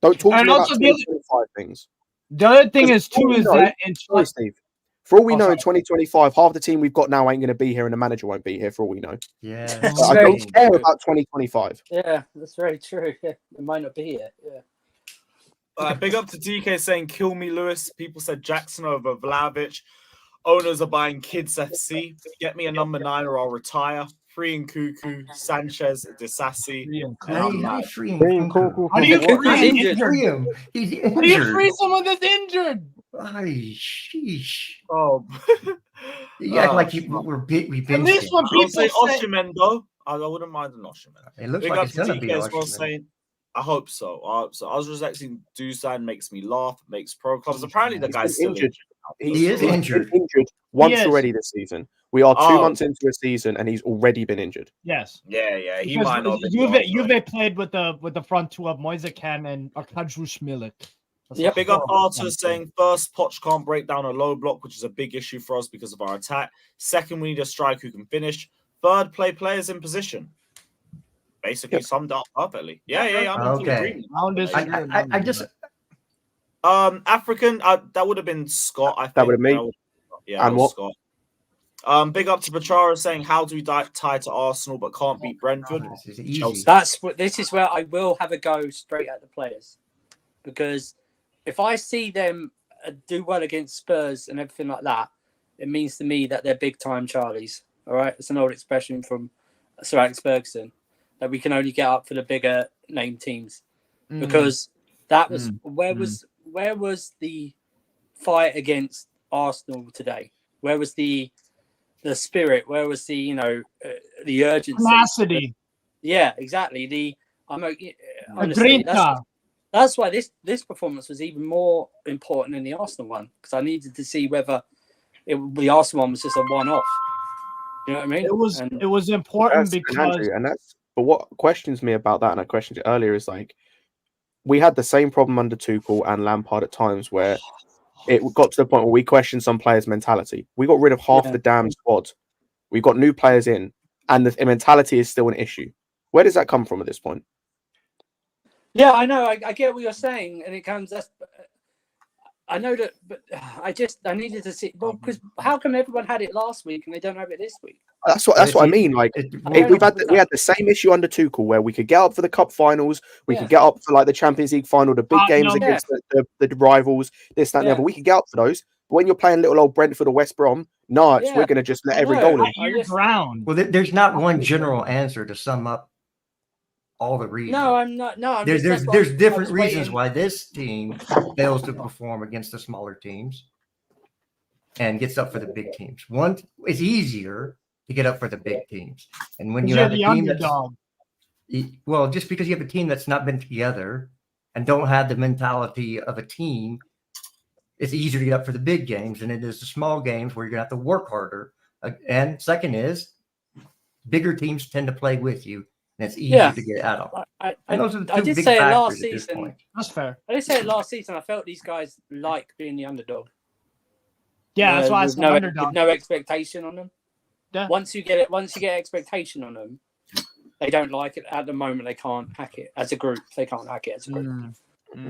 Don't talk to And me about also the 2025 things. The other thing is For all too we is know- that in Sorry, Steve. For all we Oh, know, sorry. in 2025, half the team we've got now ain't going to be here, and the manager won't be here. For all we know, Yeah, so I very don't care true. about 2025. Yeah, that's very true. Yeah, it might not be it. Yeah. Big up to DK saying, "Kill me, Lewis." People said Jackson over Vlahovic. Owners are buying Kids FC. Get me a number 9 or I'll retire. Free and Cuckoo, Sanchez, Disassi. How do you free him? How do you free him injured? Free him? He's How do you injured. free someone that's injured? Ay, sheesh. Oh, You act like we At benched least him. when I'll people say say, Osimhen though. I wouldn't mind an Osimhen. It looks Big like up it's to gonna be DK as well Osimhen. saying, I hope so. I was respecting Dusan, makes me laugh, makes pro clubs. Apparently the guy's still injured. He is injured. He's injured once He is. already this season. We are 2 Oh. months into a season, and he's already been injured. yes. Yeah, he Because might not be. Juve played with the front two of Moise Kean and Arkadiusz Milik. Yep. Big up Arthur saying, first, Poch can't break down a low block, which is a big issue for us because of our attack. Second, we need a striker who can finish. Third, play players in position. Basically summed up perfectly. Yeah, I'm in full agreement. I just African, that would have been Scott, I think. That would have me. Yeah, And it was what? Scott. Big up to Bachara saying, how do we tie to Arsenal but can't beat Brentford? This is easy. Chelsea. This is where I will have a go straight at the players, because if I see them do well against Spurs and everything like that, it means to me that they're big time Charlies. All right, it's an old expression from Sir Alex Ferguson that we can only get up for the bigger name teams, because that was where was the fight against Arsenal today? Where was the spirit? Where was the the urgency? Tenacity. Yeah, exactly. Honestly, Grinta. that's why this performance was even more important than the Arsenal one, because I needed to see whether the Arsenal one was just a one-off. You know what I mean? It was important That's but what questions me about that, and I questioned it earlier, is like we had the same problem under Tuchel and Lampard at times where it got to the point where we questioned some players' mentality. We got rid of half the damn squad. We've got new players in, and the mentality is still an issue. Where does that come from at this point? Yeah, I know. I get what you're saying, and it comes. I know that, but I needed to see. Well, because how come everyone had it last week and they don't have it this week? That's what I mean. Like we had the same issue under Tuchel where we could get up for the cup finals, we could get up for like the Champions League final, the big games against the rivals, this, that, and the other. We could get up for those. But when you're playing little old Brentford or West Brom, we're going to just let every goal in. Well, there's not one general answer to sum up all the reasons. No, I'm not. No, there's different reasons why this team fails to perform against the smaller teams and gets up for the big teams. One, it's easier to get up for the big teams, and when you have a team just because you have a team that's not been together and don't have the mentality of a team, it's easier to get up for the big games than it is the small games where you're gonna have to work harder. And second is, bigger teams tend to play with you. And it's easier to get out of. I did say it last season. That's fair. I did say it last season. I felt these guys like being the underdog. Yeah, that's why I said underdog. With no expectation on them. Yeah. Once you get expectation on them, they don't like it. At the moment, they can't hack it as a group. They can't hack it as a group.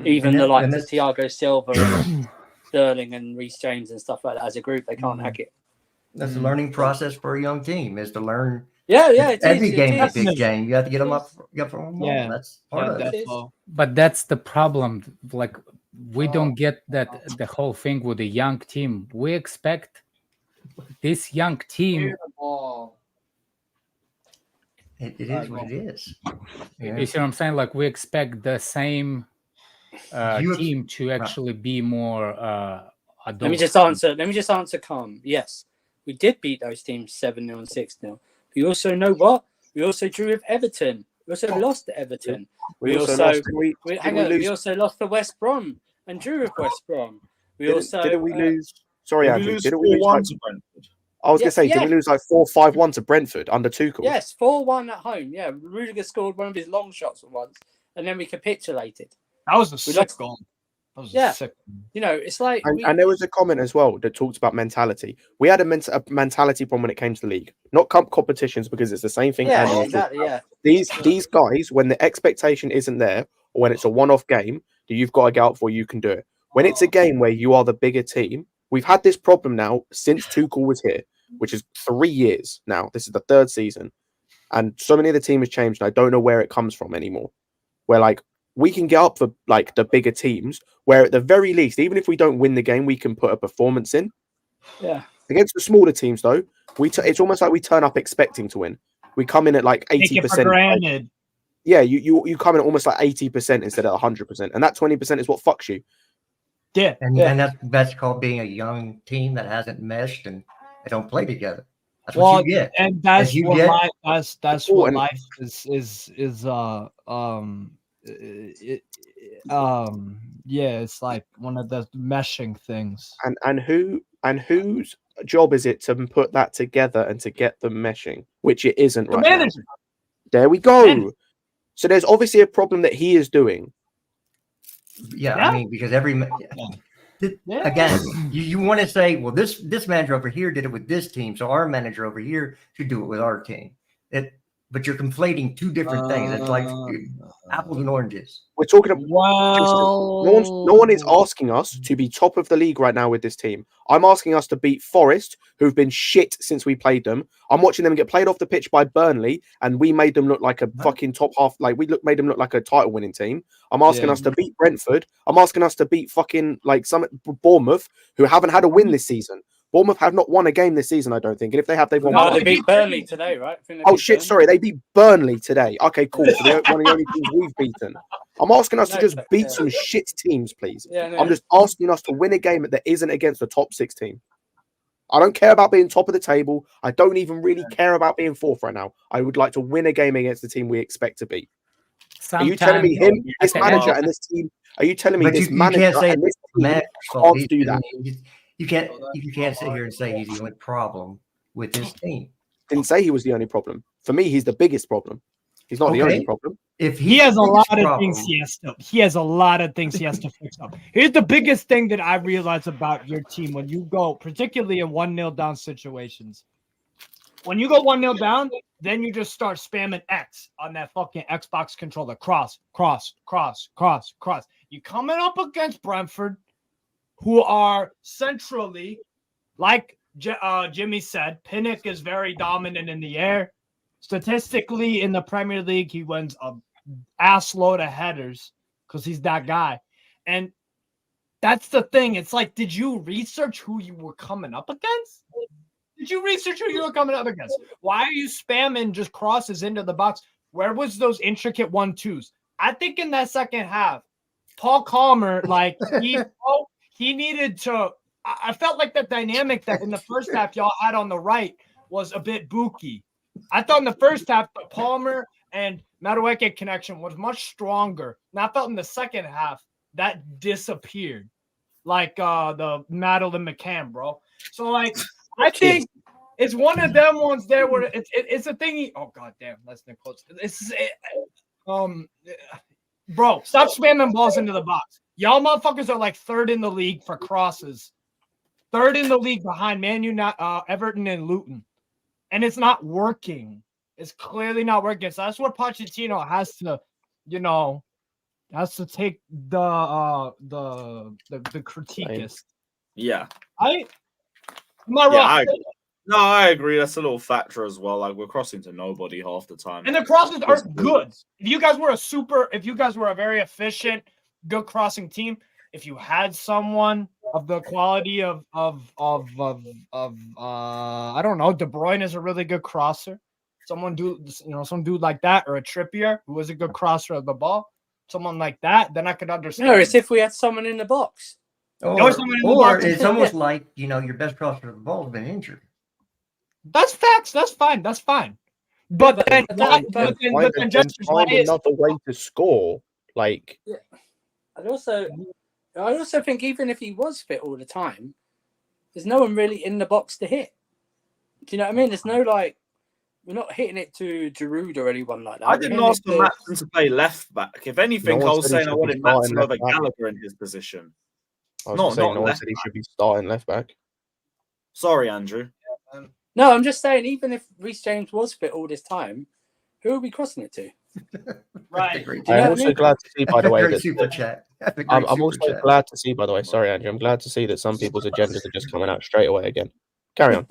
Even the and the Thiago Silva, and Sterling, and Reece James and stuff like that. As a group, they can't hack it. That's a learning process for a young team, is to learn. Yeah, it every is, game it is a big is. game. You have to get them up from the Yeah. That's part of it. But that's the problem. Like, we don't get that the whole thing with a young team. We expect this young team. It is what it is. Yeah. You see what I'm saying? Like, we expect the same You ex- team to actually be more adult. Let me just answer calm. Yes, we did beat those teams 7-0 and 6-0. We also know what? We also drew with Everton. We also lost to Everton. We also lost to West Brom and drew with West Brom. Didn't we lose? Sorry, Did we Andrew. lose Didn't we lose 4-1 like, to Brentford? I was gonna say, did yeah. we lose like 4-5-1 to Brentford under Tuchel? Yes, 4-1 at home. Yeah, Rudiger scored one of his long shots at once, and then we capitulated. That was a sick goal. That was a sick. You know, it's like, and there was a comment as well that talks about mentality. We had a mentality problem when it came to the league, not cup competitions, because it's the same thing. Yeah, annual. exactly. Yeah. These guys, when the expectation isn't there, or when it's a one-off game that you've got to get out for, you can do it. When it's a game where you are the bigger team, we've had this problem now since Tuchel was here, which is 3 years now. This is the third season, and so many of the team has changed. And I don't know where it comes from anymore. Where like we can get up for like the bigger teams, where at the very least, even if we don't win the game, we can put a performance in. Yeah. Against the smaller teams, though, it's almost like we turn up expecting to win. We come in at like 80%. Granted. Yeah, you come in at almost like 80% instead of 100%, and that 20% is what fucks you. Yeah, and that's called being a young team that hasn't meshed and they don't play together. That's what you get, and that's you what get. what life is. It's like one of the meshing things. And whose job is it to put that together and to get them meshing, which it isn't right now. There we go. So there's obviously a problem that he is doing. Yeah, I mean, because again, you want to say, well, this manager over here did it with this team, so our manager over here should do it with our team. But you're conflating two different things. It's like apples and oranges. We're talking about no one is asking us to be top of the league right now with this team. I'm asking us to beat Forest, who've been shit since we played them. I'm watching them get played off the pitch by Burnley, and we made them look like a fucking top half. Like made them look like a title winning team. I'm asking us to beat Brentford. I'm asking us to beat fucking like some Bournemouth, who haven't had a win this season. Bournemouth have not won a game this season, I don't think. And if they have, they've won. No, they beat Burnley today, right? Oh shit! Sorry, they beat Burnley today. Okay, cool. So they're one of the only teams we've beaten. I'm asking us to just beat some shit teams, please. I'm just asking us to win a game that isn't against the top 6 team. I don't care about being top of the table. I don't even really care about being fourth right now. I would like to win a game against the team we expect to beat. Are you telling me him, this manager, and this team? Are you telling me this manager and this team can't do that? You can't sit here and say he's the only problem with this team. Didn't say he was the only problem. For me, he's the biggest problem. He's not the only problem. If he has a lot of things he has a lot of things he has to fix up. Here's the biggest thing that I realize about your team when you go, particularly in 1-0 down situations. When you go 1-0 down, then you just start spamming X on that fucking Xbox controller. Cross. You coming up against Brentford, who are centrally, like Jimmy said, Pinnock is very dominant in the air. Statistically, in the Premier League, he wins a ass load of headers because he's that guy. And that's the thing. It's like, did you research who you were coming up against? Did you research who you were coming up against? Why are you spamming just crosses into the box? Where was those intricate 1-2s? I think in that second half, Paul Palmer, like, he needed to. I felt like the dynamic that in the first half y'all had on the right was a bit booky. I thought in the first half the Palmer and Madueke connection was much stronger. And I felt in the second half that disappeared, like the Madeline McCann, bro. So like I think it's one of them ones there where it's a thing. Oh god damn, less than close. Bro, stop spamming balls into the box. Y'all motherfuckers are like third in the league for crosses. Third in the league behind Man United, Everton, and Luton. And it's not working. It's clearly not working. So that's what Pochettino has to, has to take the critiquist. Yeah. Am I wrong? No, I agree. That's a little factor as well. Like we're crossing to nobody half the time. And the crosses aren't good. If you guys were a very efficient, good crossing team, if you had someone of the quality of I don't know, De Bruyne is a really good crosser. Some dude like that, or a Trippier who is a good crosser of the ball, someone like that, then I could understand. No, it's if we had someone in the box. Or it's almost like your best crosser of the ball has been injured. That's facts. That's fine. That's fine. But then just find another way to score. Like, I also think even if he was fit all the time, there's no one really in the box to hit. Do you know what I mean? There's no we're not hitting it to Giroud or anyone like that. I didn't ask for Matson to play left back. If anything, I was saying I wanted Matson over Gallagher in his position. No one said he should be starting left back. Sorry, Andrew. No, I'm just saying, even if Reece James was fit all this time, who are we crossing it to? Right. I'm also glad to see, by the way, I'm also glad to see, by the way, sorry, Andrew, I'm glad to see that some people's agendas are just coming out straight away again. Carry on.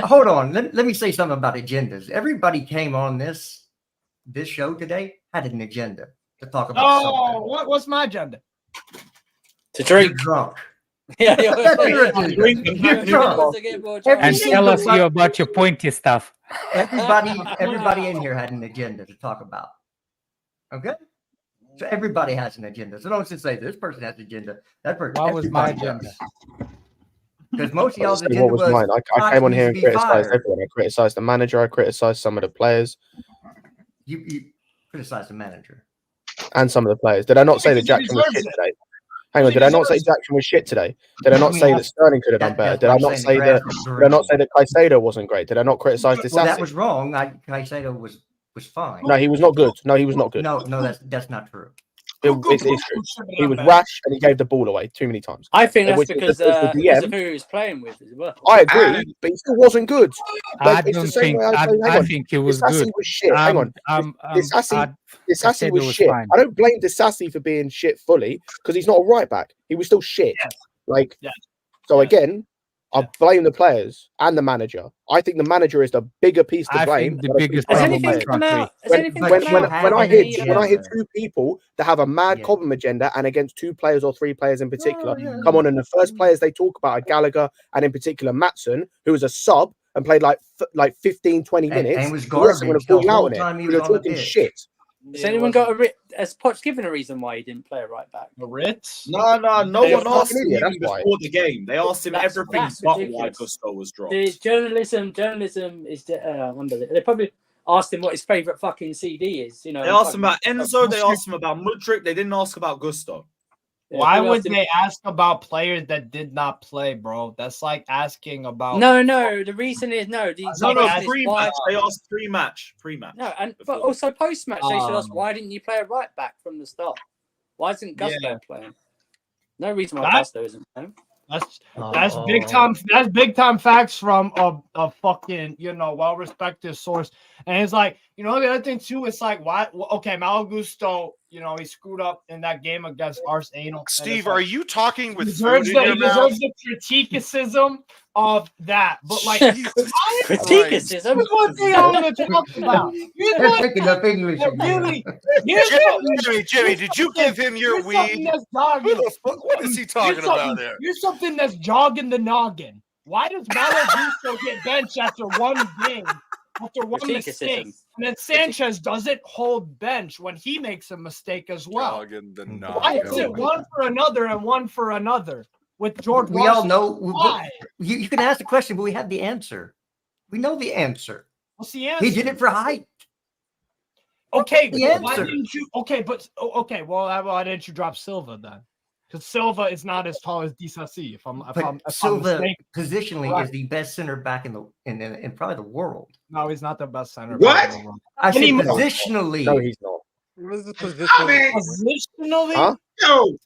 Hold on. Let me say something about agendas. Everybody came on this show today had an agenda to talk about something. What's my agenda? To drink. You're drunk. Yeah, You're drunk. And tell us about your pointy stuff. Everybody in here had an agenda to talk about. Okay? So everybody has an agenda. So don't just say this person has an agenda. That person. What was my agenda? Because most of y'all's agenda was mine. I came on here and criticized everyone. I criticized the manager. I criticized some of the players. You criticized the manager. And some of the players. Did I not say that Jackson was shit today? Hang on, did I not say Jackson was shit today? Did I not say that Sterling could have done better? Did I not say that Caicedo wasn't great? Did I not criticize this? Well, that was wrong. Caicedo was fine. No, he was not good. No, he was not good. No, that's not true. It's true. He was rash and he gave the ball away too many times. I think that's because of who he was playing with as well. I agree, but he still wasn't good. I think he was good. Was shit. Hang on. Disassi was shit. Fine. I don't blame Disassi for being shit fully because he's not a right back. He was still shit. Yes. Again, I blame the players and the manager. I think the manager is the bigger piece to blame. The biggest problem when I hear two people that have a mad Cobham agenda and against 2 players or 3 players in particular, come on, and the first players they talk about are Gallagher and in particular Matson, who was a sub and played like 15, 20 minutes. And was garbage the whole time he was on the pitch. Shit. Has anyone got has Potts given a reason why he didn't play right back? The Ritz? No one asked him before the game. They asked him everything but why Gusto was dropped. The journalism is they probably asked him what his favourite fucking CD is. They asked him about Enzo, they asked him about Mudryk, they didn't ask about Gusto. Why would they ask about players that did not play, bro? That's like asking about. No. The reason is pre-match. They asked pre-match. No, but also post-match they should ask why didn't you play a right back from the start? Why isn't Gusto playing? No reason why Gusto isn't playing. That's big time. That's big time facts from a fucking well-respected source. And it's like the other thing too. It's like why? Okay, Malo Gusto. He screwed up in that game against Arsenal. Steve, are you talking with he deserves the criticism of that? But like criticism, what they all talk about. They're picking up English. Jimmy, did you give him your weed? What is he talking about there? Here's something that's jogging the noggin. Why does Malo Gusto get benched after one game? After one mistake, and then Sanchez doesn't hold bench when he makes a mistake as well. Why is it one for another and one for another with George? We all know. Why? You can ask the question, but we have the answer. We know the answer. What's the answer? He did it for height. Okay, why didn't you? Why didn't you drop Silva then? Because Silva is not as tall as Disassi. Silva positionally is the best center back in probably the world. No, he's not the best center back in the world. I said positionally. No, he's not. What is the positionally? Positionally? Yo.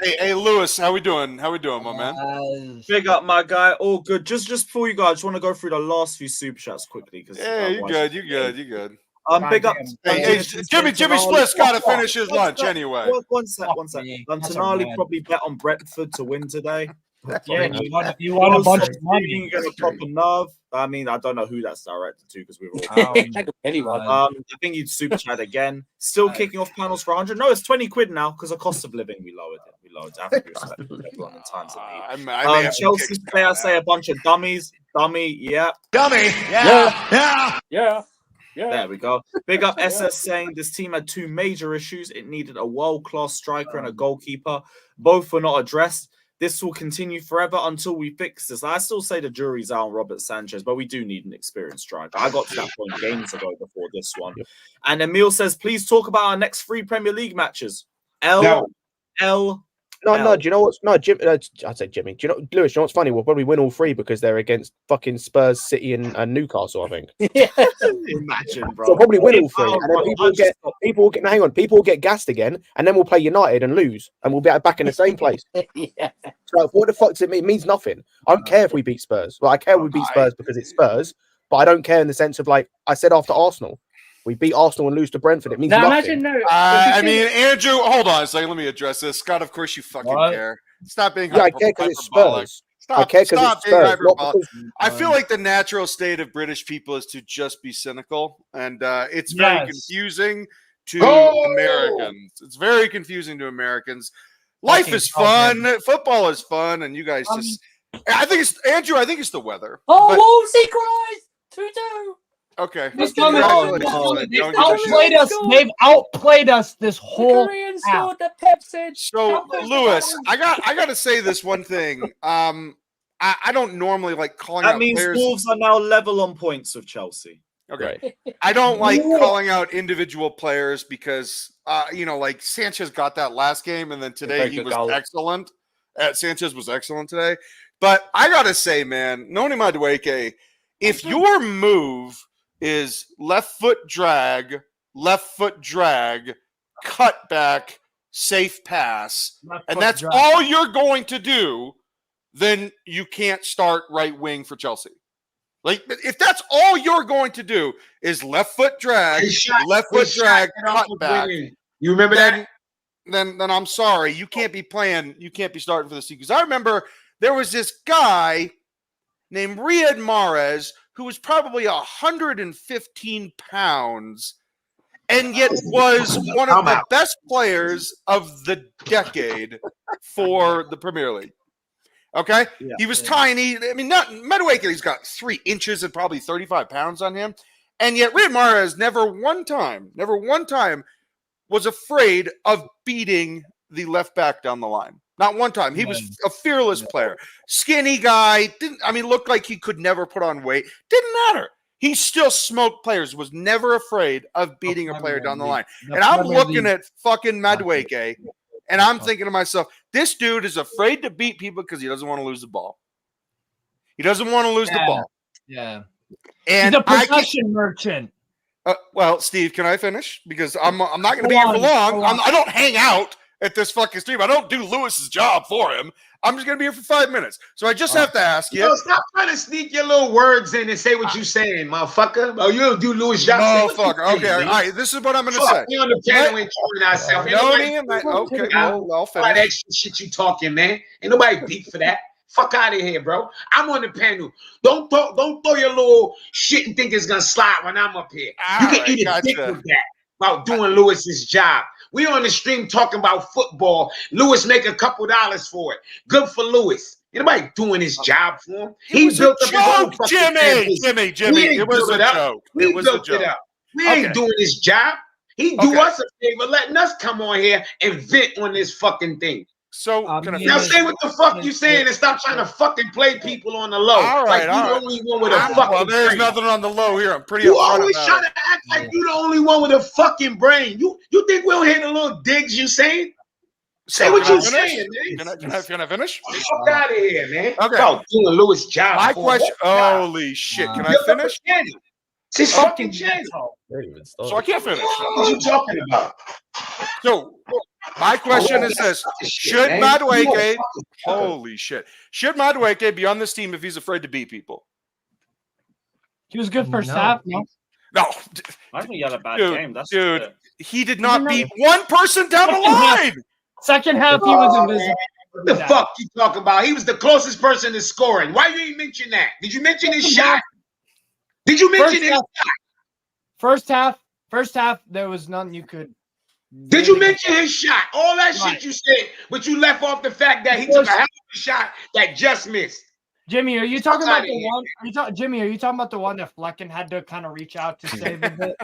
Hey, Lewis, how we doing? My man? Big up, my guy. All good. Just before you go, I just want to go through the last few super chats quickly. Yeah, you good. Big up. Hey, Jimmy Splitt's got to finish his lunch anyway. One sec. Tonali probably bet on Brentford to win today. Yeah, you want a bunch of money. You're gonna pop a nerve. I mean, I don't know who that's directed to because we were all. Anyone. I think you'd super chat again. Still kicking off panels for 100. No, it's 20 quid now because of cost of living. We lowered it. I have to be respectful to everyone in times of need. Chelsea today, I say a bunch of dummies. Dummy, yeah. Dummy, Yeah. There we go. Big up SS saying this team had two major issues. It needed a world-class striker and a goalkeeper. Both were not addressed. This will continue forever until we fix this. I still say the jury's out on Robert Sanchez, but we do need an experienced striker. I got to that point games ago before this one. And Emil says, please talk about our next 3 Premier League matches. No. Do you know what's Jim? I'd say Jimmy. Do you know, Lewis? You know what's funny? We'll probably win all 3 because they're against fucking Spurs, City, and Newcastle. I think. Imagine, bro. So we'll probably win all 3, and then people will get gassed again, and then we'll play United and lose, and we'll be back in the same place. So what the fuck does it mean? It means nothing. I don't care if we beat Spurs. Well, I care if we beat Spurs because it's Spurs, but I don't care in the sense of like I said after Arsenal. We beat Arsenal and lose to Brentford. It means nothing. I mean, Andrew, hold on a second. Let me address this. Scott, of course you fucking care. Stop being I care because it's Spurs. Stop being hyperbolic. I feel like the natural state of British people is to just be cynical, and it's very confusing to Americans. It's very confusing to Americans. Life is fun. Football is fun, and you guys just. I think it's Andrew. I think it's the weather. Oh, Wolsey cries 2-2. Okay. They've outplayed us this whole Korean scored the Pepsi. So, Lewis, I got to say this one thing. I don't normally like calling out players. That means Wolves are now level on points with Chelsea. Okay. I don't like calling out individual players because, like Sanchez got that last game, and then today he was excellent. Sanchez was excellent today. But I got to say, man, Noni Madueke, if your move is left foot drag, cut back, safe pass, and that's all you're going to do, then you can't start right wing for Chelsea. Like, if that's all you're going to do is left foot drag, cut back. You remember that? Then I'm sorry. You can't be starting for the season. Because I remember there was this guy named Riyad Mahrez who was probably 115 pounds and yet was one of the best players of the decade for the Premier League. Okay? Yeah, he was tiny. I mean, Madueke, he's got 3 inches and probably 35 pounds on him. And yet Riyad Mahrez never one time was afraid of beating the left back down the line. Not one time. He was a fearless player. Skinny guy. Looked like he could never put on weight. Didn't matter. He still smoked players. Was never afraid of beating a player down the line. And I'm looking at fucking Madueke, and I'm thinking to myself, this dude is afraid to beat people because he doesn't want to lose the ball. He doesn't want to lose the ball. Yeah. And he's a possession merchant. Well, Steve, can I finish? Because I'm not going to be here for long. I don't hang out at this fucking stream. I don't do Lewis's job for him. I'm just going to be here for 5 minutes. So I just have to ask you. Stop trying to sneak your little words in and say what you saying, motherfucker. Oh, you don't do Lewis job. Motherfucker. Okay, all right. This is what I'm going to say. We on the panel enjoying ourselves. Okay, I'll finish. That extra shit you talking, man. Ain't nobody beat for that. Fuck out of here, bro. I'm on the panel. Don't throw your little shit and think it's going to slide when I'm up here. You can eat a dick with that about doing Lewis's job. We on the stream talking about football. Lewis make a couple dollars for it. Good for Lewis. Anybody doing his job for him? He built up his own fucking Jimmy. It was a joke. We built it up. We ain't doing his job. He do us a favor, letting us come on here and vent on this fucking thing. So now say what the fuck you saying and stop trying to fucking play people on the low. All right, like you the only one with a fucking well, there's brain. nothing on the low here. I'm pretty. You always trying to act like you the only one with a fucking brain. You think we don't hear the little digs you saying? Say what you saying, man. Can I finish? Fuck out of here, man. Okay. Bro, doing Lewis' job. My question. Holy shit! Can I finish? It's his fucking channel. So I can't finish. What you talking about? So my question is this: should Madueke? Holy shit! Should Madueke be on this team if he's afraid to beat people? He was good first half. No, I think he had a bad Dude, game. That's dude, it. he did not beat one person down the line. Second half, he was invisible. What the fuck you talking about? He was the closest person to scoring. Why you ain't mention that? Did you mention his shot? Did you mention his shot? First half, there was nothing you could. Did you mention his shot? All that shit you said, but you left off the fact that he took a hell of a shot that just missed. Jimmy, are you talking about the one? Jimmy, are you talking about the one that Flecken had to kind of reach out to save a bit?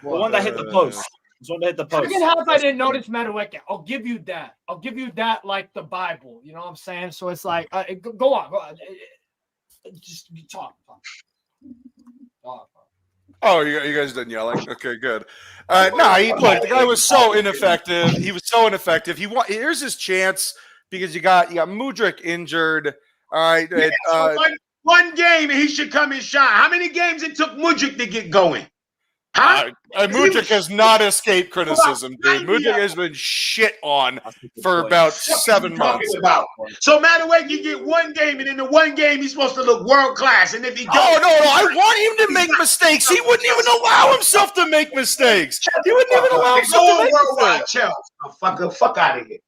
The one that hit the post. The one that hit the post. Second half, I didn't notice Madueke. I'll give you that. I'll give you that, like the Bible. You know what I'm saying? So it's like, go on. Just talk. Oh, you guys done yelling? Okay, good. Look, the guy was so ineffective. He was so ineffective. Here's his chance because you got Mudryk injured. All right. One game and he should come and shine. How many games it took Mudryk to get going? Huh? Mudryk has not escaped criticism, dude. Mudryk has been shit on for about 7 months. So Madueke, you get one game, and in the one game he's supposed to look world class. And if he no, I want him to make mistakes. He wouldn't even allow himself to make mistakes. He wouldn't even allow himself to make mistakes. Fuck out of here.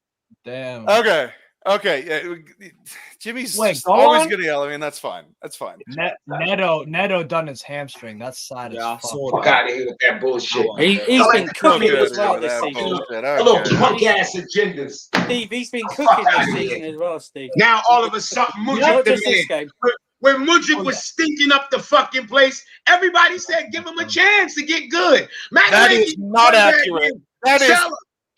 Damn. Okay. Jimmy's always going to yell. I mean, that's fine. That's fine. Neto done his hamstring. That's sad as fuck. Fuck out of here with that bullshit. He's been cooking as well this season. Little punk ass agendas. Steve, he's been cooking this season as well, Steve. Now all of a sudden, Mudryk when Mudryk was stinking up the fucking place, everybody said give him a chance to get good. That is not accurate. That is.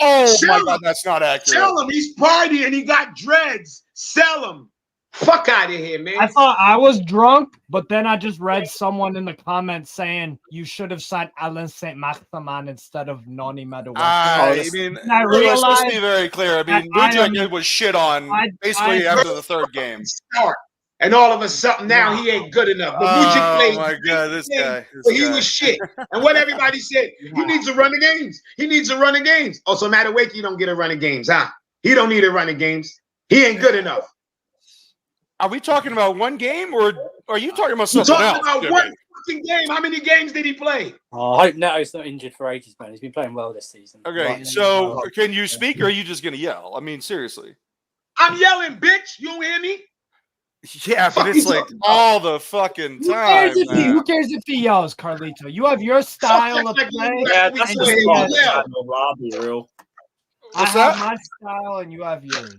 Oh my God, that's not accurate. Sell him. He's partying. He got dreads. Sell him. Fuck out of here, man. I thought I was drunk, but then I just read someone in the comments saying you should have signed Alain Saint-Maximin instead of Noni Madueke. I mean, let's be very clear. I mean, Mudryk was shit on basically after the third game. And all of a sudden now he ain't good enough. But Mudryk played. Oh my God, this guy. But he was shit. And what everybody said, he needs a run of games. He needs a run of games. Oh, so Madueke, you don't get a run of games, huh? He don't need a run of games. He ain't good enough. Are we talking about one game, or are you talking about something else? Talking about one fucking game. How many games did he play? Oh, I hope Neto's not injured for ages, man. He's been playing well this season. Okay, so can you speak, or are you just gonna yell? I mean, seriously. I'm yelling, bitch. You don't hear me? Yeah, but it's like all the fucking time. Who cares if he yells, Carlito? You have your style of play. Yeah, that's what Robbie, real. I have my style and you have yours.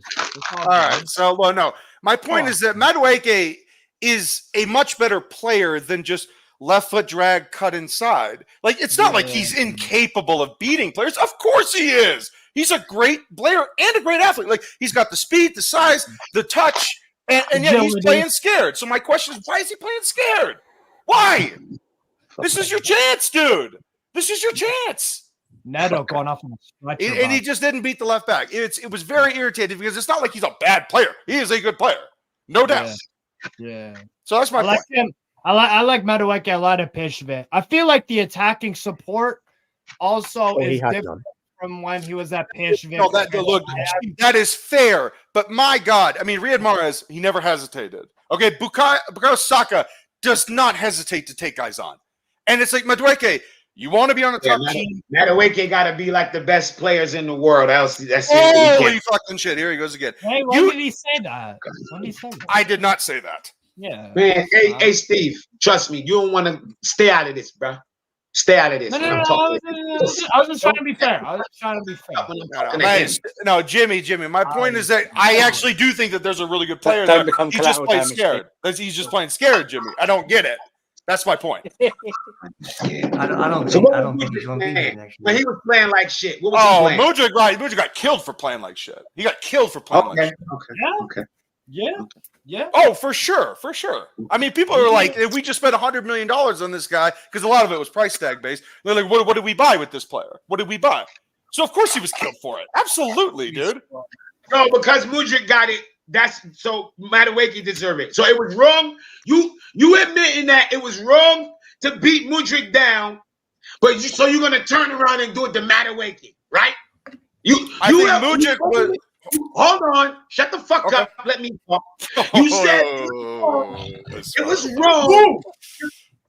All right. So, no. My point is that Madueke is a much better player than just left foot drag cut inside. Like, it's not like he's incapable of beating players. Of course he is. He's a great player and a great athlete. Like, he's got the speed, the size, the touch, and yet he's playing scared. So my question is, why is he playing scared? Why? This is your chance, dude. This is your chance. Neto going off on a stretcher. And he just didn't beat the left back. It was very irritating because it's not like he's a bad player. He is a good player. No doubt. Yeah. So that's my point. Him. I like Madueke a lot of Pishve. I feel like the attacking support also is different from when he was at Pishve. No, that is fair. But my God, I mean, Riyad Mahrez, he never hesitated. Okay, Bukayo Saka does not hesitate to take guys on. And it's like, Madueke, you want to be on the top team? Madueke got to be like the best players in the world. That's holy fucking shit. Here he goes again. Hey, when did he say that? I did not say that. Yeah. Man, hey, Steve, trust me. You don't want to stay out of this, bro. Stay out of this. No, I was just trying to be fair. No, Jimmy, my point is that I actually do think that there's a really good player there. He just plays scared. He's just playing scared, Jimmy. I don't get it. That's my point. I don't think he's going to be here next year. But he was playing like shit. What was he playing? Mudryk got killed for playing like shit. He got killed for playing like shit. Okay. Yeah. Oh, for sure. I mean, people are like, if we just spent $100 million on this guy, because a lot of it was price tag based. They're like, what did we buy with this player? What did we buy? So of course he was killed for it. Absolutely, dude. No, because Mudryk got it. That's so Madueke deserve it. So it was wrong. You admitting that it was wrong to beat Mudryk down, but so you're gonna turn around and do it to Madueke, right? I think Mudryk was. Hold on, shut the fuck up. Let me talk. You said it was wrong.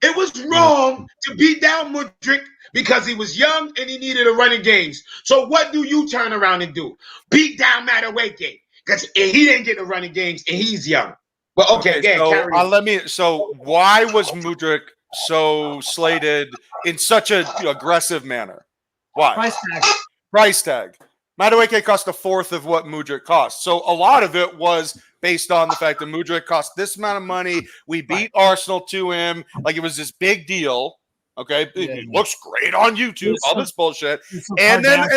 It was wrong to to beat down Mudryk because he was young and he needed a run in games. So what do you turn around and do? Beat down Madueke because he didn't get a run in games and he's young. But okay, again, carry on. So why was Mudryk so slated in such a aggressive manner? Why? Price tag. Madueke cost a fourth of what Mudryk cost. So a lot of it was based on the fact that Mudryk cost this amount of money. We beat Arsenal to him. Like it was this big deal. Okay. It looks great on YouTube, all this bullshit. And then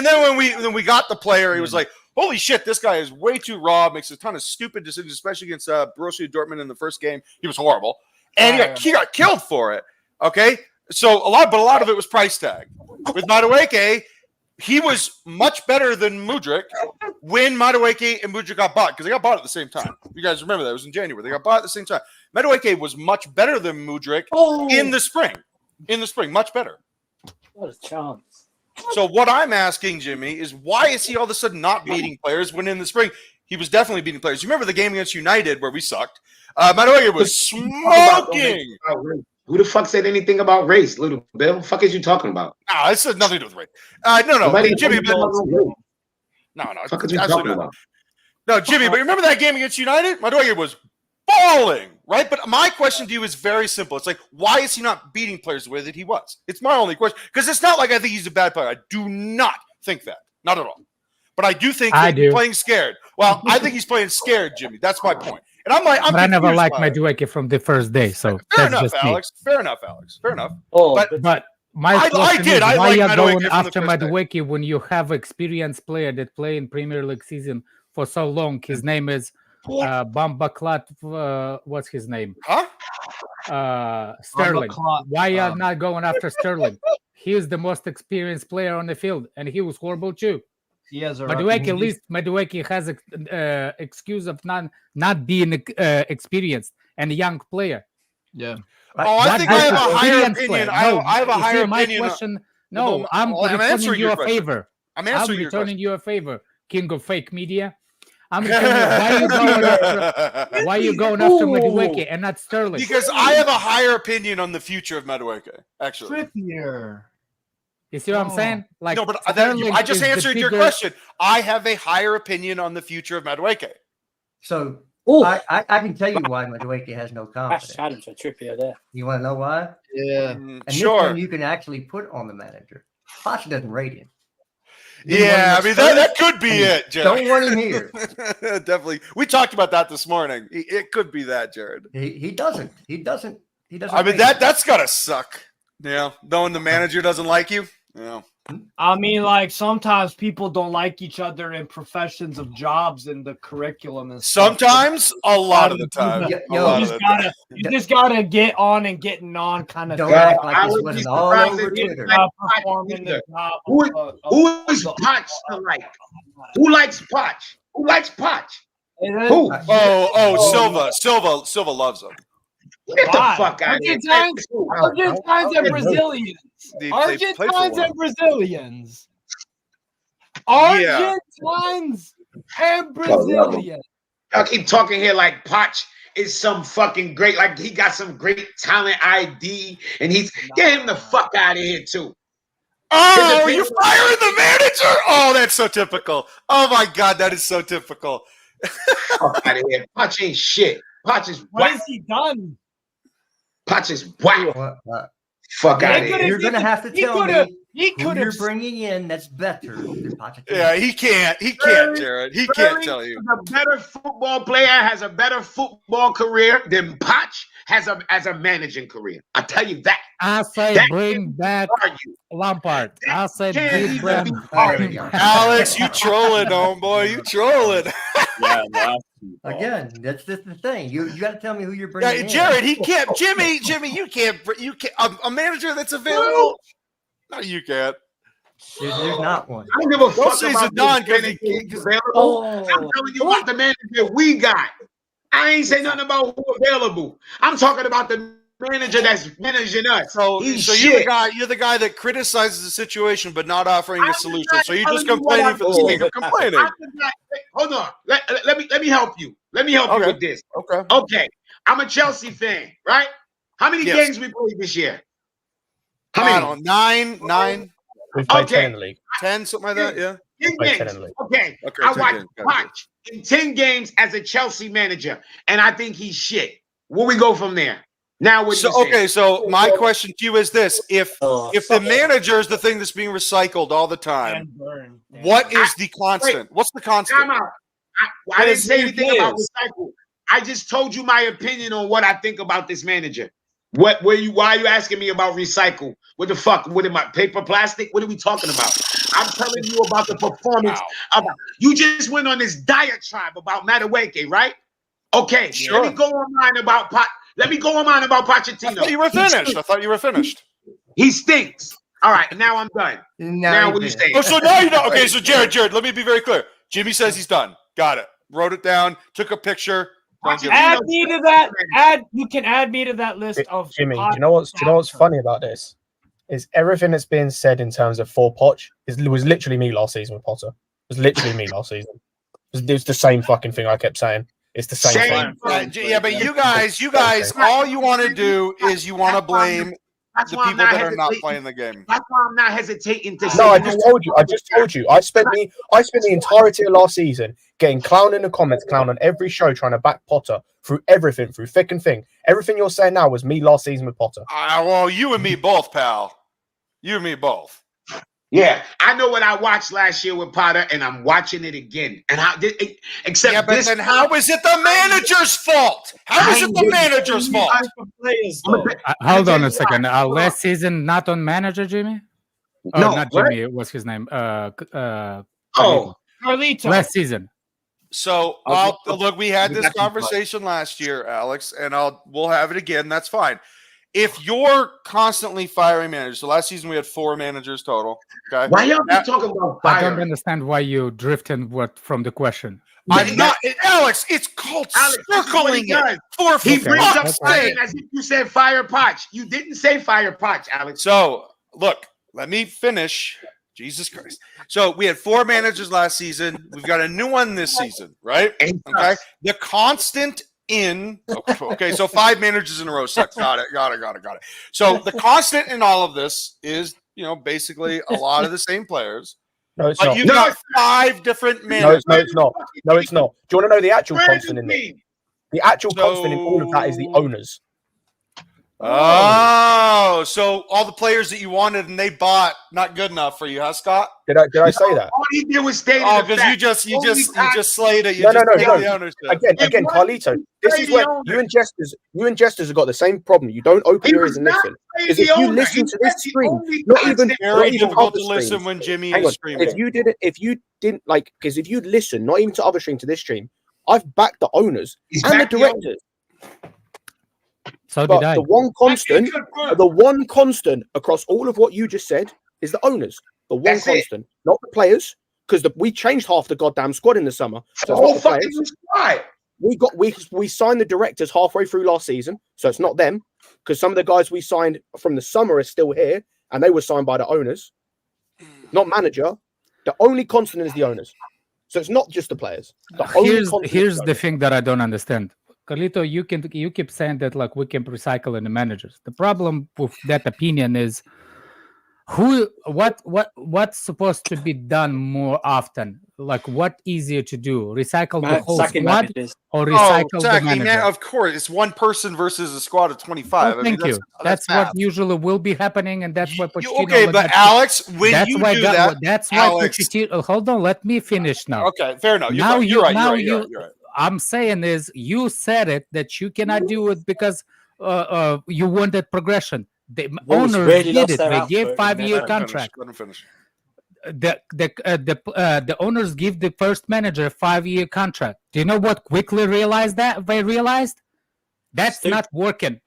when we got the player, he was like, holy shit, this guy is way too raw, makes a ton of stupid decisions, especially against Borussia Dortmund in the first game. He was horrible. And he got killed for it. Okay. So a lot of it was price tag. With Madueke, he was much better than Mudryk when Madueke and Mudryk got bought, because they got bought at the same time. You guys remember that? It was in January. They got bought at the same time. Madueke was much better than Mudryk in the spring. In the spring, much better. What a chance. So what I'm asking, Jimmy, is why is he all of a sudden not beating players when in the spring he was definitely beating players? You remember the game against United where we sucked? Madueke was smoking. Who the fuck said anything about race, Little Bill? What the fuck is you talking about? No, this has nothing to do with race. No, Jimmy. No, fuck is you talking about? No, Jimmy, but remember that game against United? Madueke was balling, right? But my question to you is very simple. It's like, why is he not beating players the way that he was? It's my only question. Because it's not like I think he's a bad player. I do not think that. Not at all. But I do think he's playing scared. Well, I think he's playing scared, Jimmy. That's my point. And I'm like, I never liked Madueke from the first day. So fair enough, Alex. Fair enough. Oh, but my question is, why are you going after Madueke when you have experienced player that play in Premier League season for so long? His name is Bambaklat. What's his name? Sterling. Why are you not going after Sterling? He is the most experienced player on the field, and he was horrible too. He has a Madueke, at least Madueke has excuse of not being experienced and a young player. Yeah. I think I have a higher opinion. I have a higher opinion. I'm returning you a favor. I'm answering your returning you a favor, king of fake media. I'm telling you, why are you going after Madueke and not Sterling? Because I have a higher opinion on the future of Madueke, actually. Trippier. You see what I'm saying? Like, no, but I just answered your question. I have a higher opinion on the future of Madueke. So I can tell you why Madueke has no confidence. Challenge for Trippier there. You want to know why? Yeah. And this one you can actually put on the manager. Poch doesn't rate him. Yeah, I mean that could be it, Jared. Don't want him here. Definitely. We talked about that this morning. It could be that, Jared. He doesn't. I mean that's gotta suck. Yeah, knowing the manager doesn't like you. Yeah. I mean, like sometimes people don't like each other in professions of jobs and the curriculum and stuff. Sometimes, a lot of the time. You just gotta get on and getting on, kind of. Don't act like this wasn't all over Twitter. Who is Poch to like? Who likes Poch? Who likes Poch? Who? Silva loves him. Get the fuck out of here. Argentines and Brazilians. Argentines and Brazilians. Argentines and Brazilians. Y'all keep talking here like Poch is some fucking great, like he got some great talent ID, and get him the fuck out of here too. Oh, you're firing the manager? Oh, that's so typical. Oh my god, that is so typical. Fuck out of here. Poch ain't shit. Poch is what has he done? Poch is whack. Fuck out of here. You're gonna have to tell me who you're bringing in that's better than Pochettino. Yeah, he can't. He can't, Jared. He can't tell you. A better football player has a better football career than Poch has as a managing career. I tell you that. I say bring back Lampard. I said bring back Alex, you trolling, homeboy. You trolling. Again, that's the thing. You got to tell me who you're bringing in. Jared, he can't. Jimmy, you can't. You can't. A manager that's available. No, you can't. There's not one. I don't give a fuck about Zidane because available. I'm telling you about the manager we got. I ain't saying nothing about who available. I'm talking about the manager that's managing us. So you're the guy that criticizes the situation but not offering a solution. So you're just complaining for the sake of complaining. Hold on. Let me help you. Let me help you with this. Okay. I'm a Chelsea fan, right? How many games we played this year? How I many? don't know, 9. We've played Okay. 10 in the league. 10, something like that. Yeah. 10 Played 10 games. in the league. Okay. Okay, I 10 watched games. Got it. Poch in 10 games as a Chelsea manager, and I think he's shit. Where we go from there? Now, what do So you say? okay, so my question to you is this: if the manager is the thing that's being recycled all the time, what is the constant? What's the constant? Time out. I didn't say anything about recycle. I just told you my opinion on what I think about this manager. Why are you asking me about recycle? What the fuck? What am I? Paper, plastic? What are we talking about? I'm telling you about the performance. You just went on this diatribe about Madueke, right? Okay, Sure. Let me go on mine about Pochettino. I thought you were finished. He stinks. All right, now I'm done. Now what do you say? Oh, so now you know. Okay, so Jared, let me be very clear. Jimmy says he's done. Got it. Wrote it down. Took a picture. Add me to that. You can add me to that list of Jimmy. Do you know what's funny about this? Is everything that's being said in terms of for Poch was literally me last season with Potter. It was literally me last season. It was the same fucking thing I kept saying. It's the same thing. Yeah, but you guys, all you want to do is you want to blame the people that are not playing the game. That's why I'm not hesitating to say. No, I just told you. I spent the entirety of last season getting clown in the comments, clown on every show, trying to back Potter through everything, through thick and thin. Everything you're saying now was me last season with Potter. Well, you and me both, pal. You and me both. Yeah, I know what I watched last year with Potter, and I'm watching it again. And then how is it the manager's fault? How is it the manager's fault? Hold on a second. Last season, not on manager, Jimmy? Oh, No, not what? Jimmy. What's his name? Oh, Carlito. Last season. So, look, we had this conversation last year, Alex, and we'll have it again. That's fine. If you're constantly firing managers, so last season we had 4 managers total. Okay, why y'all be talking about I firing? don't understand why you drifting from the question. Alex. It's called circling it. For He brings up fuck's fire sake. as if you said fire Poch. You didn't say fire Poch, Alex. So, look, let me finish. Jesus Christ. So we had 4 managers last season. We've got a new one this season, right? Okay. The constant in so 5 managers in a row. Got it. So the constant in all of this is, basically a lot of the same players. No, it's but not. You've got 5 different managers. No, it's not. No, it's not. Do you want to know the actual constant in this? The actual constant in all of that is the owners. Oh, so all the players that you wanted and they bought not good enough for you, huh, Scott? Did I say that? All he did was state Oh, because you just slayed it. You No. the ownership. Again, Carlito. This is where you and Jesters have got the same problem. You don't open your ears and listen. Because if you listen to this stream, not even difficult other to listen streams. when Jimmy Hang is on. streaming. If you didn't like, because if you listen, not even to other stream, to this stream, I've backed the owners and the directors. So but did I. the one constant across all of what you just said is the owners. The one constant, not the players, because we changed half the goddamn squad in the summer. So Oh, fucking squad. We signed the directors halfway through last season, so it's not them, because some of the guys we signed from the summer are still here, and they were signed by the owners, not manager. The only constant is the owners, so it's not just the players. Here's the thing that I don't understand. Carlito, you keep saying that like we can recycle in the managers. The problem with that opinion is what's supposed to be done more often? Like what easier to do? Recycle the whole squad or recycle the manager? Man, of course, it's one person versus a squad of 25. Oh, thank you. That's what usually will be happening, and that's what Pochettino. Okay, but Alex, when you do that, that's why Pochettino. Hold on, let me finish now. Okay, fair enough. You're right. I'm saying is you said it that you cannot do it because you wanted progression. The owners did it. They gave 5-year contract. Let him finish. The owners give the first manager a 5-year contract. Do you know what quickly they realized? That's not working.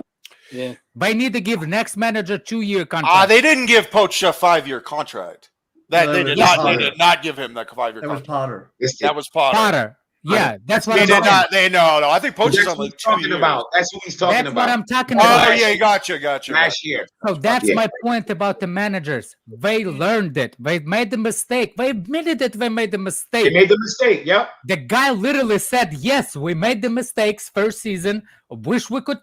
Yeah. They need to give next manager 2-year contract. They didn't give Poch a 5-year contract. They did not give him that 5-year contract. That was Potter. That was Potter. Yeah, that's what They I'm did saying. not. They no. I think Poach is That's on what like he's 2 talking years. about. That's what he's talking That's about. what I'm talking Oh about. yeah, gotcha. Last year. So that's Yeah. my point about the managers. They learned it. They made the mistake. They admitted it. They made the mistake. They made the mistake. Yep. The guy literally said, "Yes, we made the mistakes first season. Wish we could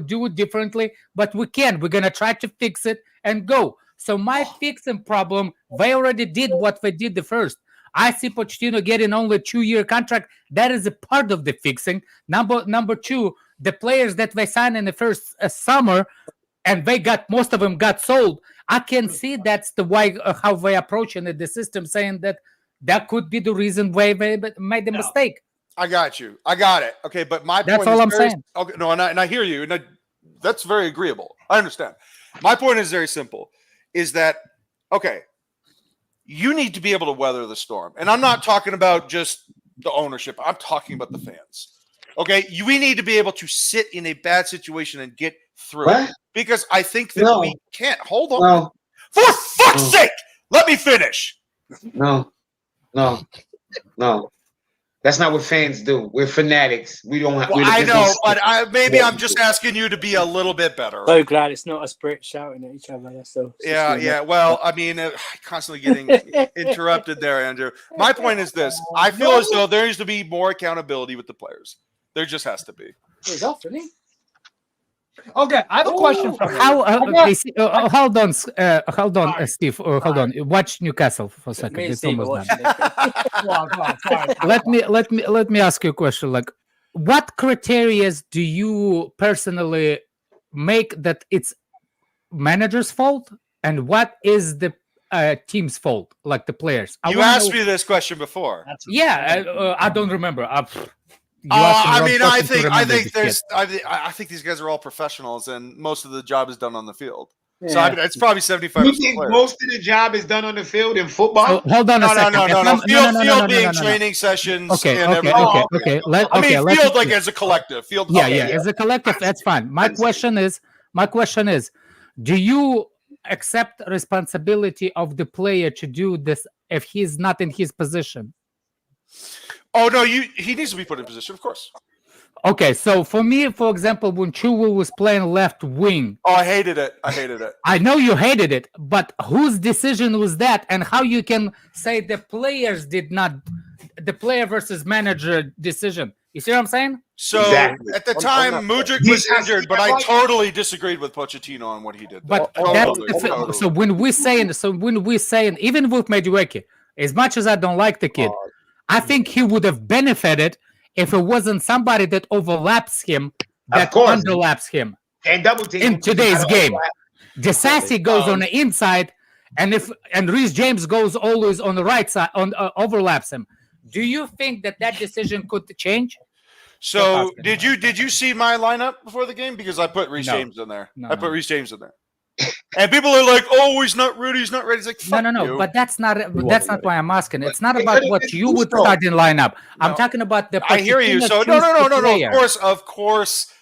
do it differently, but we can't. We're gonna try to fix it and go." So my fixing problem, they already did what they did the first. I see Pochettino getting only a 2-year contract. That is a part of the fixing. Number two, the players that they signed in the first summer, and most of them got sold. I can see that's the way how they approaching the system, saying that could be the reason why they made the mistake. I got you. I got it. Okay, but my That's point all is I'm very, saying. Okay, no, and I hear you, and that's very agreeable. I understand. My point is very simple: is that okay? You need to be able to weather the storm, and I'm not talking about just the ownership. I'm talking about the fans. Okay, we need to be able to sit in a bad situation and get through it, because I think that we can't. Hold on, for fuck's sake, let me finish. No. That's not what fans do. We're fanatics. We don't have. Well, I know, but maybe I'm just asking you to be a little bit better. So glad it's not us Brits shouting at each other. That's so. Yeah. Well, I mean, constantly getting interrupted there, Andrew. My point is this: I feel as though there needs to be more accountability with the players. There just has to be. He's off, isn't he? Okay, I have a question for you. Hold on, Steve. Hold on. Watch Newcastle for a second. It's almost done. Let me ask you a question. Like, what criteria do you personally make that it's manager's fault, and what is the team's fault, like the players? You asked me this question before. Yeah, I don't remember. I think these guys are all professionals, and most of the job is done on the field. Yeah. So I mean, it's probably 75%. You think most of the job is done on the field in football? Hold on a second. No. Field being training sessions. Okay. Field like as a collective. Field. Yeah, as a collective, that's fine. My question is, do you accept responsibility of the player to do this if he's not in his position? Oh no, he needs to be put in position, of course. Okay, so for me, for example, when Chilwell was playing left wing, I hated it. I know you hated it, but whose decision was that, and how you can say the players did not, the player versus manager decision? You see what I'm saying? So at the time, Mudryk was injured, but I totally disagreed with Pochettino on what he did. But so when we saying, even with Madueke, as much as I don't like the kid, I think he would have benefited if it wasn't somebody that overlaps him, that underlaps him. And double team in today's game. Disassi goes on the inside, and Reece James goes always on the right side, overlaps him. Do you think that decision could change? So did you see my lineup before the game? Because I put Reece James in there. I put Reece James in there. And people are like, "Oh, he's not ready. He's not ready." It's like, fuck no. you. But that's not why I'm asking. It's not about what you would start in lineup. I'm talking about the. I hear you. So no. Of course.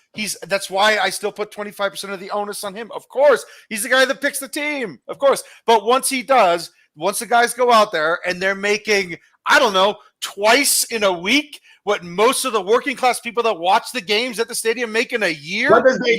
That's why I still put 25% of the onus on him. Of course, he's the guy that picks the team. Of course, but once the guys go out there and they're making, I don't know, twice in a week what most of the working class people that watch the games at the stadium make in a year. What does they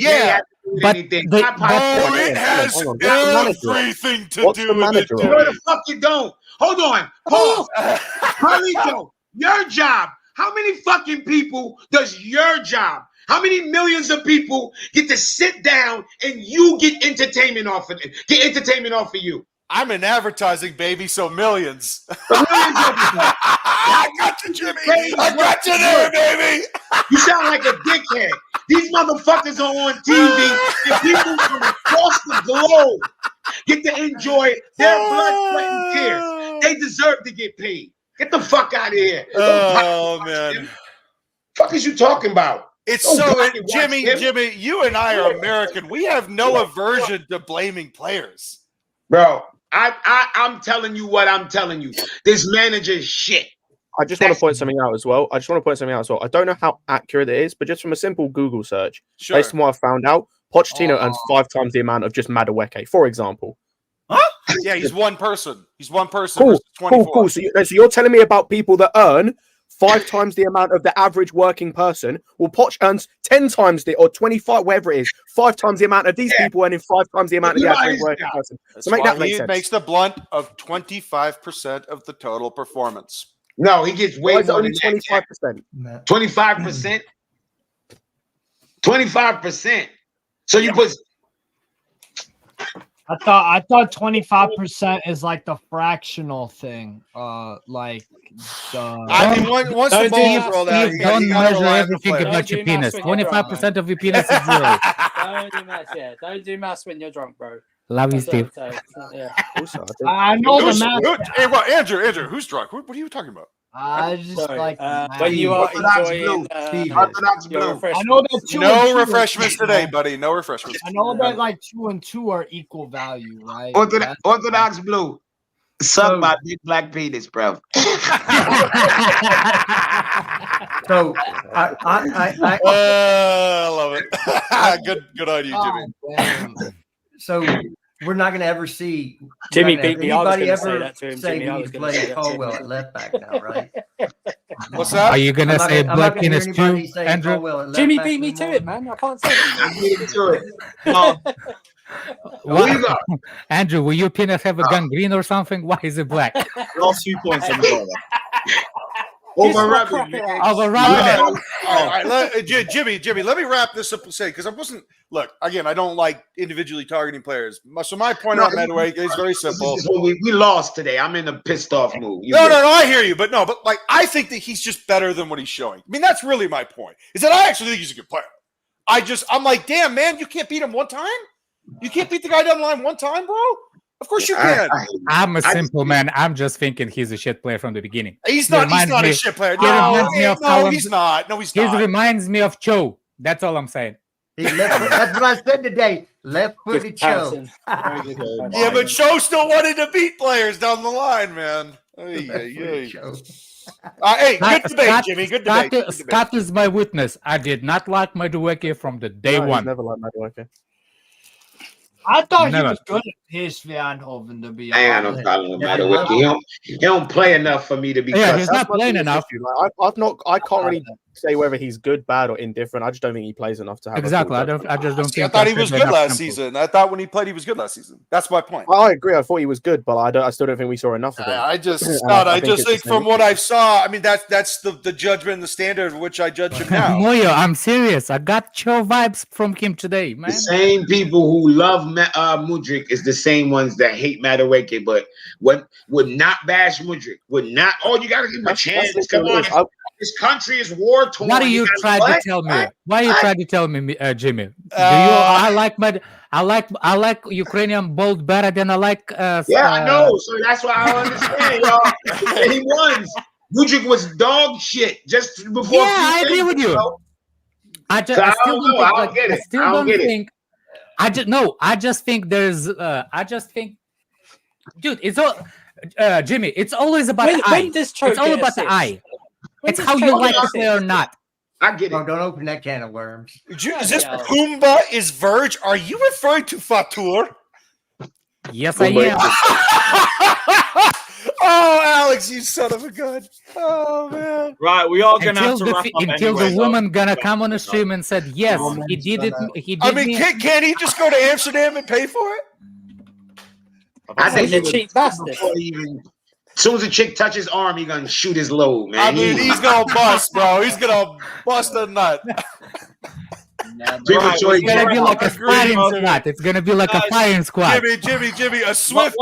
but it has everything to do with it. No, the fuck you don't. Hold on. Pause. Carlito, your job. How many fucking people does your job? How many millions of people get to sit down and you get entertainment off of it? Get entertainment off of you. I'm in advertising, baby, so millions. I got you, Jimmy. I got you there, baby. You sound like a dickhead. These motherfuckers are on TV, and people from across the globe get to enjoy their blood, sweat, and tears. They deserve to get paid. Get the fuck out of here. Oh, man. Fuck is you talking about? It's Jimmy, you and I are American. We have no aversion to blaming players. Bro, I'm telling you what I'm telling you. This manager is shit. I just want to point something out as well. I don't know how accurate it is, but just from a simple Google search, based on what I've found out, Pochettino earns 5 times the amount of just Madueke, for example. Huh? Yeah, he's one person. He's one person. Cool. So you're telling me about people that earn 5 times the amount of the average working person. Well, Poch earns 10 times the, or 25, whatever it is, 5 times the amount of these people earning 5 times the amount of the average working person. That's So make why that make he sense. makes the blunt of 25% of the total performance. No, he gets way Why is it more only than 25%? 25%. 25%. So you put. I thought 25% is like the fractional thing. Like I mean, once the ball is rolled out, you don't gotta measure rely on the everything player. about your penis. when you're drunk, 25% of your penis is 0. Don't do maths, yeah. Don't do maths when you're drunk, bro. Love you, That's what Steve. I'm saying. Yeah. I know the math. Hey, well, Andrew, who's drunk? What are you talking about? I just Sorry, like when you are enjoying Orthodox your blue. refreshments. I know that 2 and No 2 refreshments are equal. today, buddy. No refreshments. I know that like 2 and 2 are equal value, right? Orthodox blue. Suck my big black penis, bro. So I love it. good on you, Jimmy. So we're not going to ever see Jimmy we're not gonna beat me. I was anybody gonna say ever that to him, say Jimmy. I we was need to gonna say play that to him. Caldwell at left back now, right? What's that? Are you going to I'm not say gonna- I'm black not gonna hear penis anybody too, say Andrew? Caldwell at left Jimmy back beat me to anymore. it, man. I can't say it. To it. What? Andrew, will your penis have a gangrene or something? Why is it black? Last 2 points in the row. Overrubbing. Overrubbing it. All right, Jimmy, let me wrap this up and say, because I wasn't, look, again, I don't like individually targeting players. So my point on Medway is very simple. We lost today. I'm in a pissed off mood. No, I hear you, but like, I think that he's just better than what he's showing. I mean, that's really my point, is that I actually think he's a good player. I'm like, damn, man, you can't beat him one time? You can't beat the guy down the line one time, bro? Of course you can. I'm a simple man. I'm just thinking he's a shit player from the beginning. He's not a shit player. No, he's not. No, he's not. He reminds me of Cho. That's all I'm saying. That's what I said today. Left-footed Cho. Yeah, but Cho still wanted to beat players down the line, man. Hey, good debate, Jimmy. Good debate. Scott is my witness. I did not like Madueke from the day one. Never liked Madueke. I thought he was good at PSV Eindhoven, to be honest. I ain't got no problem with Madueke. He don't play enough for me to be. Yeah, he's not playing enough. I can't really say whether he's good, bad, or indifferent. I just don't think he plays enough to have. Exactly. I just don't think. I thought he was good last season. I thought when he played, he was good last season. That's my point. I agree. I thought he was good, but I still don't think we saw enough of him. I just think from what I saw, I mean, that's the judgment and the standard of which I judge him now. Moyo, I'm serious. I got Cho vibes from him today, man. The same people who love Mudryk is the same ones that hate Madueke, but would not bash Mudryk. Would not. Oh, you got to give him a chance. Come on. This country is war torn. What are you trying to tell me? Why are you trying to tell me, Jimmy? I like Ukrainian bold better than I like. Yeah, I know. So that's why I understand, y'all. And he won. Mudryk was dog shit just before. Yeah, I agree with you. I just think there's. Dude, it's all. Jimmy, it's always about the eye. It's all about the eye. It's how you like to play or not. I get it. Oh, don't open that can of worms. Is this Pumba is Verge? Are you referring to Fatur? Yes, I am. Oh, Alex, you son of a gun. Oh, man. Right, we are going to have to wrap up until anyway, the woman gonna come on the stream and said, yes, he did it. I mean, can't he just go to Amsterdam and pay for it? I think he's a cheap bastard. As soon as a chick touches his arm, he's gonna shoot his load, man. I mean, he's gonna bust, bro. He's gonna bust a nut. It's gonna be like a firing squad. It's gonna be like a firing squad. Jimmy, a swift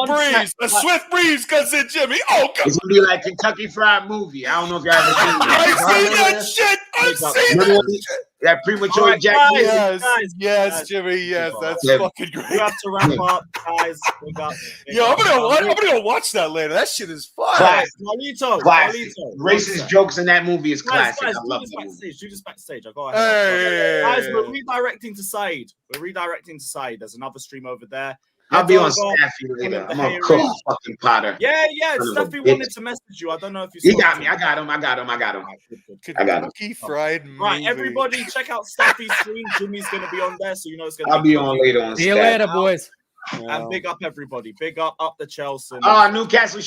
breeze comes in, Jimmy. Oh, God. It's gonna be like Kentucky Fried Movie. I don't know if you ever seen that. I've seen that shit. I've seen that shit. That premature ejaculation. Yes, Jimmy. Yes, that's fucking great. We have to wrap up, guys. I'm gonna watch that later. That shit is fun. Classic. Classic. Racist jokes in that movie is classic. Guys, I love do that this movie. Do this backstage. I'll go ahead. Guys, we're redirecting to Said. There's another stream over there. I'll be on Staffy later. I'm gonna cook fucking Potter. Yeah. Staffy wanted to message you. I don't know if you saw He got me. I got him. I got him. Fried Right, everybody, check out Staffy's stream. Jimmy's gonna be on there, so you know it's gonna. I'll be on later on. See you later, boys. And big up everybody. Big up the Chelsea. Oh, Newcastle.